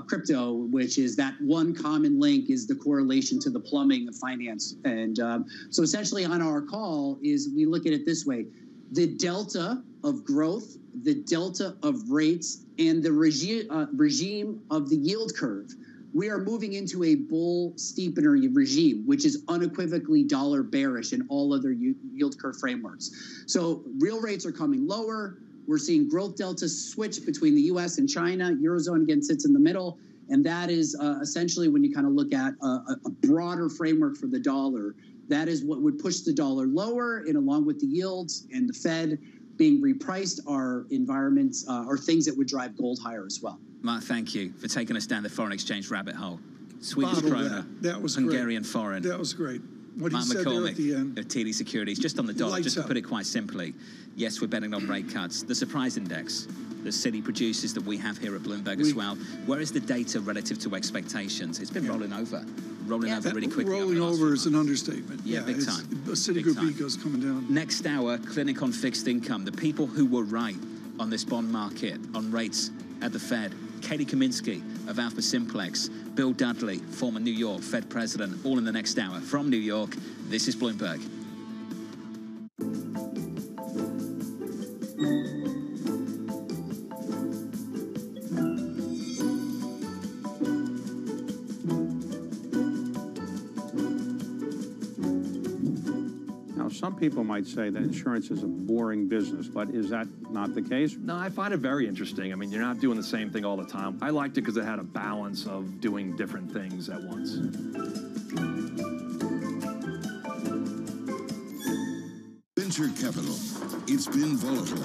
crypto, which is that one common link is the correlation to the plumbing of finance. And so essentially on our call is we look at it this way: the delta of growth, the delta of rates, and the regime of the yield curve. We are moving into a bull steepener regime, which is unequivocally dollar bearish in all other yield curve frameworks. So real rates are coming lower. We're seeing growth delta switch between the US and China. Eurozone again sits in the middle. And that is essentially when you kind of look at a broader framework for the dollar, that is what would push the dollar lower, and along with the yields and the Fed being repriced are environments are things that would drive gold higher as well. Mark, thank you for taking us down the foreign exchange rabbit hole. Swedish krona, that was Hungarian great. foreign. That was great. What Mark he said there at the end. of TD Securities, just on the dollar, Lights just to up. put it quite simply. Yes, we're betting on rate cuts. The surprise index, the Citi produces that we have here at Bloomberg as well. Where is the data relative to expectations? It's been rolling over really quickly. Rolling over is an understatement. Yeah, big time. Citigroup Eco's coming down. Next hour, clinic on fixed income. The people who were right on this bond market, on rates at the Fed. Katie Kaminsky of Alpha Simplex, Bill Dudley, former New York Fed president, all in the next hour. From New York, this is Bloomberg. Some people might say that insurance is a boring business, but is that not the case? No, I find it very interesting. I mean, you're not doing the same thing all the time. I liked it because it had a balance of doing different things at once. Venture capital. It's been volatile.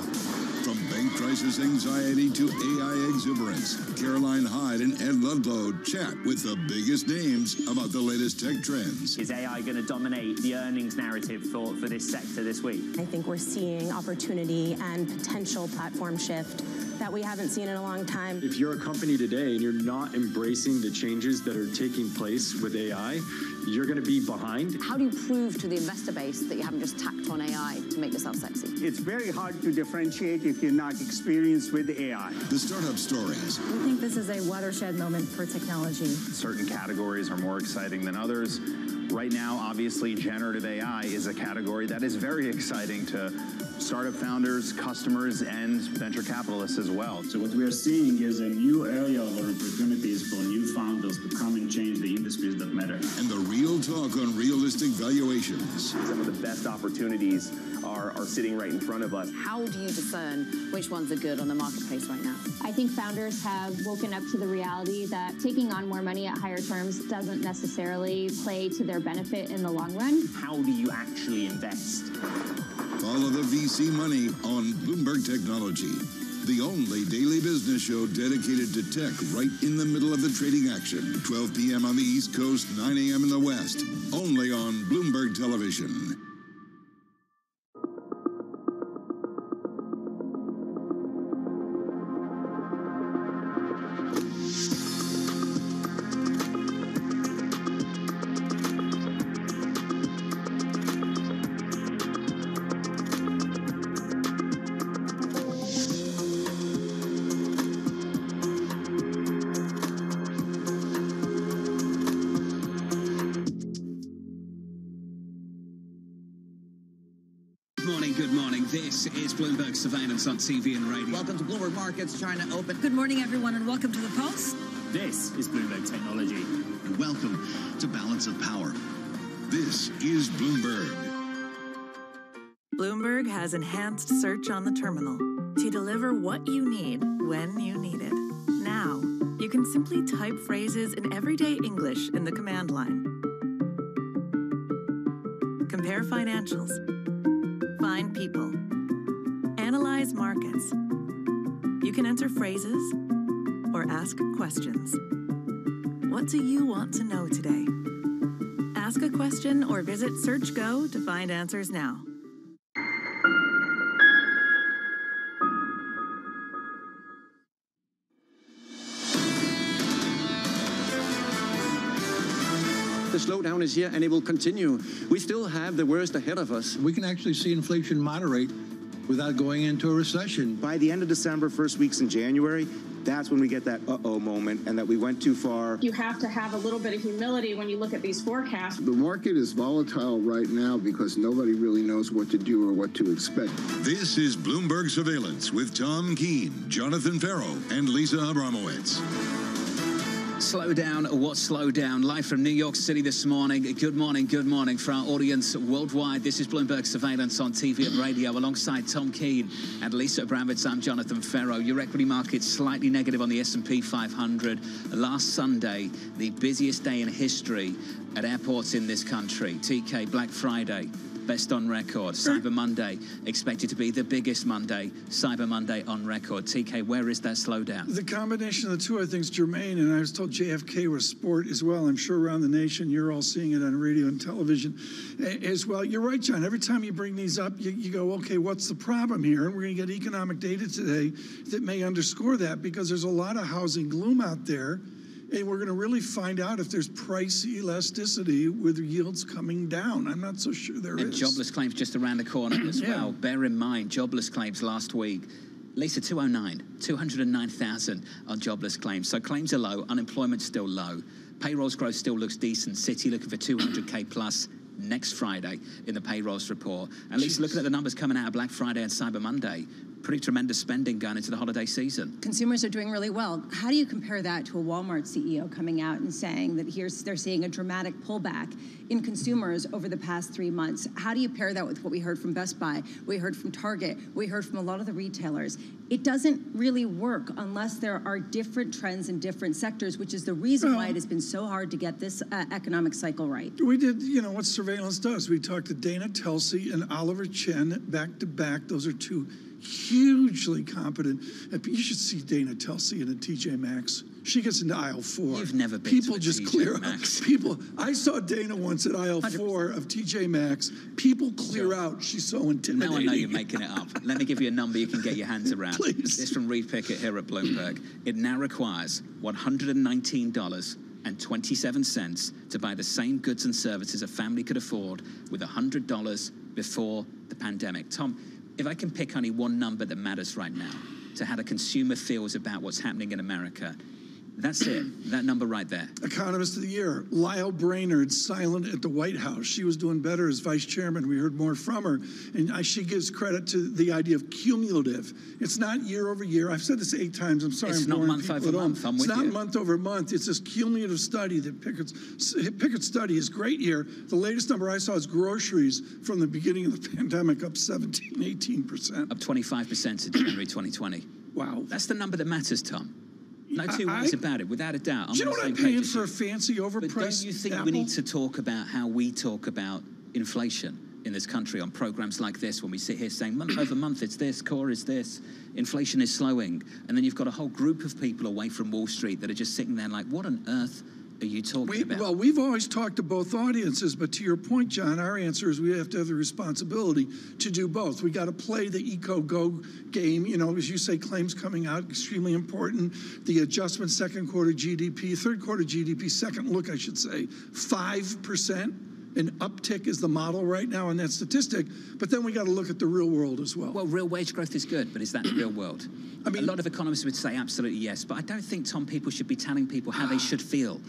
From bank crisis anxiety to AI exuberance, Caroline Hyde and Ed Ludlow chat with the biggest names about the latest tech trends. Is AI going to dominate the earnings narrative for this sector this week? I think we're seeing opportunity and potential platform shift that we haven't seen in a long time. If you're a company today and you're not embracing the changes that are taking place with AI, you're going to be behind. How do you prove to the investor base that you haven't just tacked on AI to make yourself sexy? It's very hard to differentiate if you're not experienced with AI. The startup stories. We think this is a watershed moment for technology. Certain categories are more exciting than others. Right now, obviously, generative AI is a category that is very exciting to startup founders, customers, and venture capitalists as well. So what we are seeing is a new area of opportunities for new founders to come and change the industries that matter. And the real talk on realistic valuations. Some of the best opportunities are sitting right in front of us. How do you discern which ones are good on the marketplace right now? I think founders have woken up to the reality that taking on more money at higher terms doesn't necessarily play to their benefit in the long run. How do you actually invest? Follow the VC money on Bloomberg Technology, the only daily business show dedicated to tech right in the middle of the trading action. 12 p.m. on the East Coast, 9 a.m. in the West, only on Bloomberg Television. This is Bloomberg Surveillance on TV and radio. Welcome to Bloomberg Markets, China Open. Good morning, everyone, and welcome to the Pulse. This is Bloomberg Technology. And welcome to Balance of Power. This is Bloomberg. Bloomberg has enhanced search on the terminal to deliver what you need when you need it. Now, you can simply type phrases in everyday English in the command line. Compare financials. Find people. Analyze markets. You can enter phrases or ask questions. What do you want to know today? Ask a question or visit SearchGo to find answers now. The slowdown is here and it will continue. We still have the worst ahead of us. We can actually see inflation moderate without going into a recession. By the end of December, first weeks in January, that's when we get that uh-oh moment and that we went too far. You have to have a little bit of humility when you look at these forecasts. The market is volatile right now because nobody really knows what to do or what to expect. This is Bloomberg Surveillance with Tom Keene, Jonathan Farrow, and Lisa Abramowitz. Slow down, what slow down? Live from New York City this morning. Good morning for our audience worldwide. This is Bloomberg Surveillance on TV and radio alongside Tom Keene and Lisa Abramowitz. I'm Jonathan Farrow. Your equity market slightly negative on the S&P 500. Last Sunday, the busiest day in history at airports in this country. TK, Black Friday. Best on record. Cyber Monday expected to be the biggest Monday. Cyber Monday on record. TK, where is that slowdown? The combination of the two, I think, is germane, and I was told JFK was sport as well. I'm sure around the nation you're all seeing it on radio and television as well. You're right, John. Every time you bring these up, you go, okay, what's the problem here? And we're going to get economic data today that may underscore that, because there's a lot of housing gloom out there. And we're going to really find out if there's price elasticity with yields coming down. I'm not so sure there is. And jobless claims just around the corner as well. Bear in mind, jobless claims last week, Lisa, 209,000 on jobless claims. So claims are low, unemployment's still low. Payrolls growth still looks decent. Citi looking for 200K plus next Friday in the payrolls report. And Lisa, looking at the numbers coming out of Black Friday and Cyber Monday, pretty tremendous spending going into the holiday season. Consumers are doing really well. How do you compare that to a Walmart CEO coming out and saying that they're seeing a dramatic pullback in consumers over the past 3 months? How do you pair that with what we heard from Best Buy, we heard from Target, we heard from a lot of the retailers? It doesn't really work unless there are different trends in different sectors, which is the reason why it has been so hard to get this economic cycle right. We did, what surveillance does. We talked to Dana Telsey and Oliver Chen back to back. Those are two hugely competent. You should see Dana Telsey in a TJ Maxx. She gets into aisle 4. You've never been People to a just TJ clear Maxx. out. People. I saw Dana once at aisle 4 of TJ Maxx. People clear out. She's so intimidating. Now I know you're making it up. Let me give you a number you can get your hands around. Please. This from Reed Pickett here at Bloomberg. It now requires $119.27 to buy the same goods and services a family could afford with $100 before the pandemic. Tom, if I can pick only one number that matters right now to how the consumer feels about what's happening in America, that's it. That number right there. Economist of the Year, Lyle Brainerd, silent at the White House. She was doing better as vice chairman. We heard more from her. And she gives credit to the idea of cumulative. It's not year over year. I've said this 8 times. I'm sorry. It's not month over month. It's not month over month. It's this cumulative study that Pickett's study is great here. The latest number I saw is groceries from the beginning of the pandemic up 17, 18%. Up 25% in January 2020. Wow. That's the number that matters, Tom. No two ways about it, without a doubt. Do you know what I'm paying for a fancy overpriced But don't you think apple? we need to talk about how we talk about inflation in this country on programs like this, when we sit here saying month over month it's this, core is this, inflation is slowing, and then you've got a whole group of people away from Wall Street that are just sitting there like, what on earth are you talking about? Well, we've always talked to both audiences, but to your point, John, our answer is we have to have the responsibility to do both. We got to play the eco-go game. As you say, claims coming out, extremely important. The adjustment, second quarter GDP, third quarter GDP, second look, I should say, 5%. An uptick is the model right now in that statistic, but then we got to look at the real world as well. Well, real wage growth is good, but is that the real world? I mean, a lot of economists would say absolutely yes, but I don't think, Tom, people should be telling people how they should feel.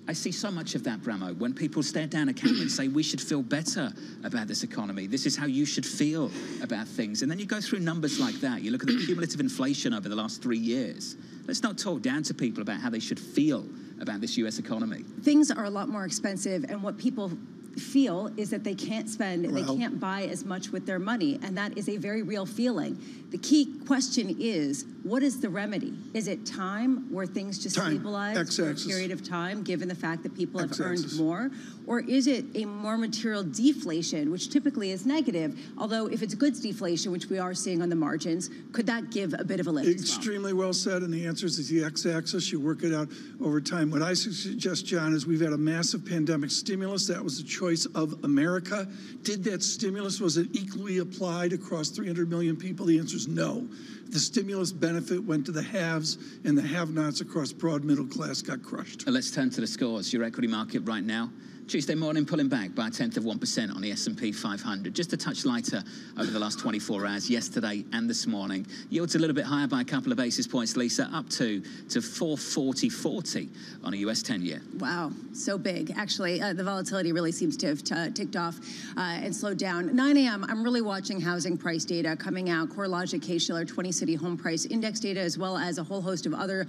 I see so much of that, Bramo, when people stare down a camera and say, we should feel better about this economy. This is how you should feel about things. And then you go through numbers like that. You look at the cumulative inflation over the last 3 years. Let's not talk down to people about how they should feel about this U.S. economy. Things are a lot more expensive, and what people feel is that they can't spend, they can't buy as much with their money, and that is a very real feeling. The key question is, what is the remedy? Is it time where things just stabilize for a period of time, given the fact that people have earned more? Or is it a more material deflation, which typically is negative, although if it's goods deflation, which we are seeing on the margins, could that give a bit of a lift Extremely well said, and the answer is the x-axis. You work it out over time. What I suggest, John, is we've had a massive pandemic stimulus. That was the choice of America. Did that stimulus, was it equally applied across 300 million people? The answer is no. The stimulus benefit went to the haves, and the have-nots across broad middle class got crushed. Let's turn to the scores. Your equity market right now, Tuesday morning, pulling back by 0.1% on the S&P 500. Just a touch lighter over the last 24 hours, yesterday and this morning. Yields a little bit higher by a couple of basis points, Lisa, up to 440.40 on a US 10-year. Wow, so big. Actually, the volatility really seems to have ticked off and slowed down. 9 a.m., I'm really watching housing price data coming out, CoreLogic, Case-Shiller, 20-city home price index data, as well as a whole host of other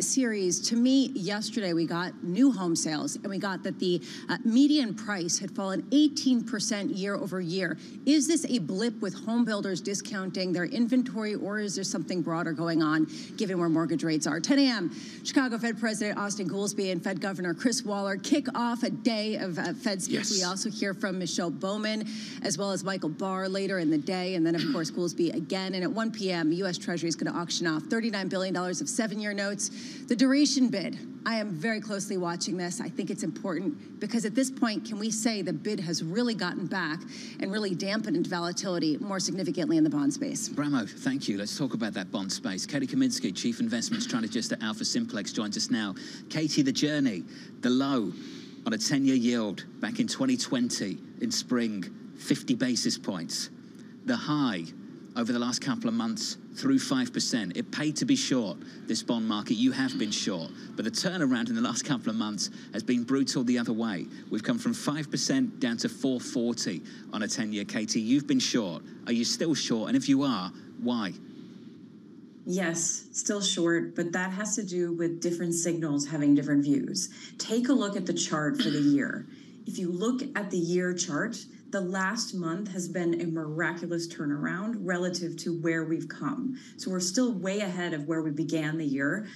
series. To me, yesterday, we got new home sales, and we got that the median price had fallen 18% year over year. Is this a blip with home builders discounting their inventory, or is there something broader going on given where mortgage rates are? 10 a.m., Chicago Fed President Austin Goolsbee and Fed Governor Chris Waller kick off a day of Fed speak. Yes. We also hear from Michelle Bowman as well as Michael Barr later in the day, and then, of course, Goolsbee again. And at 1 p.m., U.S. Treasury is going to auction off $39 billion of 7-year notes. The duration bid, I am very closely watching this. I think it's important because at this point, can we say the bid has really gotten back and really dampened volatility more significantly in the bond space? Bramo, thank you. Let's talk about that bond space. Katie Kaminsky, Chief Investment Strategist at Alpha Simplex, joins us now. Katie, the journey, the low on a 10-year yield back in 2020 in spring, 50 basis points. The high over the last couple of months through 5%. It paid to be short, this bond market. You have been short. But the turnaround in the last couple of months has been brutal the other way. We've come from 5% down to 440 on a 10-year. Katie, you've been short. Are you still short? And if you are, why? Yes, still short, but that has to do with different signals having different views. Take a look at the chart for the year. If you look at the year chart, the last month has been a miraculous turnaround relative to where we've come. So we're still way ahead of where we began the year,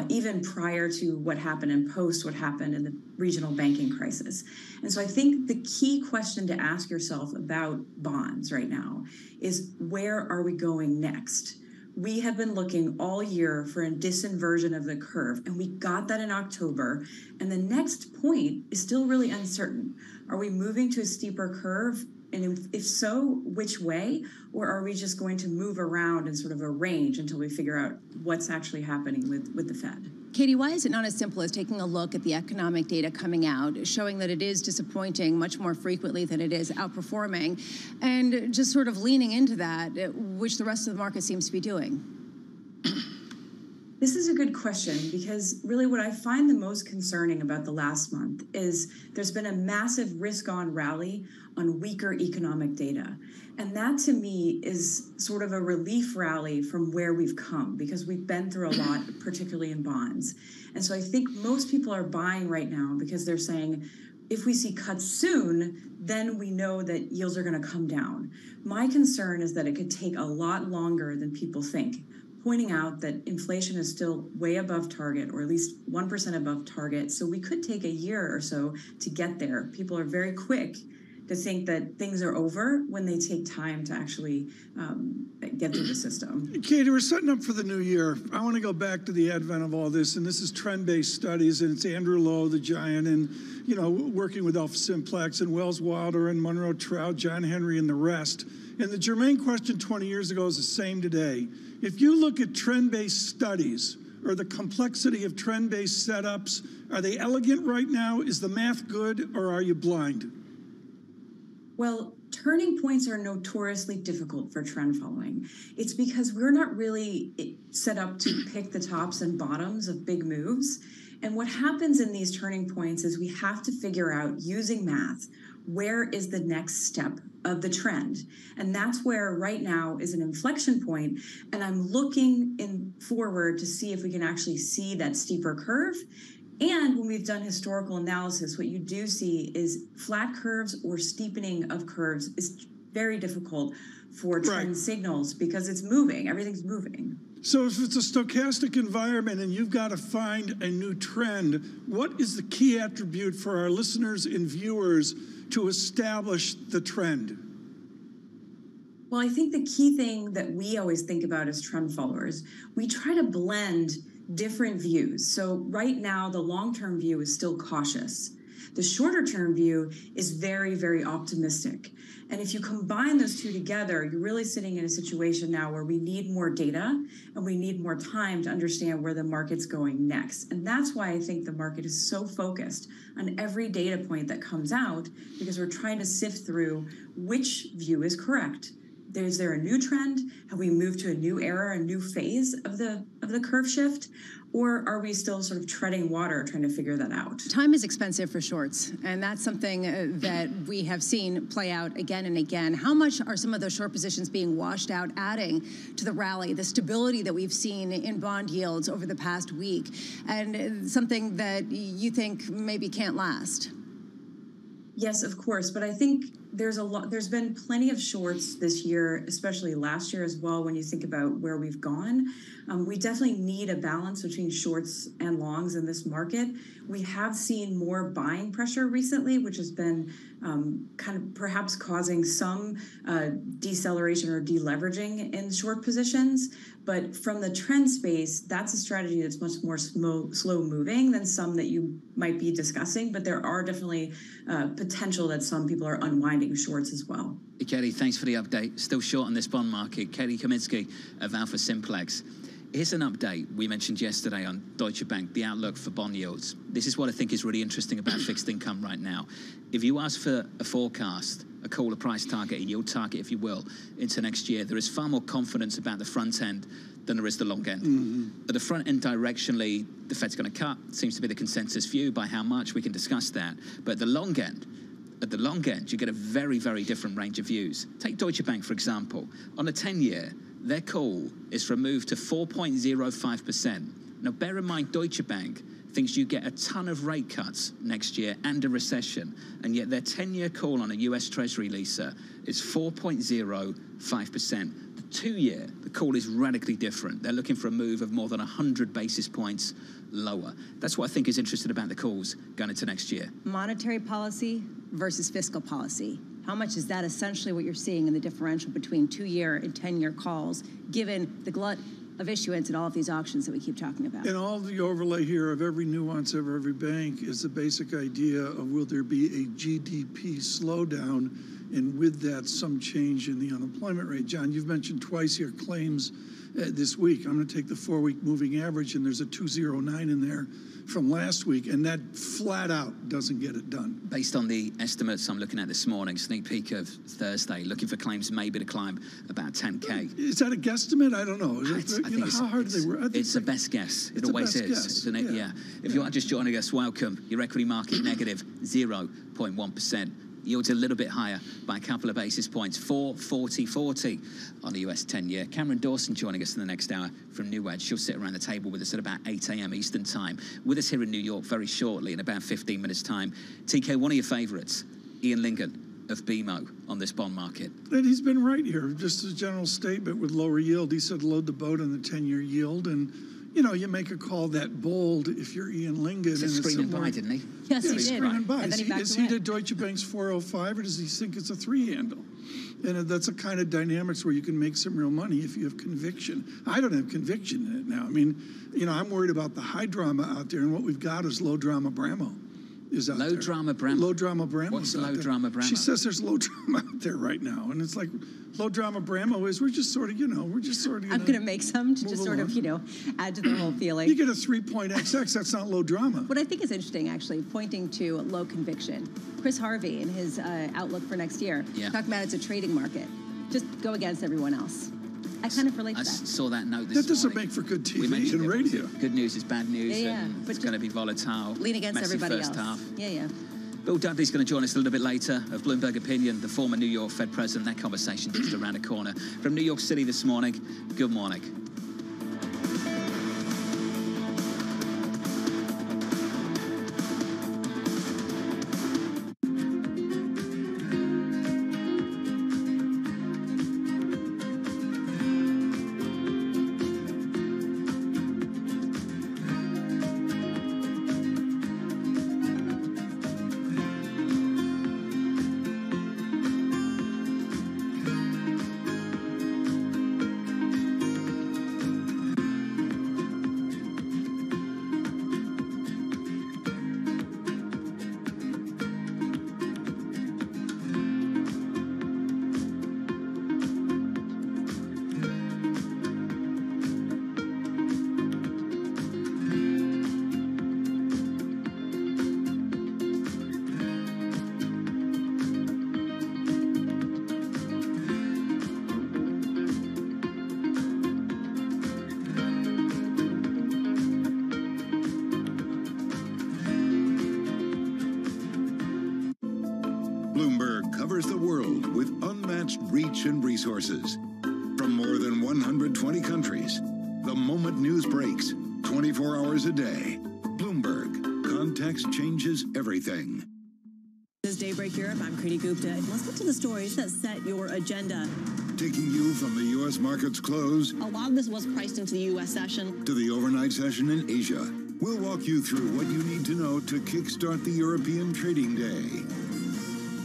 even prior to what happened and post what happened in the regional banking crisis. And so I think the key question to ask yourself about bonds right now is, where are we going next? We have been looking all year for a disinversion of the curve, and we got that in October. And the next point is still really uncertain. Are we moving to a steeper curve? And if so, which way? Or are we just going to move around in sort of a range until we figure out what's actually happening with the Fed? Katie, why is it not as simple as taking a look at the economic data coming out, showing that it is disappointing much more frequently than it is outperforming, and just sort of leaning into that, which the rest of the market seems to be doing? This is a good question, because really what I find the most concerning about the last month is there's been a massive risk-on rally on weaker economic data. And that, to me, is sort of a relief rally from where we've come, because we've been through a lot, particularly in bonds. And so I think most people are buying right now because they're saying, if we see cuts soon, then we know that yields are going to come down. My concern is that it could take a lot longer than people think, pointing out that inflation is still way above target, or at least 1% above target. So we could take a year or so to get there. People are very quick to think that things are over when they take time to actually get through the system. Katie, we're setting up for the new year. I want to go back to the advent of all this, and this is trend-based studies, and it's Andrew Lowe, the giant, and working with Alpha Simplex and Wells Wilder and Monroe Trout, John Henry, and the rest. And the germane question 20 years ago is the same today. If you look at trend-based studies, or the complexity of trend-based setups, are they elegant right now? Is the math good, or are you blind? Well, turning points are notoriously difficult for trend following. It's because we're not really set up to pick the tops and bottoms of big moves. And what happens in these turning points is we have to figure out, using math, where is the next step of the trend. And that's where right now is an inflection point. And I'm looking forward to see if we can actually see that steeper curve. And when we've done historical analysis, what you do see is flat curves or steepening of curves is very difficult for trend signals, because it's moving. Everything's moving. So if it's a stochastic environment and you've got to find a new trend, what is the key attribute for our listeners and viewers to establish the trend? Well, I think the key thing that we always think about as trend followers, we try to blend different views. So right now, the long-term view is still cautious. The shorter term view is very, very optimistic. And if you combine those two together, you're really sitting in a situation now where we need more data and we need more time to understand where the market's going next. And that's why I think the market is so focused on every data point that comes out, because we're trying to sift through which view is correct. Is there a new trend? Have we moved to a new era, a new phase of the curve shift? Or are we still sort of treading water trying to figure that out? Time is expensive for shorts, and that's something that we have seen play out again and again. How much are some of those short positions being washed out, adding to the rally, the stability that we've seen in bond yields over the past week, and something that you think maybe can't last? Yes, of course, but I think there's been plenty of shorts this year, especially last year as well, when you think about where we've gone. We definitely need a balance between shorts and longs in this market. We have seen more buying pressure recently, which has been kind of perhaps causing some deceleration or deleveraging in short positions. But from the trend space, that's a strategy that's much more slow moving than some that you might be discussing. But there are definitely potential that some people are unwinding shorts as well. Katie, thanks for the update. Still short on this bond market. Katie Kaminsky of Alpha Simplex. Here's an update we mentioned yesterday on Deutsche Bank, the outlook for bond yields. This is what I think is really interesting about fixed income right now. If you ask for a forecast, a call, a price target, a yield target, if you will, into next year, there is far more confidence about the front end than there is the long end. Mm-hmm. At the front end, directionally, the Fed's going to cut. Seems to be the consensus view. By how much, we can discuss that. But at the long end, you get a very, very different range of views. Take Deutsche Bank, for example. On a 10-year, their call is removed to 4.05%. Now, bear in mind, Deutsche Bank thinks you get a ton of rate cuts next year and a recession, and yet their 10-year call on a US Treasury leaser is 4.05%. The 2-year, the call is radically different. They're looking for a move of more than 100 basis points lower. That's what I think is interesting about the calls going into next year. Monetary policy versus fiscal policy. How much is that essentially what you're seeing in the differential between 2-year and 10-year calls, given the glut of issuance in all of these auctions that we keep talking about? And all the overlay here of every nuance of every bank is the basic idea of, will there be a GDP slowdown, and with that some change in the unemployment rate? John, you've mentioned twice here claims this week. I'm going to take the 4-week moving average, and there's a 209 in there from last week, and that flat out doesn't get it done. Based on the estimates I'm looking at this morning, sneak peek of Thursday, looking for claims maybe to climb about 10K. Is that a guesstimate? I don't know. How hard do they work? It's a best guess. It always is, isn't it? Yeah. If you are just joining us, welcome. Your equity market negative 0.1%. Yields a little bit higher by a couple of basis points, 4.40 on the US 10-year. Cameron Dawson joining us in the next hour from New Edge. She'll sit around the table with us at about 8 a.m. Eastern time. With us here in New York very shortly in about 15 minutes' time. TK, one of your favourites, Ian Lingen of BMO on this bond market. And he's been right here. Just as a general statement with lower yield, he said load the boat on the 10-year yield, and you know, you make a call that bold if you're Ian Lingen. He's screaming by, didn't he? Yes, he did. Screaming by. And then Is he to Deutsche Bank's 405, or does he think it's a 3-handle? And that's a kind of dynamics where you can make some real money if you have conviction. I don't have conviction in it now. I mean, you know, I'm worried about the high drama out there, and what we've got is low drama Bramo. Is out low there. Drama Bramo. Low drama Bramo. What's low drama Bramo? She says there's low drama out there right now, and it's like low drama Bramo is we're just sort of, you know, I'm going to make some to just sort of, you know, add to the whole feeling. You get a 3-point XX, that's not low drama. What I think is interesting, actually, pointing to low conviction. Chris Harvey, in his outlook for next year, talking about it's a trading market. Just go against everyone else. I kind of relate to that. I saw that note this morning. That doesn't morning. make for good TV and radio. Good news is bad news, and but it's going to be volatile. Lean against everybody else. Half. Yeah. Bill Dudley's going to join us a little bit later of Bloomberg Opinion, the former New York Fed president. That conversation just around the corner. From New York City this morning, good morning. covers the world with unmatched reach and resources. From more than 120 countries, the moment news breaks, 24 hours a day. Bloomberg, context changes everything. This is Daybreak Europe. I'm Kriti Gupta. Let's get to the stories that set your agenda. Taking you from the U.S. market's close. A lot of this was priced into the U.S. session. To the overnight session in Asia. We'll walk you through what you need to know to kickstart the European trading day.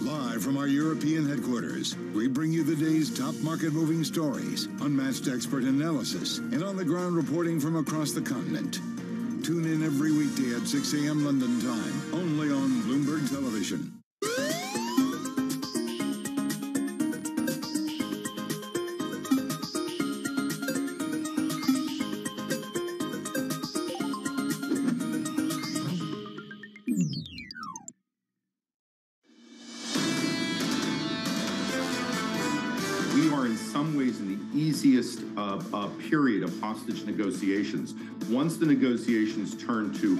Live from our European headquarters, we bring you the day's top market-moving stories, unmatched expert analysis, and on-the-ground reporting from across the continent. Tune in every weekday at 6 a.m. London time, only on Bloomberg Television. We are in some ways in the easiest period of hostage negotiations. Once the negotiations turn to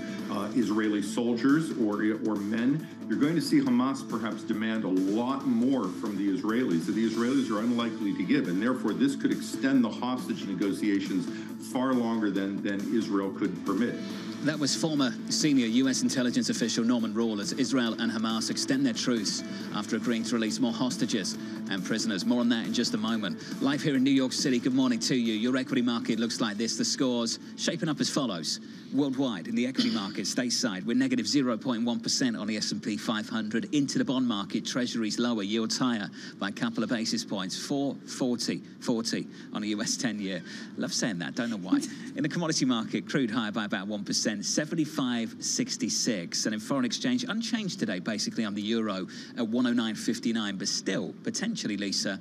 Israeli soldiers or men, you're going to see Hamas perhaps demand a lot more from the Israelis that the Israelis are unlikely to give, and therefore this could extend the hostage negotiations far longer than Israel could permit. That was former senior U.S. intelligence official Norman Rule as Israel and Hamas extend their truce after agreeing to release more hostages and prisoners. More on that in just a moment. Live here in New York City, good morning to you. Your equity market looks like this. The scores shaping up as follows. Worldwide, in the equity market, stateside, we're negative 0.1% on the S&P 500. Into the bond market, treasuries lower, yields higher by a couple of basis points. 4.40 on a US 10-year. Love saying that, don't know why. In the commodity market, crude higher by about 1%, 75.66. And in foreign exchange, unchanged today, basically on the euro at 109.59, but still, potentially, Lisa,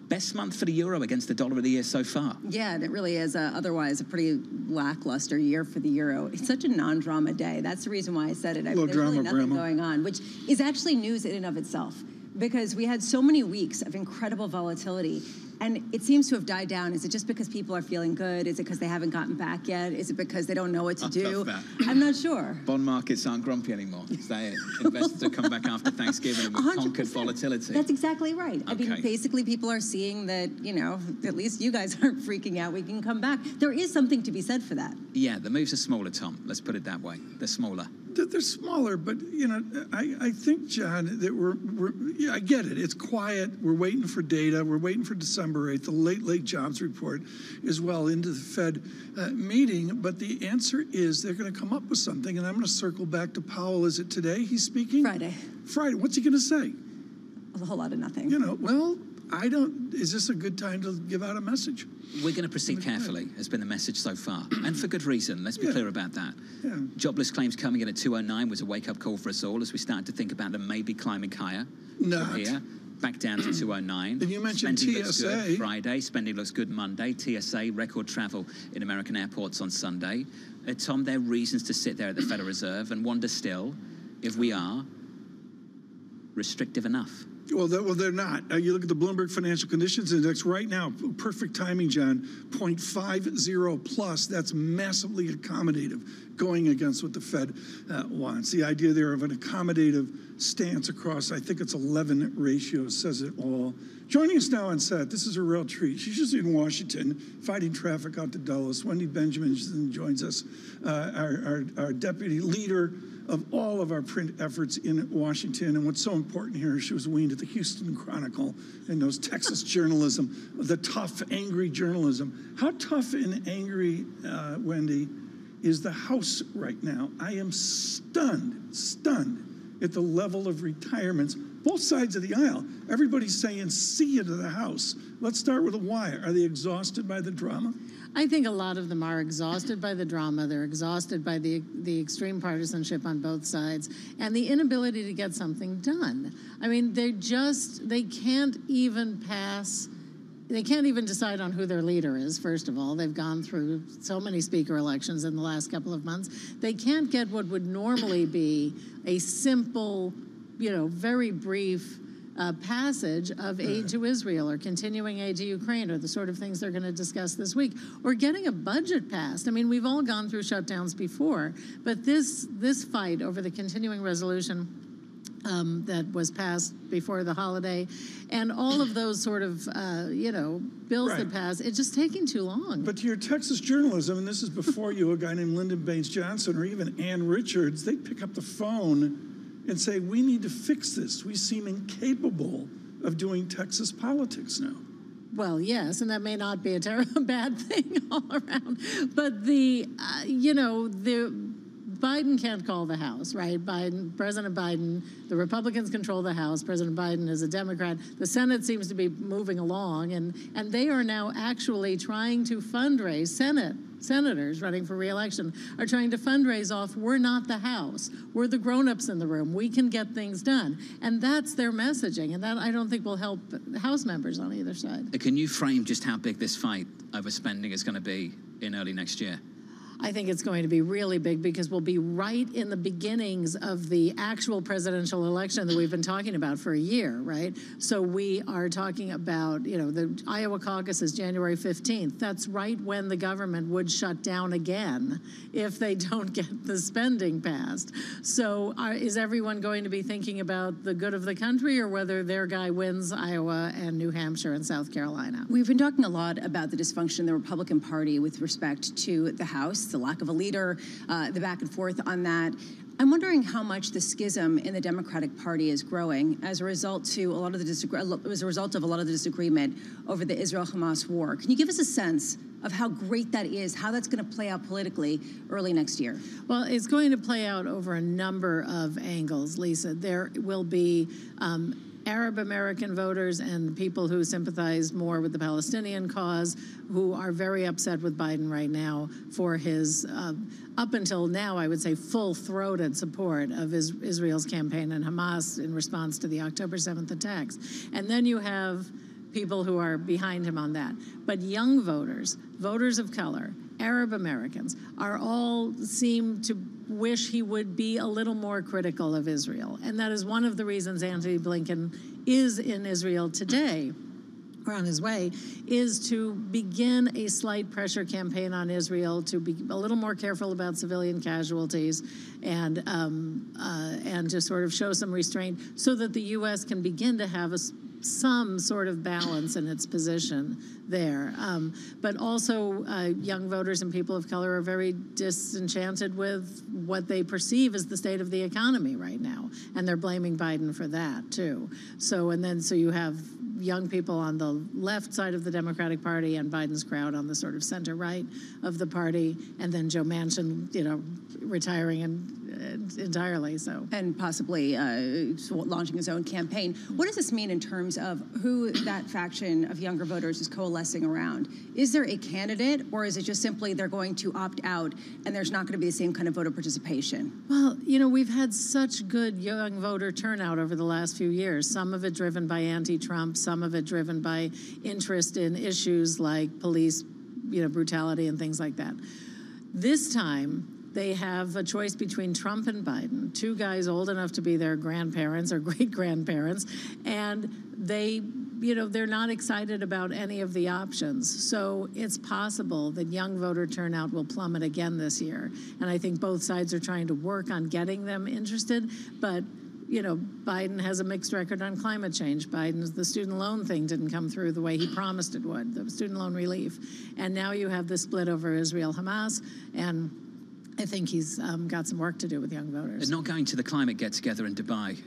best month for the euro against the dollar of the year so far. Yeah, and it really is otherwise a pretty lackluster year for the euro. It's such a non-drama day. That's the reason why I said it. I mean, there's really nothing going on, which is actually news in and of itself, because we had so many weeks of incredible volatility, and it seems to have died down. Is it just because people are feeling good? Is it because they haven't gotten back yet? Is it because they don't know what to do? I'm not sure. Bond markets aren't grumpy anymore. Is that it? Investors have come back after Thanksgiving and we've conquered volatility. That's exactly right. Okay. I mean, basically, people are seeing that, you know, at least you guys aren't freaking out. We can come back. There is something to be said for that. Yeah, the moves are smaller, Tom. Let's put it that way. They're smaller. They're smaller, but, you know, I think, John, that yeah, I get it. It's quiet. We're waiting for data. We're waiting for December 8th, the late jobs report as well into the Fed meeting. But the answer is they're going to come up with something. And I'm going to circle back to Powell. Is it today he's speaking? Friday. What's he going to say? A whole lot of nothing. You know, well, is this a good time to give out a message? We're going to proceed carefully, has been the message so far. And for good reason. Let's be clear about that. Yeah. Jobless claims coming in at 209 was a wake-up call for us all as we started to think about them maybe climbing higher. Not. Here, back down to 209. And you mentioned Spending TSA. looks good Friday. Spending looks good Monday. TSA, record travel in American airports on Sunday. Tom, there are reasons to sit there at the Federal Reserve and wonder still if we are restrictive enough. Well, they're not. You look at the Bloomberg Financial Conditions Index right now, perfect timing, John, 0.50 plus. That's massively accommodative, going against what the Fed wants. The idea there of an accommodative stance across, I think it's 11 ratios, says it all. Joining us now on set, this is a real treat. She's just in Washington, fighting traffic out to Dulles. Wendy Benjamin joins us, our deputy leader of all of our print efforts in Washington. And what's so important here, she was weaned at the Houston Chronicle and knows Texas journalism, the tough, angry journalism. How tough and angry, Wendy, is the House right now? I am stunned at the level of retirements, both sides of the aisle. Everybody's saying, see you to the House. Let's start with a why. Are they exhausted by the drama? I think a lot of them are exhausted by the drama. They're exhausted by the extreme partisanship on both sides and the inability to get something done. I mean, they can't even decide on who their leader is, first of all. They've gone through so many speaker elections in the last couple of months. They can't get what would normally be a simple, very brief passage of aid to Israel or continuing aid to Ukraine or the sort of things they're going to discuss this week, or getting a budget passed. I mean, we've all gone through shutdowns before, but this fight over the continuing resolution that was passed before the holiday, and all of those sort of, bills that passed, it's just taking too long. But to your Texas journalism, and this is before you, a guy named Lyndon Baines Johnson or even Ann Richards, they pick up the phone and say, we need to fix this. We seem incapable of doing Texas politics now. Well, yes, and that may not be a bad thing all around, but Biden can't call the House, right? President Biden, the Republicans control the House. President Biden is a Democrat. The Senate seems to be moving along, and they are now actually trying to fundraise. Senators running for re-election are trying to fundraise off, we're not the House. We're the grown-ups in the room. We can get things done. And that's their messaging, and that I don't think will help House members on either side. Can you frame just how big this fight over spending is going to be in early next year? I think it's going to be really big because we'll be right in the beginnings of the actual presidential election that we've been talking about for a year, right? So we are talking about, the Iowa caucus is January 15th. That's right when the government would shut down again if they don't get the spending passed. So is everyone going to be thinking about the good of the country or whether their guy wins Iowa and New Hampshire and South Carolina? We've been talking a lot about the dysfunction in the Republican Party with respect to the House, the lack of a leader, the back and forth on that. I'm wondering how much the schism in the Democratic Party is growing as a result of a lot of the disagreement over the Israel-Hamas war. Can you give us a sense of how great that is, how that's going to play out politically early next year? Well, it's going to play out over a number of angles, Lisa. There will be Arab American voters and people who sympathize more with the Palestinian cause, who are very upset with Biden right now for his, up until now, I would say, full-throated support of Israel's campaign and Hamas in response to the October 7th attacks. And then you have people who are behind him on that. But young voters, voters of color, Arab Americans, seem to wish he would be a little more critical of Israel. And that is one of the reasons Antony Blinken is in Israel today, or on his way, is to begin a slight pressure campaign on Israel to be a little more careful about civilian casualties and to sort of show some restraint so that the U.S. can begin to have some sort of balance in its position there. But also young voters and people of color are very disenchanted with what they perceive as the state of the economy right now. And they're blaming Biden for that, too. So you have young people on the left side of the Democratic Party and Biden's crowd on the sort of center-right of the party, and then Joe Manchin, retiring entirely. And possibly launching his own campaign. What does this mean in terms of who that faction of younger voters is coalescing around? Is there a candidate, or is it just simply they're going to opt out and there's not going to be the same kind of voter participation? Well, we've had such good young voter turnout over the last few years, some of it driven by anti-Trump, some of it driven by interest in issues like police, brutality and things like that. This time, they have a choice between Trump and Biden, two guys old enough to be their grandparents or great-grandparents, and they're not excited about any of the options. So it's possible that young voter turnout will plummet again this year. And I think both sides are trying to work on getting them interested, but Biden has a mixed record on climate change. The student loan thing didn't come through the way he promised it would, the student loan relief. And now you have the split over Israel-Hamas, and I think he's got some work to do with young voters. Not going to the climate get-together in Dubai.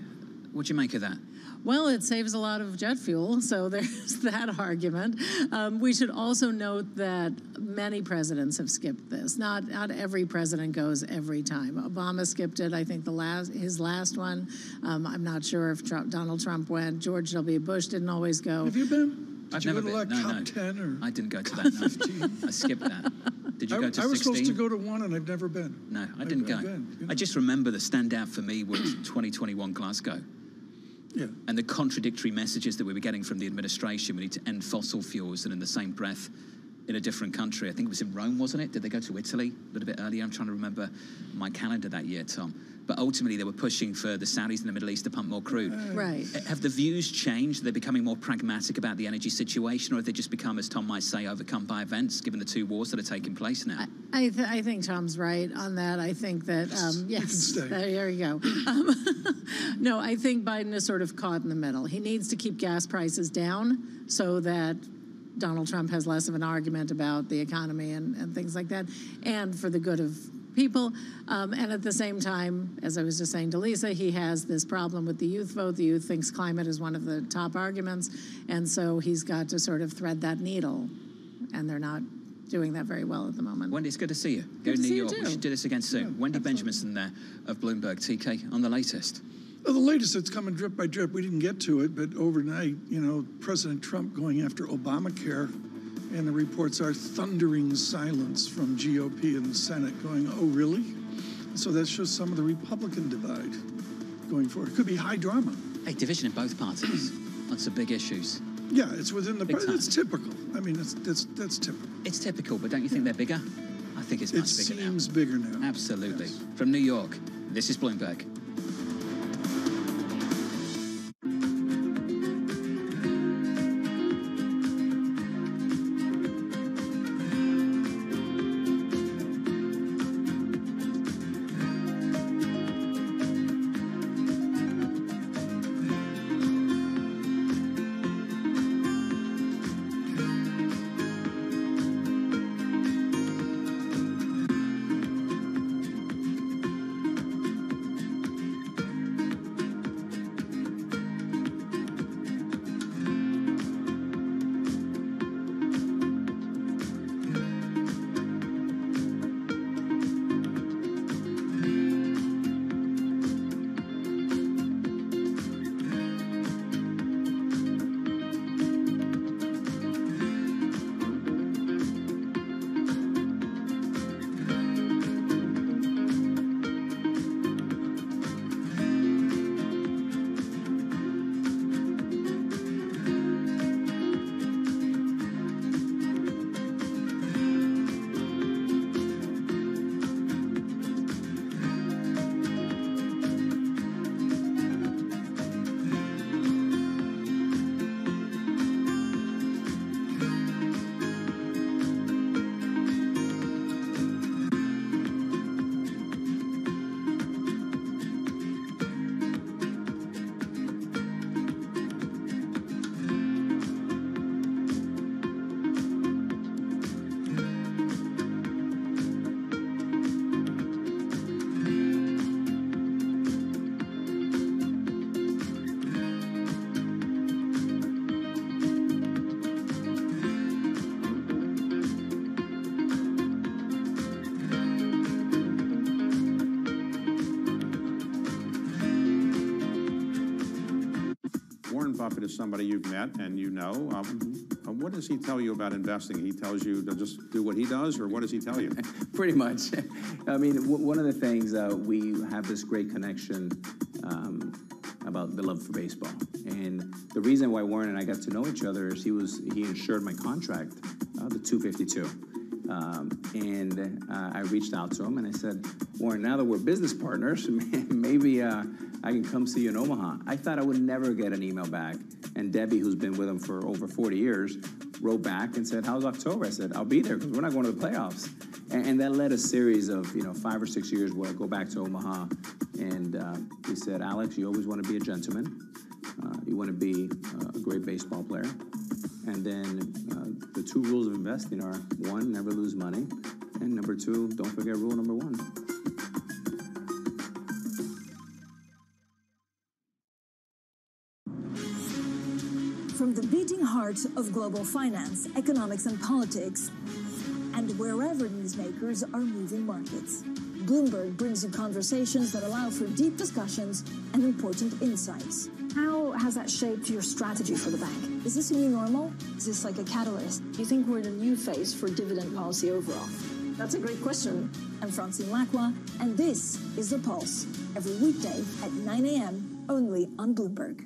What do you make of that? Well, it saves a lot of jet fuel, so there's that argument. We should also note that many presidents have skipped this. Not every president goes every time. Obama skipped it, I think his last one. I'm not sure if Donald Trump went. George W. Bush didn't always go. Have you been? I've never been. Top 10 or? I didn't go to that. No. I skipped that. Did you go to 16? I was supposed to go to one, and I've never been. No, I didn't go. I just remember the standout for me was 2021 Glasgow. Yeah. And the contradictory messages that we were getting from the administration. We need to end fossil fuels, and in the same breath, in a different country. I think it was in Rome, wasn't it? Did they go to Italy a little bit earlier? I'm trying to remember my calendar that year, Tom. But ultimately, they were pushing for the Saudis in the Middle East to pump more crude. Right. Have the views changed? Are they becoming more pragmatic about the energy situation, or have they just become, as Tom might say, overcome by events, given the two wars that are taking place now? I think Tom's right on that. I think that, yes, there you go. No, I think Biden is sort of caught in the middle. He needs to keep gas prices down so that Donald Trump has less of an argument about the economy and things like that, and for the good of people. And at the same time, as I was just saying to Lisa, he has this problem with the youth vote. The youth thinks climate is one of the top arguments, and so he's got to sort of thread that needle, and they're not doing that very well at the moment. Wendy, it's good to see you. Go to New York. We should do this again soon. Wendy Benjaminson there of Bloomberg. TK, on the latest. Well, the latest, it's coming drip by drip. We didn't get to it, but overnight, President Trump going after Obamacare, and the reports are thundering silence from GOP in the Senate going, oh, really? So that shows some of the Republican divide going forward. It could be high drama. Hey, division in both parties on some big issues. Yeah, it's within the party. It's typical. I mean, that's typical. It's typical, but don't you think they're bigger? I think it's much bigger now. It seems bigger now. Absolutely. Yes. From New York, this is Bloomberg. Buffett is somebody you've met and you know. What does he tell you about investing? He tells you to just do what he does, or what does he tell you? Pretty much. I mean, one of the things, we have this great connection about the love for baseball. And the reason why Warren and I got to know each other is he insured my contract, the 252. I reached out to him and I said, Warren, now that we're business partners, maybe I can come see you in Omaha. I thought I would never get an email back. And Debbie, who's been with him for over 40 years, wrote back and said, how's October? I said, I'll be there because we're not going to the playoffs. And that led a series of 5 or 6 years where I go back to Omaha. And he said, Alex, you always want to be a gentleman. You want to be a great baseball player. And then the 2 rules of investing are, 1, never lose money. And number 2, don't forget rule number 1. From the beating heart of global finance, economics, and politics, and wherever newsmakers are moving markets, Bloomberg brings you conversations that allow for deep discussions and important insights. How has that shaped your strategy for the bank? Is this a new normal? Is this like a catalyst? Do you think we're in a new phase for dividend policy overall? That's a great question. I'm Francine Lacqua, and this is The Pulse, every weekday at 9 a.m. only on Bloomberg.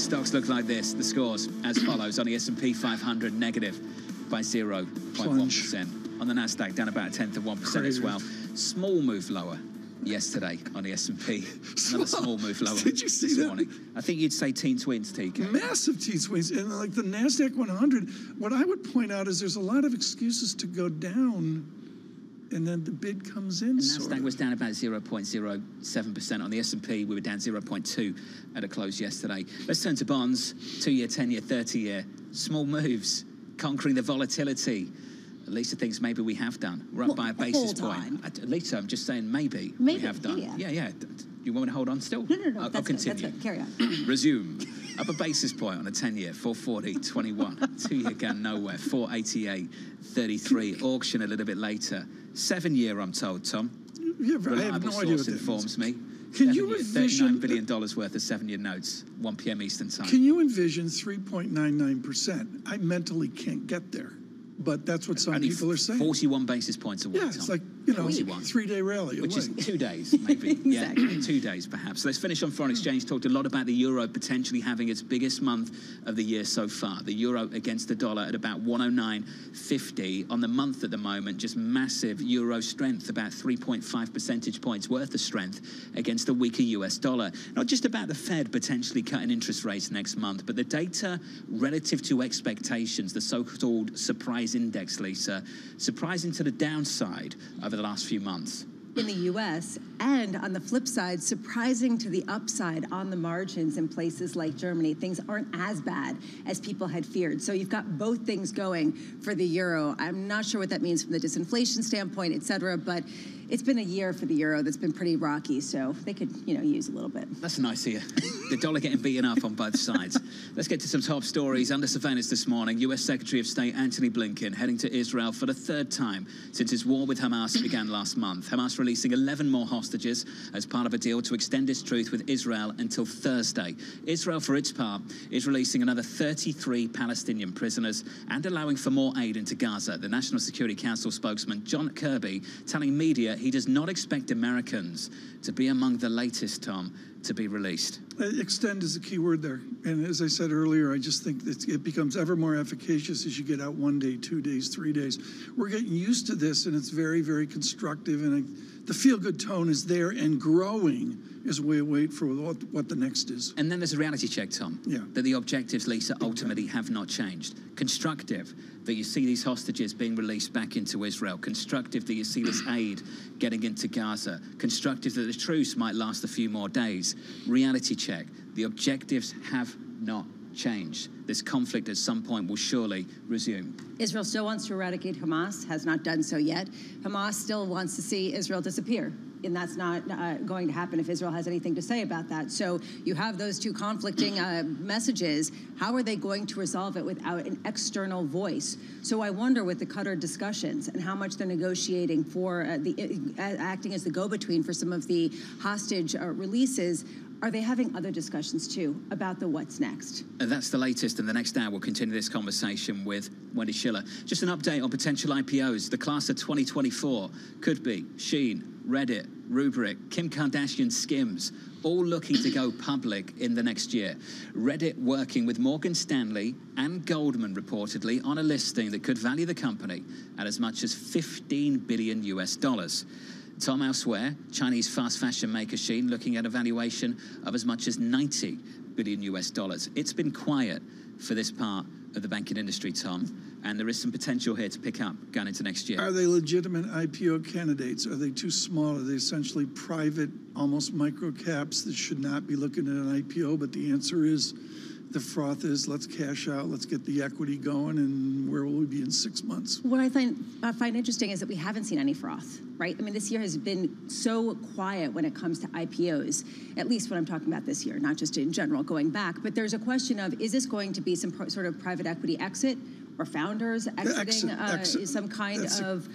Stocks look like this. The scores as follows. On the S&P 500, negative by 0.1%. On the Nasdaq, down about 1/10 as well. Small move lower yesterday on the S&P. Another small move lower. Did you see this that? morning. I think you'd say teen swings, TK. Massive teen swings. And like the Nasdaq 100, what I would point out is there's a lot of excuses to go down, and then the bid comes in. The Nasdaq was down about 0.07%. On the S&P, we were down 0.2 at a close yesterday. Let's turn to bonds. 2-year, 10-year, 30-year. Small moves, conquering the volatility. Lisa thinks maybe we have done. We're up by a basis point. Lisa, I'm just saying maybe we have done. Yeah. You want me to hold on still? No. I'll continue. That's good. Carry on. Resume. Up a basis point on a 10-year, 440.21. 2-year gone nowhere, 488.33. Auction a little bit later. 7-year, I'm told, Tom. Yeah, I have no idea what that informs me. Can you envision $39 billion worth of 7-year notes, 1 p.m. Eastern time? Can you envision 3.99%? I mentally can't get there. But that's what some people are saying. 41 basis points away. Yeah, it's like, 3-day rally which away. is 2 days, maybe. Exactly. 2 days, perhaps. Let's finish on foreign exchange. Talked a lot about the euro potentially having its biggest month of the year so far. The euro against the dollar at about 109.50 on the month at the moment. Just massive euro strength, about 3.5 percentage points worth of strength against the weaker US dollar. Not just about the Fed potentially cutting interest rates next month, but the data relative to expectations, the so-called surprise index, Lisa, surprising to the downside over the last few months. In the U.S., and on the flip side, surprising to the upside on the margins in places like Germany. Things aren't as bad as people had feared. So you've got both things going for the euro. I'm not sure what that means from the disinflation standpoint, et cetera, but it's been a year for the euro that's been pretty rocky, so they could, use a little bit. That's nice here. The dollar getting beaten up on both sides. Let's get to some top stories. Under surveillance this morning, U.S. Secretary of State Antony Blinken heading to Israel for the 3rd time since his war with Hamas began last month. Hamas releasing 11 more hostages as part of a deal to extend its truce with Israel until Thursday. Israel, for its part, is releasing another 33 Palestinian prisoners and allowing for more aid into Gaza. The National Security Council spokesman John Kirby telling media he does not expect Americans to be among the latest, Tom, to be released. Extend is the key word there. And as I said earlier, I just think that it becomes ever more efficacious as you get out 1 day, 2 days, 3 days. We're getting used to this, and it's very, very constructive. And the feel-good tone is there and growing as we wait for what the next is. And then there's a reality check, Tom. Yeah. That the objectives, Lisa, ultimately have not changed. Constructive that you see these hostages being released back into Israel. Constructive that you see this aid getting into Gaza. Constructive that the truce might last a few more days. Reality check. The objectives have not changed. This conflict at some point will surely resume. Israel still wants to eradicate Hamas, has not done so yet. Hamas still wants to see Israel disappear. And that's not going to happen if Israel has anything to say about that. So you have those two conflicting messages. How are they going to resolve it without an external voice? So I wonder with the Qatar discussions and how much they're negotiating for acting as the go-between for some of the hostage releases. Are they having other discussions, too, about the what's next? That's the latest, and the next hour we'll continue this conversation with Wendy Schiller. Just an update on potential IPOs. The class of 2024 could be Shein, Reddit, Rubrik, Kim Kardashian, Skims, all looking to go public in the next year. Reddit working with Morgan Stanley and Goldman, reportedly, on a listing that could value the company at as much as $15 billion US. Tom, elsewhere, Chinese fast fashion maker Shein looking at a valuation of as much as $90 billion US. It's been quiet for this part of the banking industry, Tom, and there is some potential here to pick up going into next year. Are they legitimate IPO candidates? Are they too small? Are they essentially private, almost micro caps that should not be looking at an IPO? But the answer is, the froth is, let's cash out, let's get the equity going, and where will we be in 6 months? What I find interesting is that we haven't seen any froth, right? I mean, this year has been so quiet when it comes to IPOs, at least when I'm talking about this year, not just in general going back. But there's a question of, is this going to be some sort of private equity exit or founders exiting some kind of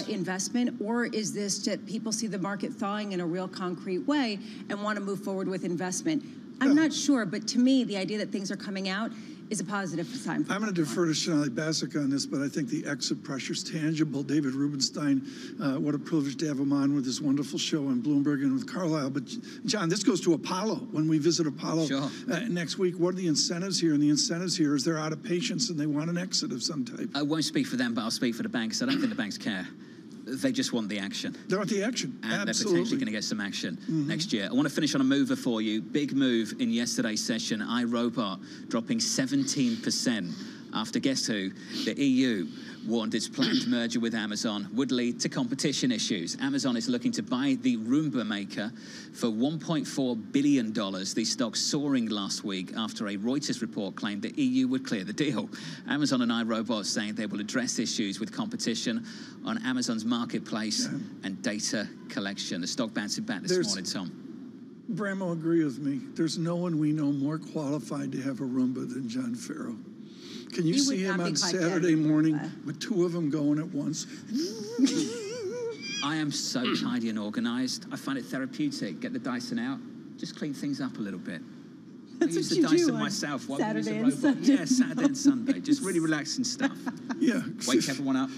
investment? Or is this that people see the market thawing in a real concrete way and want to move forward with investment? I'm not sure, but to me, the idea that things are coming out is a positive sign. I'm going to defer to Shonali Basak on this, but I think the exit pressure is tangible. David Rubenstein, what a privilege to have him on with this wonderful show on Bloomberg and with Carlisle. But John, this goes to Apollo. When we visit Apollo next week, what are the incentives here? And the incentives here is they're out of patience and they want an exit of some type. I won't speak for them, but I'll speak for the banks. I don't think the banks care. They just want the action. They want the action. And Absolutely. they're potentially going to get some action next year. I want to finish on a mover for you. Big move in yesterday's session. iRobot dropping 17% after, guess who? The EU warned its planned merger with Amazon would lead to competition issues. Amazon is looking to buy the Roomba maker for $1.4 billion. These stocks soaring last week after a Reuters report claimed the EU would clear the deal. Amazon and iRobot saying they will address issues with competition on Amazon's marketplace and data collection. The stock bouncing back this morning, Tom. Bram will agree with me. There's no one we know more qualified to have a Roomba than John Farrow. Can you see him on Saturday morning with two of them going at once? I am so tidy and organized. I find it therapeutic. Get the Dyson out. Just clean things up a little bit. That's I use what the you Dyson do myself. While Saturday I and use a robot. Sunday. Yeah, Saturday and Sunday. Just really relaxing stuff. Yeah. Wake everyone up.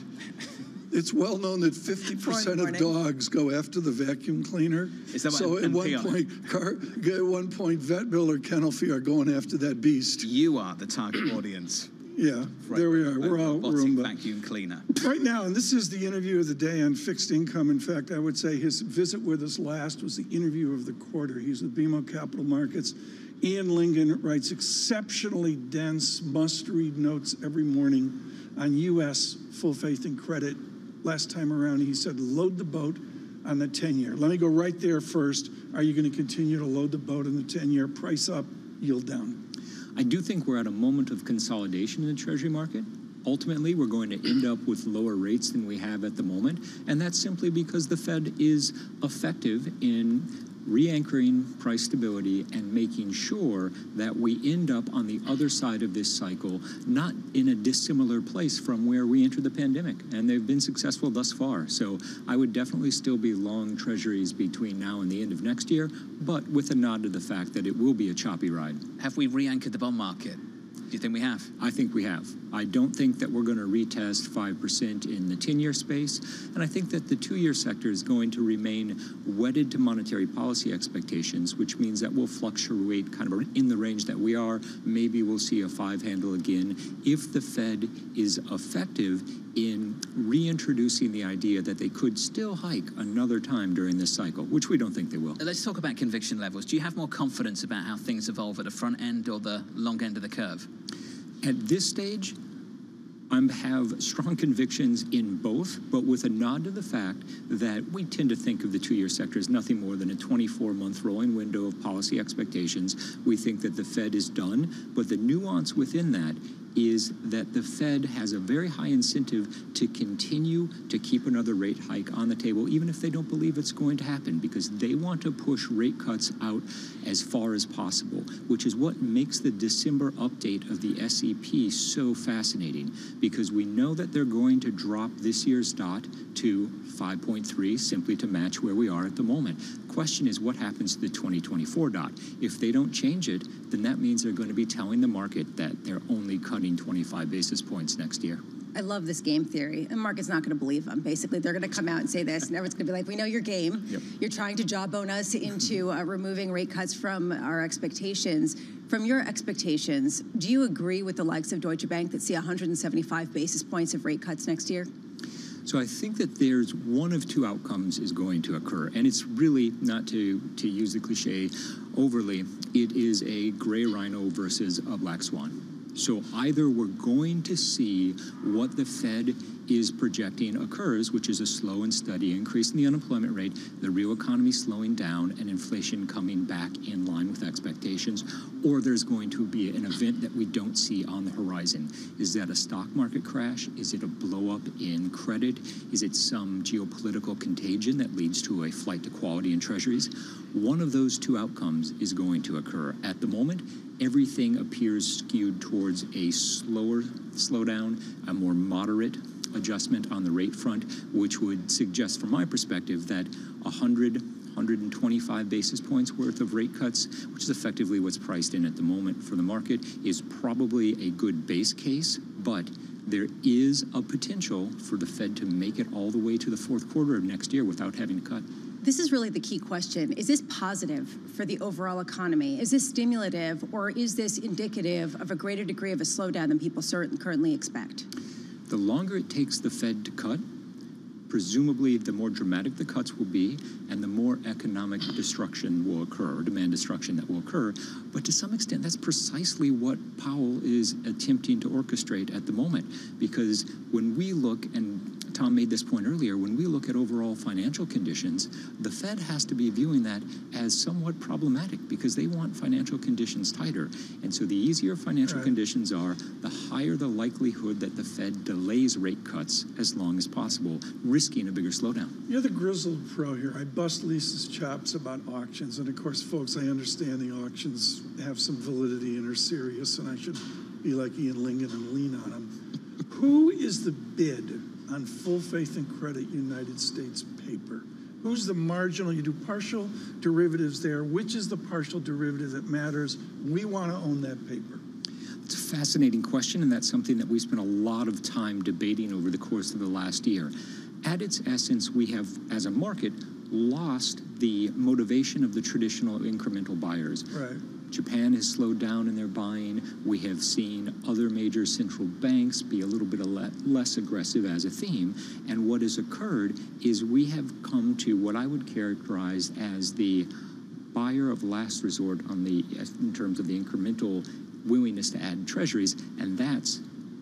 It's well known that 50% of dogs go after the vacuum cleaner. Is that so at one point, Vet Bill or Kennel Fee are going after that beast. You are the target audience. Yeah, there we are. We're all Roomba. Vacuum cleaner. Right now, and this is the interview of the day on fixed income. In fact, I would say his visit with us last was the interview of the quarter. He's with BMO Capital Markets. Ian Lingen writes exceptionally dense, must-read notes every morning on U.S. full faith and credit. Last time around, he said, load the boat on the 10-year. Let me go right there first. Are you going to continue to load the boat on the 10-year? Price up, yield down. I do think we're at a moment of consolidation in the Treasury market. Ultimately, we're going to end up with lower rates than we have at the moment, and that's simply because the Fed is effective in re-anchoring price stability and making sure that we end up on the other side of this cycle, not in a dissimilar place from where we entered the pandemic. And they've been successful thus far. So I would definitely still be long treasuries between now and the end of next year, but with a nod to the fact that it will be a choppy ride. Have we re-anchored the bond market? Do you think we have? I think we have. I don't think that we're going to retest 5% in the 10-year space, and I think that the 2-year sector is going to remain wedded to monetary policy expectations, which means that we'll fluctuate kind of in the range that we are. Maybe we'll see a 5 handle again if the Fed is effective in reintroducing the idea that they could still hike another time during this cycle, which we don't think they will. Let's talk about conviction levels. Do you have more confidence about how things evolve at the front end or the long end of the curve? At this stage, I have strong convictions in both, but with a nod to the fact that we tend to think of the 2-year sector as nothing more than a 24-month rolling window of policy expectations. We think that the Fed is done, but the nuance within that is that the Fed has a very high incentive to continue to keep another rate hike on the table, even if they don't believe it's going to happen, because they want to push rate cuts out as far as possible, which is what makes the December update of the SEP so fascinating, because we know that they're going to drop this year's dot to 5.3 simply to match where we are at the moment. Question is what happens to the 2024 dot. If they don't change it, then that means they're going to be telling the market that they're only cutting 25 basis points next year. I love this game theory. The market's not going to believe them. Basically, they're going to come out and say this, and everyone's going to be like, we know your game. Yep. You're trying to jawbone us into removing rate cuts from our expectations. From your expectations, do you agree with the likes of Deutsche Bank that see 175 basis points of rate cuts next year? So I think that there's one of two outcomes is going to occur. And it's really, not to use the cliche overly, it is a gray rhino versus a black swan. So either we're going to see what the Fed is projecting occurs, which is a slow and steady increase in the unemployment rate, the real economy slowing down, and inflation coming back in line with expectations, or there's going to be an event that we don't see on the horizon. Is that a stock market crash? Is it a blow up in credit? Is it some geopolitical contagion that leads to a flight to quality in treasuries? One of those two outcomes is going to occur. At the moment, everything appears skewed towards a slowdown, a more moderate adjustment on the rate front, which would suggest, from my perspective, that 100, 125 basis points worth of rate cuts, which is effectively what's priced in at the moment for the market, is probably a good base case, but there is a potential for the Fed to make it all the way to the fourth quarter of next year without having to cut. This is really the key question. Is this positive for the overall economy? Is this stimulative, or is this indicative of a greater degree of a slowdown than people currently expect? The longer it takes the Fed to cut, presumably the more dramatic the cuts will be and the more economic destruction will occur, or demand destruction that will occur. But to some extent, that's precisely what Powell is attempting to orchestrate at the moment. Because when we look, and Tom made this point earlier, when we look at overall financial conditions, the Fed has to be viewing that as somewhat problematic because they want financial conditions tighter. And so the easier financial conditions are, the higher the likelihood that the Fed delays rate cuts as long as possible, risking a bigger slowdown. You're the grizzled pro here. I bust Lisa's chops about auctions. And of course, folks, I understand the auctions have some validity and are serious, and I should be like Ian Lingen and lean on them. Who is the bid on full faith and credit United States paper? Who's the marginal? You do partial derivatives there. Which is the partial derivative that matters? We want to own that paper. It's a fascinating question, and that's something that we spent a lot of time debating over the course of the last year. At its essence, we have, as a market, lost the motivation of the traditional incremental buyers. Right. Japan has slowed down in their buying. We have seen other major central banks be a little bit less aggressive as a theme. And what has occurred is we have come to what I would characterize as the buyer of last resort in terms of the incremental willingness to add treasuries, and that's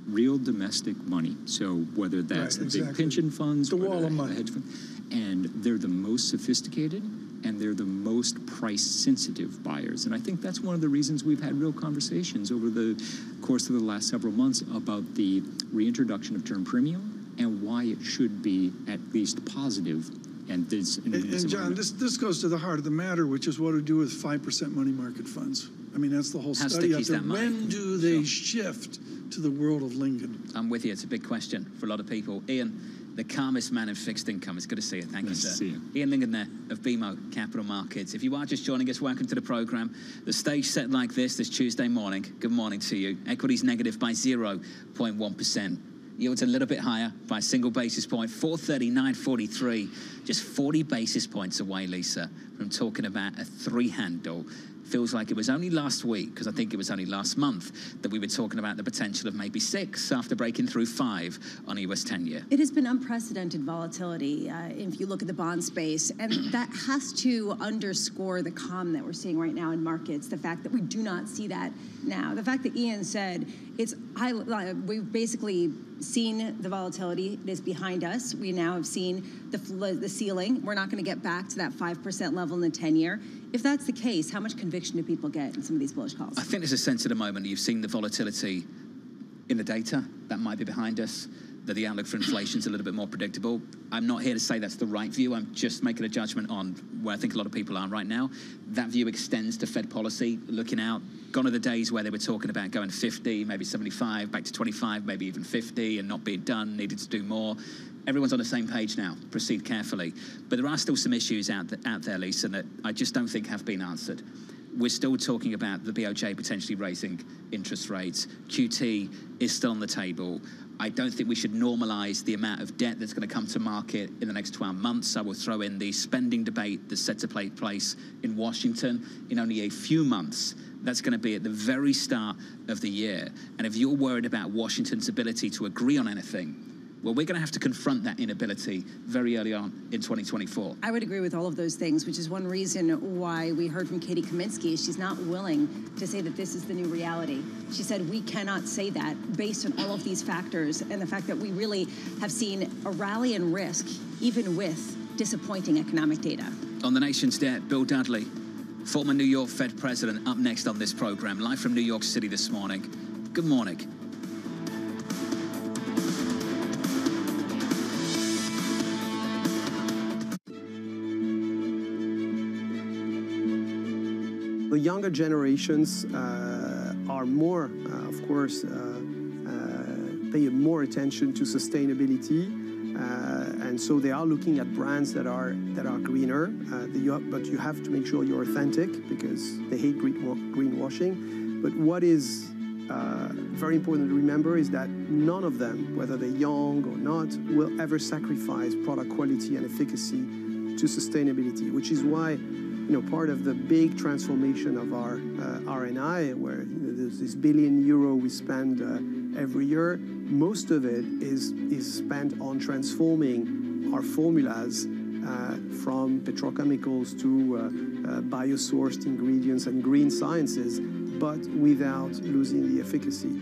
real domestic money. So whether that's the big pension funds, the wall of money, hedge fund, and they're the most sophisticated, and they're the most price-sensitive buyers. And I think that's one of the reasons we've had real conversations over the course of the last several months about the reintroduction of term premium and why it should be at least positive. And John, this goes to the heart of the matter, which is what to do with 5% money market funds. I mean, that's the whole study out there. When do they shift to the world of Lingen? I'm with you. It's a big question for a lot of people. Ian, the calmest man in fixed income. It's good to see you. Thank you, sir. Nice to see you. Ian Lingen there of BMO Capital Markets. If you are just joining us, welcome to the program. The stage set like this Tuesday morning. Good morning to you. Equities negative by 0.1%. Yields a little bit higher by a single basis point, 439.43. Just 40 basis points away, Lisa, from talking about a 3 handle. Feels like it was only last week, because I think it was only last month, that we were talking about the potential of maybe 6 after breaking through 5 on a US 10-year. It has been unprecedented volatility if you look at the bond space, and that has to underscore the calm that we're seeing right now in markets, the fact that we do not see that now. The fact that Ian said we've basically seen the volatility. It is behind us. We now have seen the ceiling. We're not going to get back to that 5% level in the 10-year. If that's the case, how much conviction do people get in some of these bullish calls? I think there's a sense at the moment you've seen the volatility in the data that might be behind us, that the outlook for inflation is a little bit more predictable. I'm not here to say that's the right view. I'm just making a judgment on where I think a lot of people are right now. That view extends to Fed policy, looking out. Gone are the days where they were talking about going 50, maybe 75, back to 25, maybe even 50, and not being done, needed to do more. Everyone's on the same page now. Proceed carefully. But there are still some issues out there, Lisa, that I just don't think have been answered. We're still talking about the BOJ potentially raising interest rates. QT is still on the table. I don't think we should normalise the amount of debt that's going to come to market in the next 12 months. I will throw in the spending debate that's set to take place in Washington in only a few months. That's going to be at the very start of the year. And if you're worried about Washington's ability to agree on anything, well, we're going to have to confront that inability very early on in 2024. I would agree with all of those things, which is one reason why we heard from Katie Kaminsky. She's not willing to say that this is the new reality. She said we cannot say that based on all of these factors and the fact that we really have seen a rally in risk, even with disappointing economic data. On the nation's debt, Bill Dudley, former New York Fed president, up next on this program, live from New York City this morning. Good morning. The younger generations are more, of course, pay more attention to sustainability. And so they are looking at brands that are greener, but you have to make sure you're authentic because they hate greenwashing. But what is very important to remember is that none of them, whether they're young or not, will ever sacrifice product quality and efficacy to sustainability, which is why part of the big transformation of our R&I, where there's this €1 billion we spend every year, most of it is spent on transforming our formulas from petrochemicals to biosourced ingredients and green sciences, but without losing the efficacy.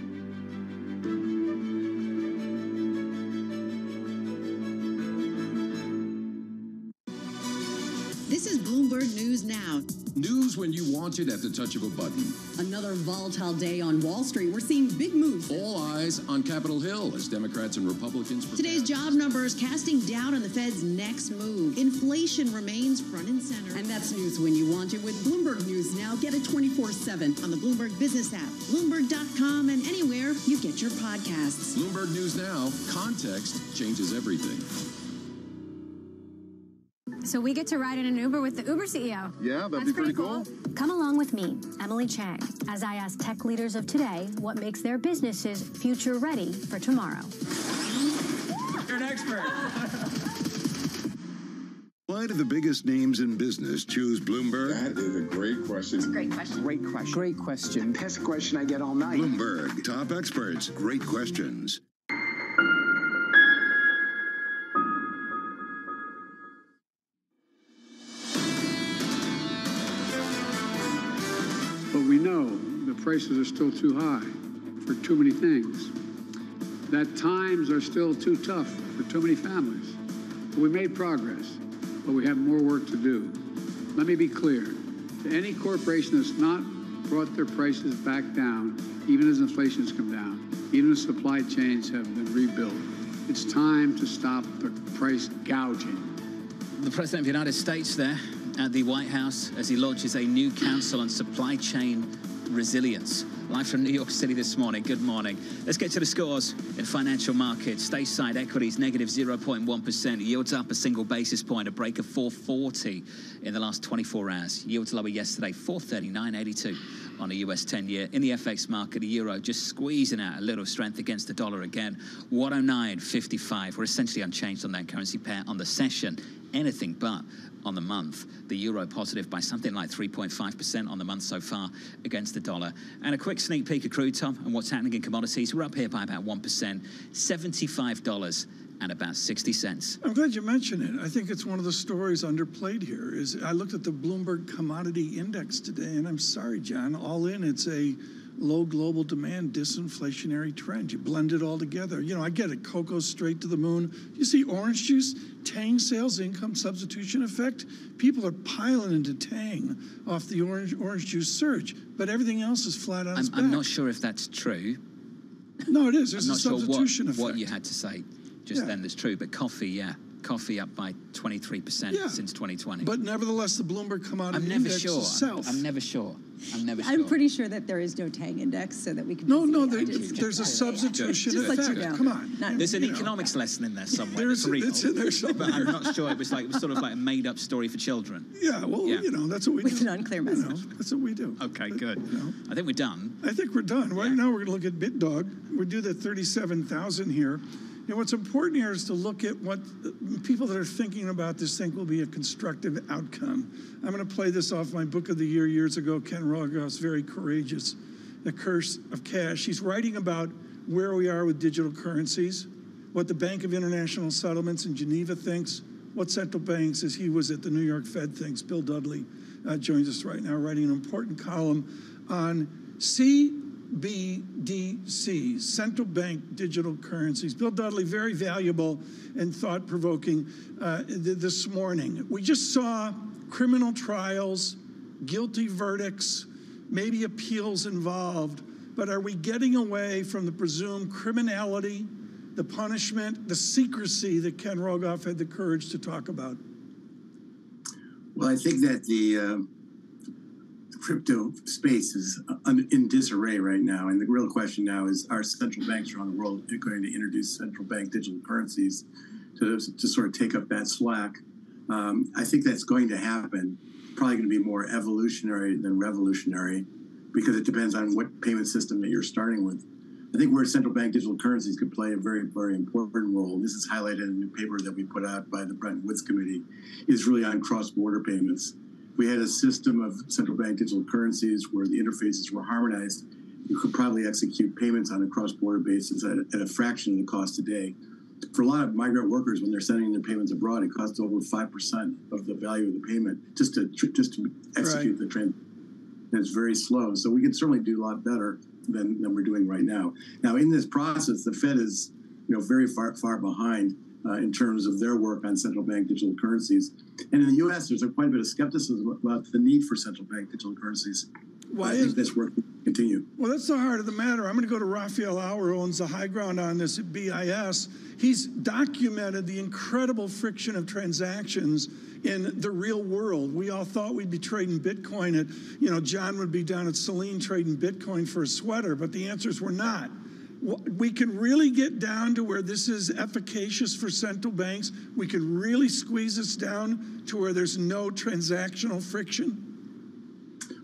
This is Bloomberg News Now. News when you want it at the touch of a button. Another volatile day on Wall Street. We're seeing big moves. All eyes on Capitol Hill as Democrats and Republicans prepare. Today's job numbers casting doubt on the Fed's next move. Inflation remains front and center. And that's news when you want it with Bloomberg News Now. Get it 24/7 on the Bloomberg Business app, Bloomberg.com, and anywhere you get your podcasts. Bloomberg News Now. Context changes everything. So we get to ride in an Uber with the Uber CEO. Yeah, that'd be pretty cool. Come along with me, Emily Chang, as I ask tech leaders of today what makes their businesses future ready for tomorrow. You're an expert. Why do the biggest names in business choose Bloomberg? That is a great question. It's a great question. Great question. Great question. Best question I get all night. Bloomberg, top experts, great questions. But we know the prices are still too high for too many things, that times are still too tough for too many families. But we made progress, but we have more work to do. Let me be clear. To any corporation that's not brought their prices back down, even as inflation's come down, even as supply chains have been rebuilt, it's time to stop the price gouging. The President of the United States there at the White House as he launches a new council on supply chain resilience. Live from New York City this morning. Good morning. Let's get to the scores in financial markets. Stateside equities negative 0.1%. Yields up a single basis point, a break of 440 in the last 24 hours. Yields lower yesterday, 439.82 on a US 10-year. In the FX market, the euro just squeezing out a little strength against the dollar again. 109.55. We're essentially unchanged on that currency pair on the session. Anything but on the month. The euro positive by something like 3.5% on the month so far against the dollar. And a quick sneak peek of crude, Tom, and what's happening in commodities. We're up here by about 1%, $75 and about 60 cents. I'm glad you mentioned it. I think it's one of the stories underplayed here. Is I looked at the Bloomberg Commodity Index today, and I'm sorry, John, all in, it's a low global demand disinflationary trend. You blend it all together. I get it. Cocoa's straight to the moon. You see orange juice, Tang sales income substitution effect. People are piling into Tang off the orange juice surge, but everything else is flat on its back. I'm not sure if that's true. No, it is. There's I'm a not sure substitution effect. what you had to say just then that's true, but coffee up by 23% since 2020. But nevertheless, the Bloomberg Commodity Index itself. I'm never sure. I'm pretty sure that there is no Tang index, so that we can. No, there's a substitution effect. Let you know. Come on. There's an economics lesson in there somewhere. It's in there somewhere. But I'm not sure. It was sort of like a made-up story for children. Yeah, well, that's what we do. With an unclear message. That's what we do. Okay, good. I think we're done. I think we're done. Right now, we're going to look at BitDog. We do the 37,000 here. What's important here is to look at what people that are thinking about this think will be a constructive outcome. I'm going to play this off my book of the year years ago, Ken Rogoff's Very Courageous, The Curse of Cash. He's writing about where we are with digital currencies, what the Bank of International Settlements in Geneva thinks, what central banks, as he was at the New York Fed, thinks. Bill Dudley joins us right now, writing an important column on CBDCs, central bank digital currencies. Bill Dudley, very valuable and thought-provoking this morning. We just saw criminal trials, guilty verdicts, maybe appeals involved, but are we getting away from the presumed criminality, the punishment, the secrecy that Ken Rogoff had the courage to talk about? Well, I think that the crypto space is in disarray right now. And the real question now is, are central banks around the world going to introduce central bank digital currencies to sort of take up that slack? I think that's going to happen. Probably going to be more evolutionary than revolutionary, because it depends on what payment system that you're starting with. I think where central bank digital currencies could play a very, very important role, this is highlighted in a new paper that we put out by the Bretton Woods Committee, is really on cross-border payments. If we had a system of central bank digital currencies where the interfaces were harmonized, you could probably execute payments on a cross-border basis at a fraction of the cost today. For a lot of migrant workers, when they're sending their payments abroad, it costs over 5% of the value of the payment just to execute the transaction. And it's very slow. So we can certainly do a lot better than we're doing right now. Now, in this process, the Fed is very far behind in terms of their work on central bank digital currencies. And in the U.S., there's quite a bit of skepticism about the need for central bank digital currencies. Why I think this work will continue. Well, that's the heart of the matter. I'm going to go to Raphael Auer, who owns the high ground on this at BIS. He's documented the incredible friction of transactions in the real world. We all thought we'd be trading Bitcoin at, John would be down at Celine trading Bitcoin for a sweater, but the answers were not. We can really get down to where this is efficacious for central banks. We can really squeeze this down to where there's no transactional friction.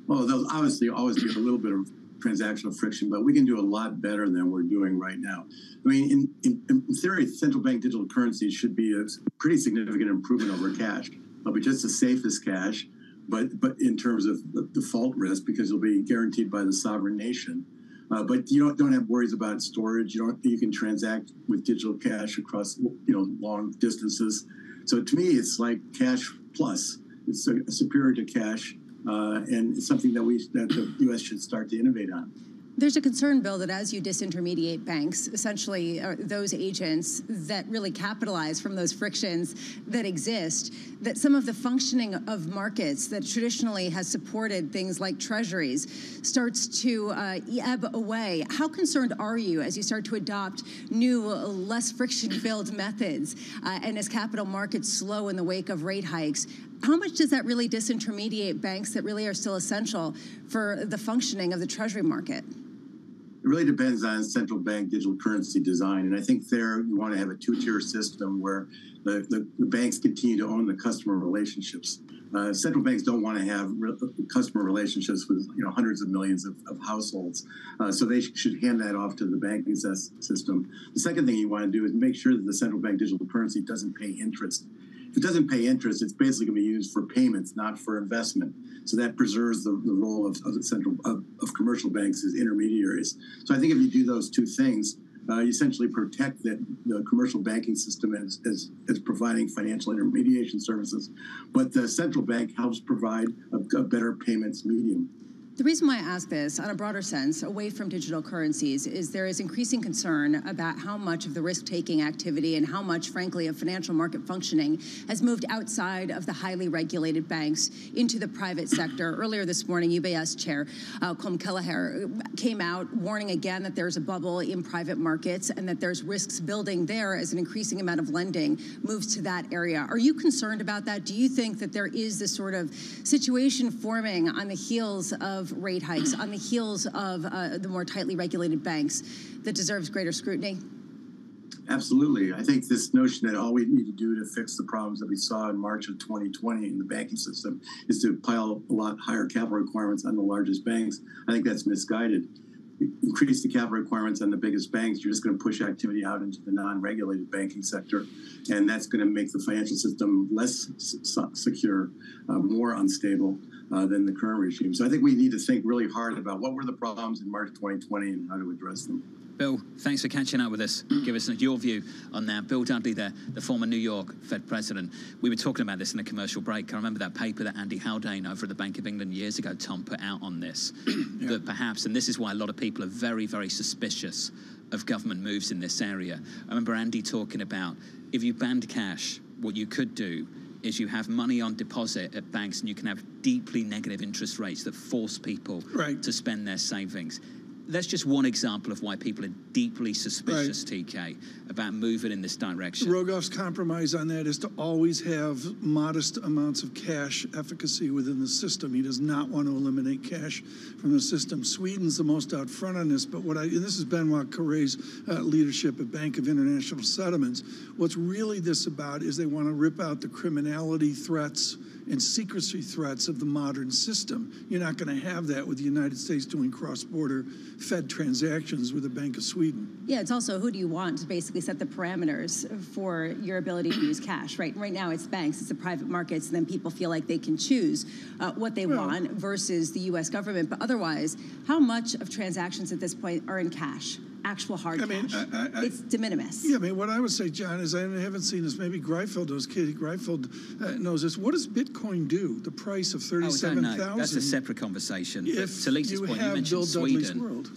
Well, there'll obviously always be a little bit of transactional friction, but we can do a lot better than we're doing right now. I mean, in theory, central bank digital currencies should be a pretty significant improvement over cash. They'll be just as safe as cash, but in terms of the default risk, because they'll be guaranteed by the sovereign nation. But you don't have worries about storage. You can transact with digital cash across long distances. So to me, it's like cash plus. It's superior to cash. And it's something that the U.S. should start to innovate on. There's a concern, Bill, that as you disintermediate banks, essentially those agents that really capitalize from those frictions that exist, that some of the functioning of markets that traditionally has supported things like treasuries starts to ebb away. How concerned are you as you start to adopt new, less friction-filled methods and as capital markets slow in the wake of rate hikes? How much does that really disintermediate banks that really are still essential for the functioning of the treasury market? It really depends on central bank digital currency design. And I think there you want to have a two-tier system where the banks continue to own the customer relationships. Central banks don't want to have customer relationships with hundreds of millions of households. So they should hand that off to the banking system. The second thing you want to do is make sure that the central bank digital currency doesn't pay interest. If it doesn't pay interest, it's basically going to be used for payments, not for investment. So that preserves the role of commercial banks as intermediaries. So I think if you do those two things, you essentially protect the commercial banking system as providing financial intermediation services, but the central bank helps provide a better payments medium. The reason why I ask this, on a broader sense, away from digital currencies, is there is increasing concern about how much of the risk-taking activity and how much, frankly, of financial market functioning has moved outside of the highly regulated banks into the private sector. Earlier this morning, UBS Chair Colm Kelleher came out warning again that there's a bubble in private markets and that there's risks building there as an increasing amount of lending moves to that area. Are you concerned about that? Do you think that there is this sort of situation forming on the heels of rate hikes, on the heels of the more tightly regulated banks, that deserves greater scrutiny? Absolutely. I think this notion that all we need to do to fix the problems that we saw in March of 2020 in the banking system is to pile a lot higher capital requirements on the largest banks, I think that's misguided. Increase the capital requirements on the biggest banks, you're just going to push activity out into the non-regulated banking sector, and that's going to make the financial system less secure, more unstable than the current regime. So I think we need to think really hard about what were the problems in March 2020 and how to address them. Bill, thanks for catching up with us. Give us your view on that. Bill Dudley there, the former New York Fed president. We were talking about this in a commercial break. I remember that paper that Andy Haldane over at the Bank of England years ago, Tom, put out on this. Yeah. That perhaps, and this is why a lot of people are very, very suspicious of government moves in this area. I remember Andy talking about if you banned cash, what you could do is you have money on deposit at banks and you can have deeply negative interest rates that force people to spend their savings. that's just one example of why people are deeply suspicious, TK, about moving in this direction. Rogoff's compromise on that is to always have modest amounts of cash efficacy within the system. He does not want to eliminate cash from the system. Sweden's the most out front on this, but and this is Benoit Cœuré's leadership at Bank of International Settlements. What's really this about is they want to rip out the criminality threats and secrecy threats of the modern system. You're not going to have that with the United States doing cross-border Fed transactions with the Bank of Sweden. Yeah, it's also who do you want to basically set the parameters for your ability to use cash, right? Right now it's banks, it's the private markets, and then people feel like they can choose what they want versus the U.S. government. But otherwise, how much of transactions at this point are in cash? Actual hard cash. It's de minimis. Yeah, I mean, what I would say, John, is I haven't seen this. Maybe Greifeld knows. Katie Greifeld knows this. What does Bitcoin do? The price of 37,000. That's a separate conversation. To Lisa's point, you mentioned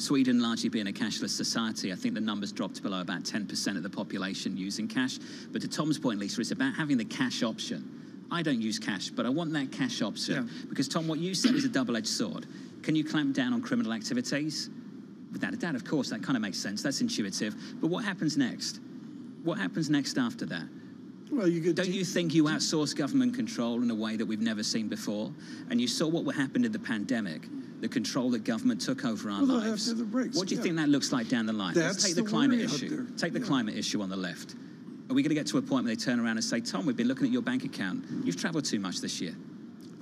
Sweden largely being a cashless society. I think the numbers dropped below about 10% of the population using cash. But to Tom's point, Lisa, it's about having the cash option. I don't use cash, but I want that cash option. Because, Tom, what you said is a double-edged sword. Can you clamp down on criminal activities? Without a doubt, of course, that kind of makes sense. That's intuitive. But what happens next? What happens next after that? Well, don't you think you outsource government control in a way that we've never seen before? And you saw what happened in the pandemic, the control that government took over our lives. What do you think that looks like down the line? Let's take the climate issue. Take the climate issue on the left. Are we going to get to a point where they turn around and say, Tom, we've been looking at your bank account. You've traveled too much this year.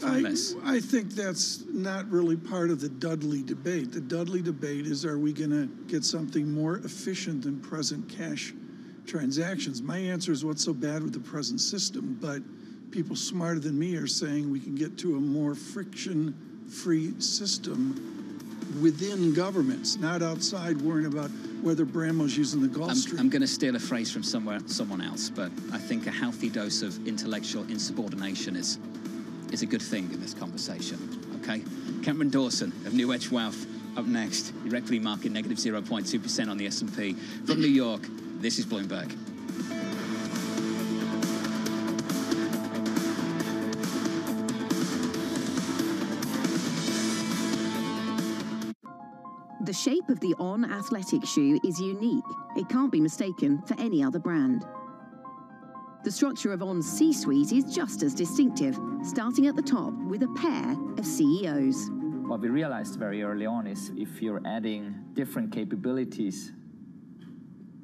I think that's not really part of the Dudley debate. The Dudley debate is, are we going to get something more efficient than present cash transactions? My answer is, what's so bad with the present system? But people smarter than me are saying we can get to a more friction-free system within governments, not outside worrying about whether Bramwell's using the Gulf Stream. I'm going to steal a phrase from someone else, but I think a healthy dose of intellectual insubordination is a good thing in this conversation, okay? Cameron Dawson of New Edge Wealth up next. Your equity market negative 0.2% on the S&P. From New York, this is Bloomberg. The shape of the On athletic shoe is unique. It can't be mistaken for any other brand. The structure of On's C-suite is just as distinctive, starting at the top with a pair of CEOs. What we realized very early on is if you're adding different capabilities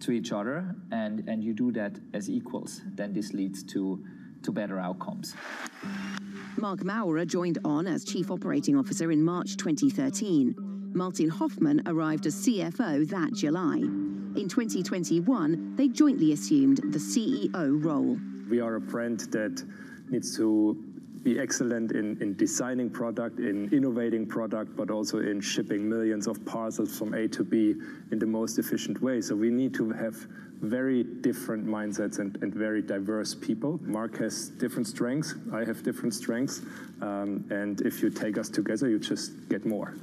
to each other and you do that as equals, then this leads to better outcomes. Mark Maurer joined On as Chief Operating Officer in March 2013. Martin Hoffmann arrived as CFO that July. In 2021, they jointly assumed the CEO role. We are a brand that needs to be excellent in designing product, in innovating product, but also in shipping millions of parcels from A to B in the most efficient way. So we need to have very different mindsets and very diverse people. Mark has different strengths, I have different strengths, and if you take us together, you just get more.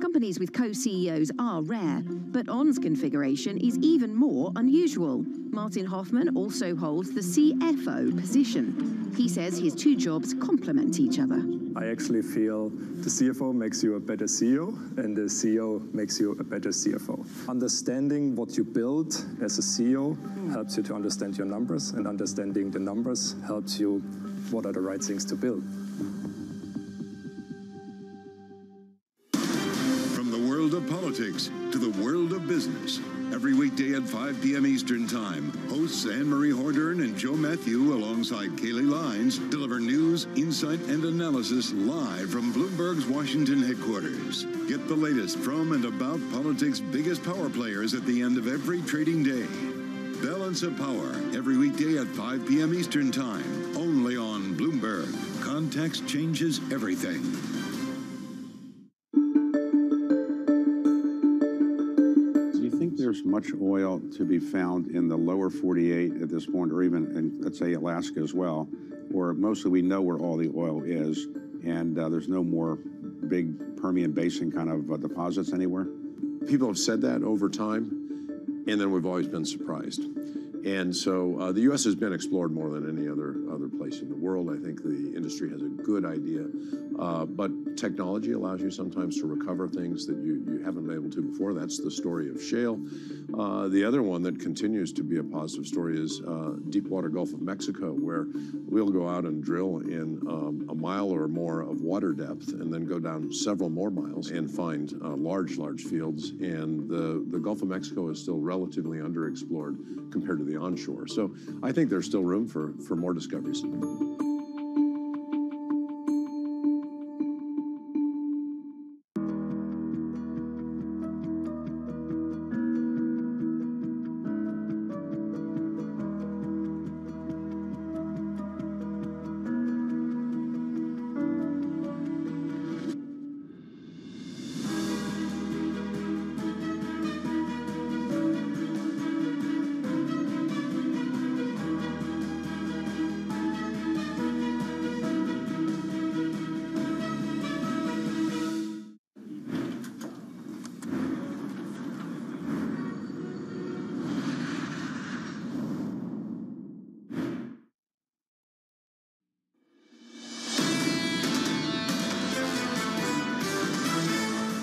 Companies with co-CEOs are rare, but On's configuration is even more unusual. Martin Hoffmann also holds the CFO position. He says his two jobs complement each other. I actually feel the CFO makes you a better CEO, and the CEO makes you a better CFO. Understanding what you build as a CEO helps you to understand your numbers, and understanding the numbers helps you what are the right things to build. Of politics to the world of business. Every weekday at 5 p.m. Eastern Time, hosts Anne-Marie Hordern and Joe Matthew alongside Kaylee Lines deliver news, insight, and analysis live from Bloomberg's Washington headquarters. Get the latest from and about politics' biggest power players at the end of every trading day. Balance of Power, every weekday at 5 p.m. Eastern Time, only on Bloomberg. Context changes everything. There's much oil to be found in the lower 48 at this point, or even in, let's say, Alaska as well, where mostly we know where all the oil is, and there's no more big Permian Basin kind of deposits anywhere. People have said that over time, and then we've always been surprised. And so the U.S. has been explored more than any other place in the world. I think the industry has a good idea, but technology allows you sometimes to recover things that you haven't been able to before. That's the story of shale. The other one that continues to be a positive story is deepwater Gulf of Mexico, where we'll go out and drill in a mile or more of water depth and then go down several more miles and find large fields. And the Gulf of Mexico is still relatively underexplored compared to the onshore. So I think there's still room for more discoveries.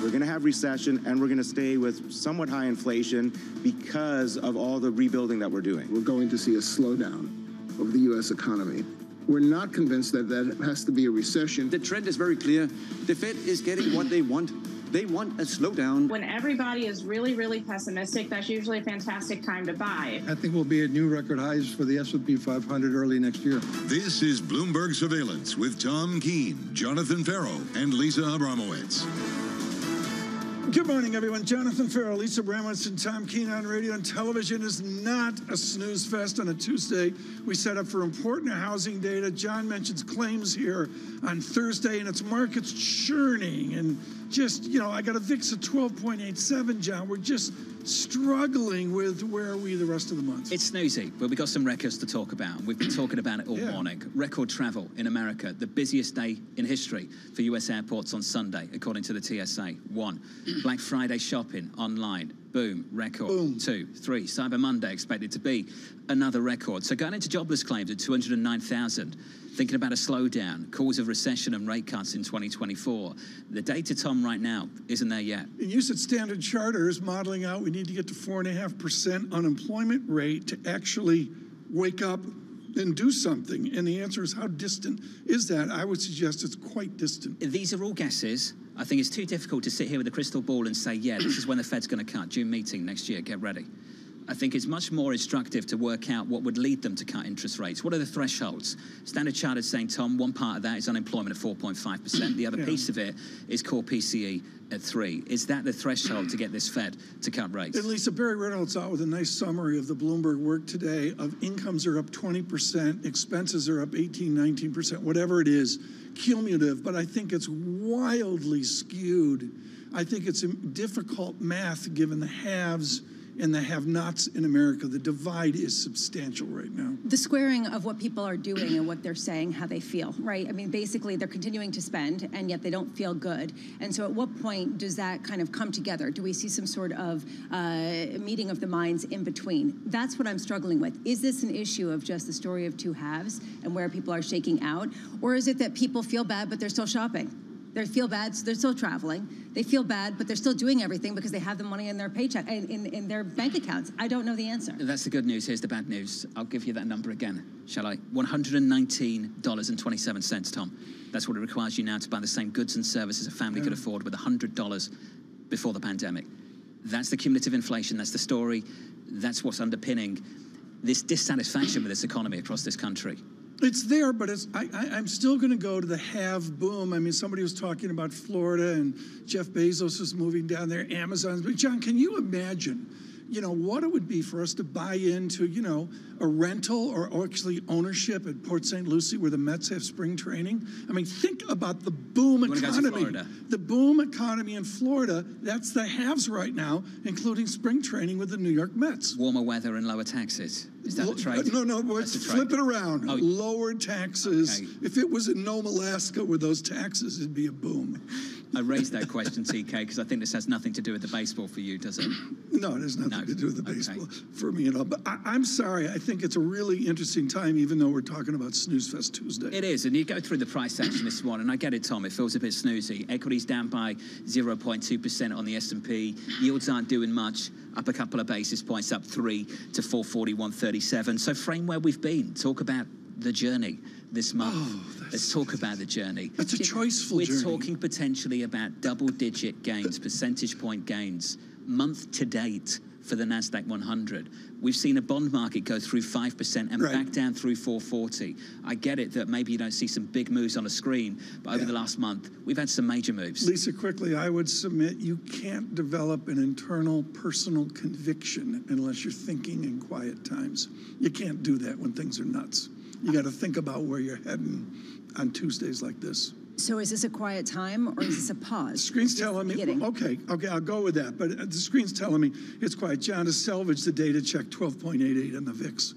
We're going to have recession, and we're going to stay with somewhat high inflation because of all the rebuilding that we're doing. We're going to see a slowdown of the U.S. economy. We're not convinced that that has to be a recession. The trend is very clear. The Fed is getting what they want. They want a slowdown. When everybody is really, really pessimistic, that's usually a fantastic time to buy. I think we'll be at new record highs for the S&P 500 early next year. This is Bloomberg Surveillance with Tom Keene, Jonathan Farrow, and Lisa Abramowitz. Good morning, everyone. Jonathan Farrow, Lisa Abramowitz, and Tom Keene on radio and television. Is not a snooze fest on a Tuesday. We set up for important housing data. John mentions claims here on Thursday, and it's markets churning. And just, you know, I got a VIX at 12.87, John. We're just struggling with where are we the rest of the month. It's snoozy, but we've got some records to talk about. We've been talking about it all morning. Record travel in America, the busiest day in history for U.S. airports on Sunday, according to the TSA. 1, Black Friday shopping online. Boom, record. Boom. 2, 3, Cyber Monday expected to be another record. So going into jobless claims at 209,000, thinking about a slowdown, cause of recession and rate cuts in 2024. The data, Tom, right now isn't there yet. And you said Standard Charter is modeling out we need to get to 4.5% unemployment rate to actually wake up and do something. And the answer is, how distant is that? I would suggest it's quite distant. These are all guesses. I think it's too difficult to sit here with a crystal ball and say, yeah, this is when the Fed's going to cut. June meeting next year, get ready. I think it's much more instructive to work out what would lead them to cut interest rates. What are the thresholds? Standard Chartered saying, Tom, one part of that is unemployment at 4.5%. The other piece of it is core PCE at 3. Is that the threshold to get this Fed to cut rates? And Lisa, Barry Reynolds out with a nice summary of the Bloomberg work today of incomes are up 20%, expenses are up 18, 19%, whatever it is, cumulative. But I think it's wildly skewed. I think it's difficult math given the haves and the have-nots in America. The divide is substantial right now. The squaring of what people are doing and what they're saying, how they feel, right? I mean, basically, they're continuing to spend, and yet they don't feel good. And so at what point does that kind of come together? Do we see some sort of meeting of the minds in between? That's what I'm struggling with. Is this an issue of just the story of two halves and where people are shaking out? Or is it that people feel bad, but they're still shopping? They feel bad, so they're still traveling. They feel bad, but they're still doing everything because they have the money in their paycheck, in their bank accounts. I don't know the answer. That's the good news. Here's the bad news. I'll give you that number again, shall I? $119.27, Tom. That's what it requires you now to buy the same goods and services a family could afford with $100 before the pandemic. That's the cumulative inflation. That's the story. That's what's underpinning this dissatisfaction with this economy across this country. It's there, but I'm still going to go to the have boom. I mean, somebody was talking about Florida and Jeff Bezos is moving down there, Amazon's. But John, can you imagine, you know, what it would be for us to buy into, you know, a rental or actually ownership at Port St. Lucie where the Mets have spring training? I mean, think about the boom economy. The boom economy in Florida, that's the haves right now, including spring training with the New York Mets. Warmer weather and lower taxes. Is that the trade? No, let's flip it around. Oh. Lower taxes. Okay. If it was in Nome, Alaska with those taxes, it'd be a boom. I raised that question, TK, because I think this has nothing to do with the baseball for you, does it? No, it has nothing to do with the baseball for me at all. But I'm sorry. I think it's a really interesting time, even though we're talking about Snooze Fest Tuesday. It is, and you go through the price action this morning, and I get it, Tom. It feels a bit snoozy. Equities down by 0.2% on the S&P. Yields aren't doing much. Up a couple of basis points, up 3 to 441.37. So frame where we've been. Talk about the journey this month. Let's talk about the journey. That's a choiceful journey. We're talking potentially about double-digit gains, percentage point gains, month to date for the NASDAQ 100. We've seen a bond market go through 5% and back down through 440. I get it that maybe you don't see some big moves on a screen, but over the last month, we've had some major moves. Lisa, quickly, I would submit you can't develop an internal personal conviction unless you're thinking in quiet times. You can't do that when things are nuts. You got to think about where you're heading on Tuesdays like this. So is this a quiet time or is this a pause? The screen's telling me, okay, I'll go with that. But the screen's telling me it's quiet. John has salvaged the data check 12.88 on the VIX.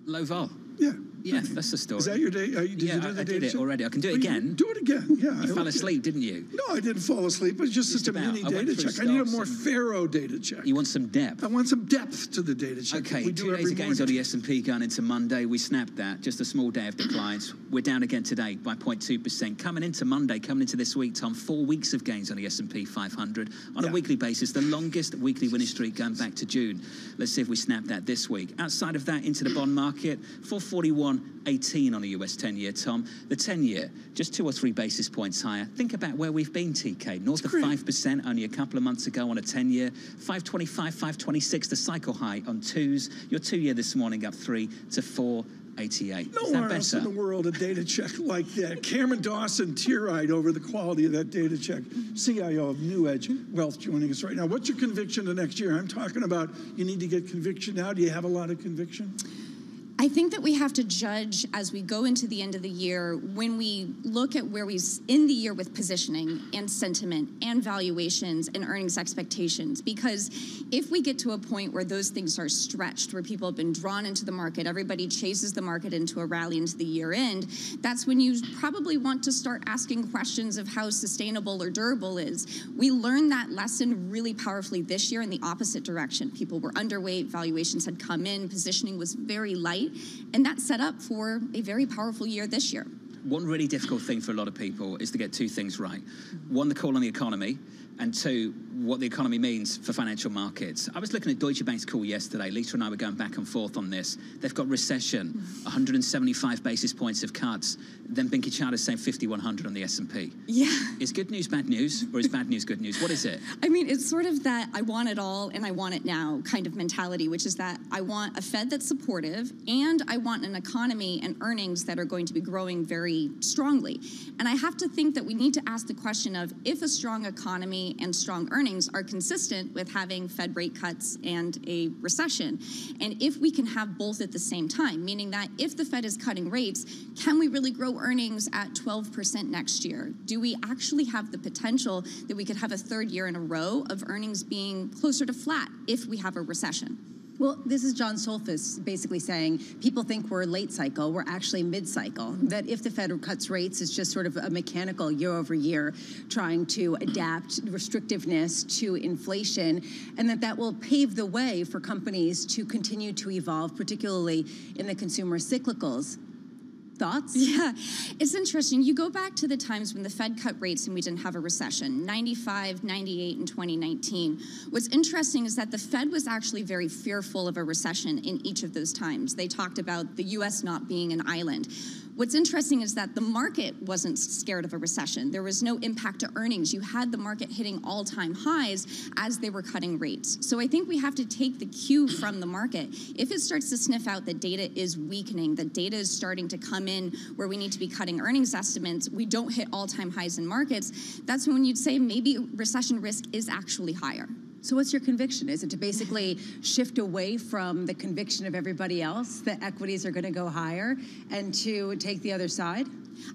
Low vol. Yeah. Yeah, that's the story. Is that your day? Did you do the I data did it check? already. I can do it again. Do it again. Yeah. You fell asleep, didn't you? No, I didn't fall asleep. It was just a mini data check. I need a more thorough data check. You want some depth? I want some depth to the data check. Okay, 2 days of gains on the S&P going into Monday. We snapped that. Just a small day of declines. We're down again today by 0.2%. Coming into Monday, coming into this week, Tom, 4 weeks of gains on the S&P 500 on a weekly basis. The longest weekly winning streak going back to June. Let's see if we snap that this week. Outside of that, into the bond market, 441.18 on a US 10-year, Tom. The 10-year, just 2 or 3 basis points higher. Think about where we've been, TK. North of 5% only a couple of months ago on a 10-year. 525, 526, the cycle high on 2s. Your 2-year this morning up 3 to 488. Nowhere else in the world a data check like that. Cameron Dawson tear-eyed over the quality of that data check. CIO of New Edge Wealth joining us right now. What's your conviction the next year? I'm talking about you need to get conviction now. Do you have a lot of conviction? I think that we have to judge as we go into the end of the year, when we look at where we end the year with positioning and sentiment and valuations and earnings expectations. Because if we get to a point where those things are stretched, where people have been drawn into the market, everybody chases the market into a rally into the year end, that's when you probably want to start asking questions of how sustainable or durable is. We learned that lesson really powerfully this year in the opposite direction. People were underweight, valuations had come in, positioning was very light. And that set up for a very powerful year this year. One really difficult thing for a lot of people is to get 2 things right. 1, the call on the economy, and 2, what the economy means for financial markets. I was looking at Deutsche Bank's call yesterday. Lisa and I were going back and forth on this. They've got recession, 175 basis points of cuts. Then Binky Chada's saying 5,100 on the S&P. Yeah. Is good news bad news, or is bad news good news? What is it? I mean, it's sort of that I want it all and I want it now kind of mentality, which is that I want a Fed that's supportive and I want an economy and earnings that are going to be growing very strongly. And I have to think that we need to ask the question of if a strong economy and strong earnings are consistent with having Fed rate cuts and a recession. And if we can have both at the same time, meaning that if the Fed is cutting rates, can we really grow earnings at 12% next year? Do we actually have the potential that we could have a 3rd year in a row of earnings being closer to flat if we have a recession? Well, this is John Solfus basically saying people think we're late cycle. We're actually mid-cycle. That if the Fed cuts rates, it's just sort of a mechanical year over year trying to adapt restrictiveness to inflation, and that will pave the way for companies to continue to evolve, particularly in the consumer cyclicals. Thoughts? Yeah, it's interesting. You go back to the times when the Fed cut rates and we didn't have a recession, 95, 98, and 2019. What's interesting is that the Fed was actually very fearful of a recession in each of those times. They talked about the U.S. not being an island. What's interesting is that the market wasn't scared of a recession. There was no impact to earnings. You had the market hitting all-time highs as they were cutting rates. So I think we have to take the cue from the market. If it starts to sniff out that data is weakening, that data is starting to come in where we need to be cutting earnings estimates, we don't hit all-time highs in markets, that's when you'd say maybe recession risk is actually higher. So what's your conviction? Is it to basically shift away from the conviction of everybody else that equities are going to go higher and to take the other side?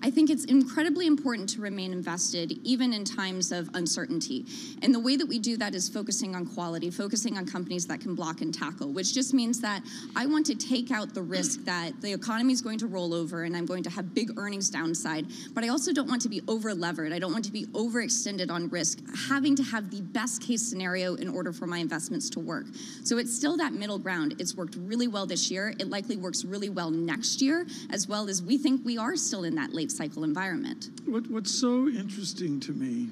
I think it's incredibly important to remain invested even in times of uncertainty. And the way that we do that is focusing on quality, focusing on companies that can block and tackle, which just means that I want to take out the risk that the economy is going to roll over and I'm going to have big earnings downside. But I also don't want to be over-levered. I don't want to be overextended on risk, having to have the best case scenario in order for my investments to work. So it's still that middle ground. It's worked really well this year. It likely works really well next year, as well as we think we are still in that late cycle environment. What's so interesting to me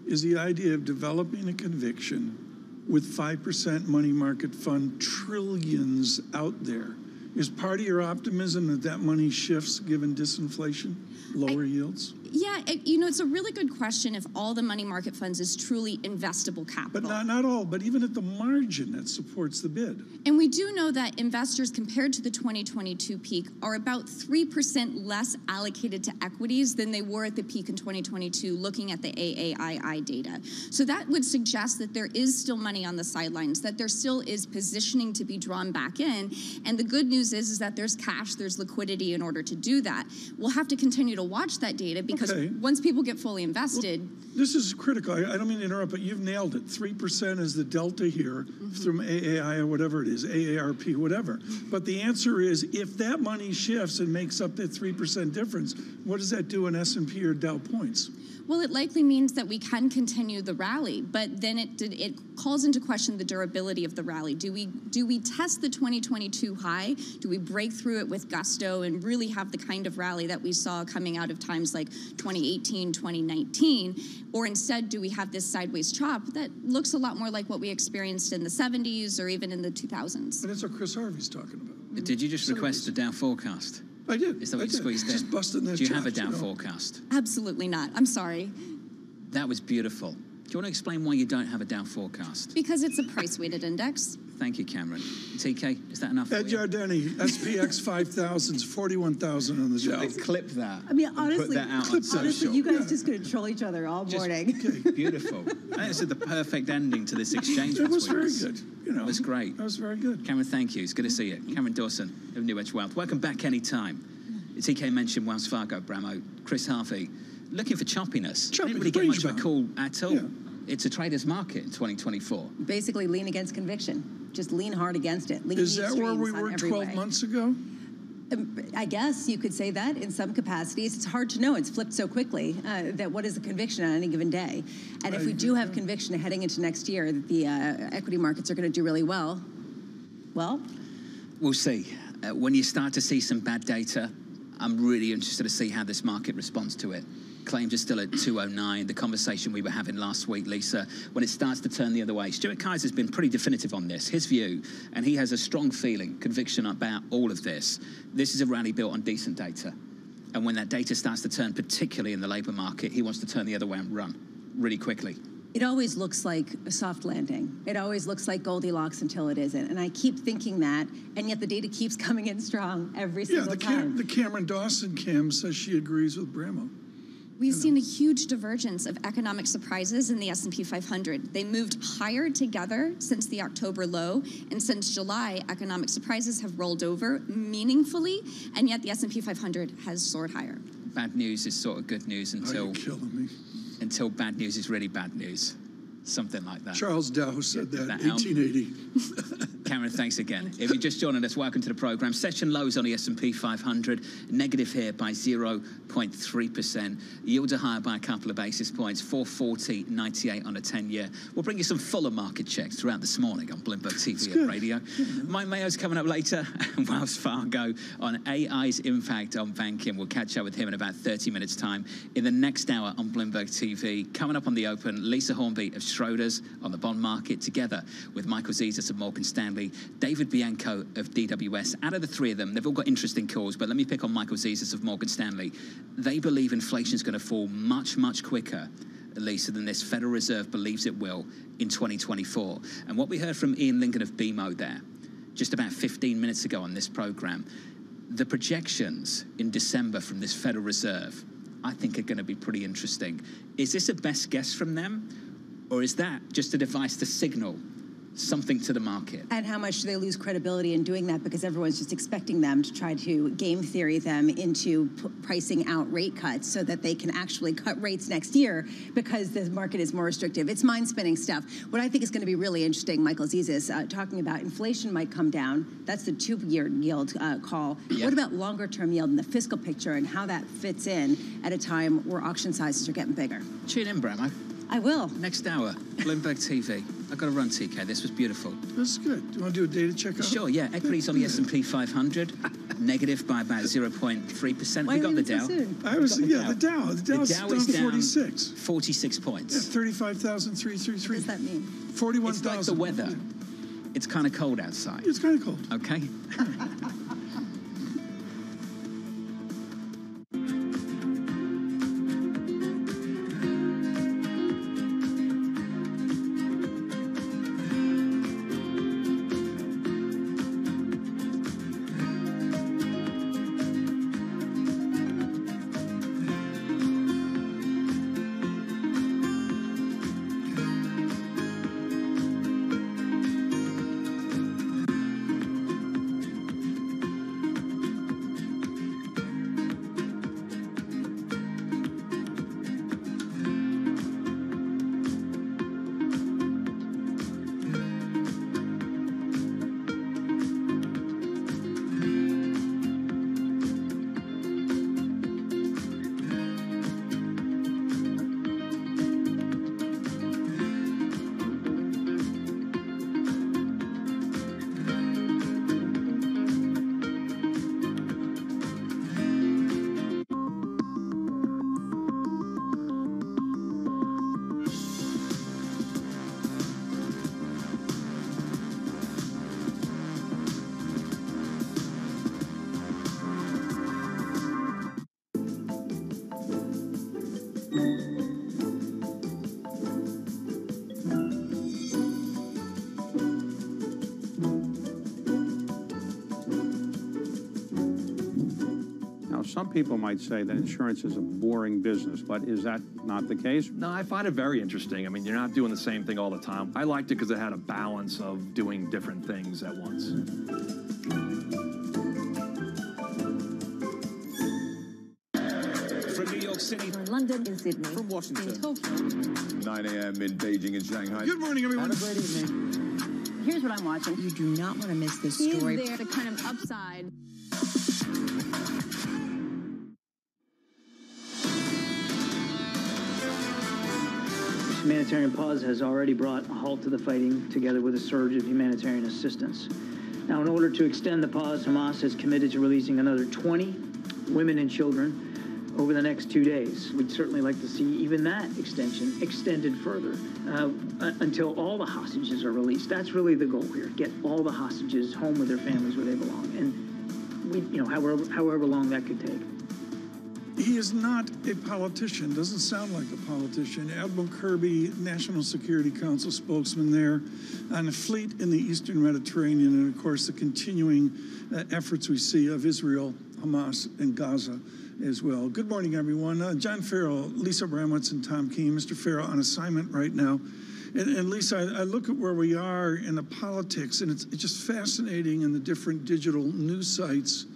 is the idea of developing a conviction with 5% money market fund trillions out there. Is part of your optimism that that money shifts given disinflation, lower yields? Yeah, it's a really good question if all the money market funds is truly investable capital. But not all, but even at the margin that supports the bid. And we do know that investors, compared to the 2022 peak, are about 3% less allocated to equities than they were at the peak in 2022, looking at the AAII data. So that would suggest that there is still money on the sidelines, that there still is positioning to be drawn back in. And the good news is that there's cash, there's liquidity in order to do that. We'll have to continue to watch that data because once people get fully invested. Well, this is critical. I don't mean to interrupt, but you've nailed it. 3% is the delta here from AAI or whatever it is, AARP, whatever. But the answer is, if that money shifts and makes up that 3% difference, what does that do in S&P or Dow points? Well, it likely means that we can continue the rally, but then it calls into question the durability of the rally. Do we test the 2022 high? Do we break through it with gusto and really have the kind of rally that we saw coming out of times like 2018, 2019? Or instead, do we have this sideways chop that looks a lot more like what we experienced in the 70s or even in the 2000s? But that's what Chris Harvey's talking about. Did you just request a Dow forecast? I did. Is that what you squeezed in? Just busting their Do you have a chops, Dow forecast? Absolutely not. I'm sorry. That was beautiful. Do you want to explain why you don't have a Dow forecast? Because it's a price-weighted index. Thank you, Cameron. TK, is that enough? Ed Yardeni, SPX 5000 is 41,000 on the Dow. Clip that. I mean, honestly, put that out on social. you guys just going to troll each other all morning. Beautiful. I think it's the perfect ending to this exchange. It was between very us. good. You know, it was great. That was very good. Cameron, thank you. It's good to see you. Cameron Dawson of New Edge Wealth. Welcome back anytime. TK mentioned Wells Fargo, Bramo. Chris Harvey, looking for choppiness. Didn't really get much of a call at all. Yeah. It's a trader's market in 2024. Basically lean against conviction. Just lean hard against it. Lean Is that where we were 12 months ago? I guess you could say that in some capacities. It's hard to know. It's flipped so quickly that what is the conviction on any given day? And if we do have conviction heading into next year that the equity markets are going to do really well, we'll see. When you start to see some bad data, I'm really interested to see how this market responds to it. Claims are still at 209. The conversation we were having last week, Lisa, when it starts to turn the other way. Stuart Kaiser's been pretty definitive on this, his view, and he has a strong feeling, conviction about all of this. This is a rally built on decent data. And when that data starts to turn, particularly in the labour market, he wants to turn the other way and run really quickly. It always looks like a soft landing. It always looks like Goldilocks until it isn't. And I keep thinking that, and yet the data keeps coming in strong every single time. The Cameron Dawson cam says she agrees with Bramo. We've seen a huge divergence of economic surprises in the S&P 500. They moved higher together since the October low, and since July, economic surprises have rolled over meaningfully, and yet the S&P 500 has soared higher. Bad news is sort of good news until... You're killing me. Until bad news is really bad news. Something like that. Charles Dow said that, 1880. Cameron, thanks again. If you're just joining us, welcome to the program. Session lows on the S&P 500, negative here by 0.3%. Yields are higher by a couple of basis points, 440.98 on a 10-year. We'll bring you some fuller market checks throughout this morning on Bloomberg TV and radio. Mike Mayo's coming up later, and Wells Fargo on AI's impact on banking. We'll catch up with him in about 30 minutes' time. In the next hour on Bloomberg TV, coming up on the open, Lisa Hornby of Schroders on the bond market, together with Michael Zezas of Morgan Stanley, David Bianco of DWS. Out of the three of them, they've all got interesting calls, but let me pick on Michael Zezas of Morgan Stanley. They believe inflation is going to fall much, much quicker, Lisa, than this Federal Reserve believes it will in 2024. And what we heard from Ian Lincoln of BMO there, just about 15 minutes ago on this program, the projections in December from this Federal Reserve, I think are going to be pretty interesting. Is this a best guess from them? Or is that just a device to signal something to the market? And how much do they lose credibility in doing that because everyone's just expecting them to try to game theory them into pricing out rate cuts so that they can actually cut rates next year because the market is more restrictive. It's mind-spinning stuff. What I think is going to be really interesting, Michael Zizis, talking about inflation might come down. That's the 2-year yield call. Yeah. What about longer-term yield and the fiscal picture and how that fits in at a time where auction sizes are getting bigger? Tune in, Bramo. I will. Next hour, Bloomberg TV. I've got to run, TK. This was beautiful. That's good. Do you want to do a data check-out? Sure, yeah. Equities on the S&P 500, negative by about 0.3%. Why we got the so Dow. soon? The Dow. The Dow's Dow down is down 46. 46 points. Yeah, 35,333. What does that mean? 41,000. It's like the weather. It's kind of cold outside. It's kind of cold. Okay. Some people might say that insurance is a boring business, but is that not the case? No, I find it very interesting. I mean, you're not doing the same thing all the time. I liked it because it had a balance of doing different things at once. From New York City. From London and Sydney. From Washington. In Tokyo. 9 a.m. in Beijing and Shanghai. Good morning, everyone. Have a great evening. Here's what I'm watching. You do not want to miss this story. Is there the kind of upside? Humanitarian pause has already brought a halt to the fighting, together with a surge of humanitarian assistance. Now, in order to extend the pause, Hamas has committed to releasing another 20 women and children over the next 2 days. We'd certainly like to see even that extension extended further until all the hostages are released. That's really the goal here: get all the hostages home with their families where they belong, and we, however long that could take. He is not a politician, doesn't sound like a politician. Admiral Kirby, National Security Council spokesman there, on a fleet in the Eastern Mediterranean, and of course the continuing efforts we see of Israel, Hamas, and Gaza as well. Good morning, everyone. John Farrell, Lisa Bramwitz, and Tom Keene. Mr. Farrell on assignment right now. And Lisa, I look at where we are in the politics, and it's just fascinating in the different digital news sites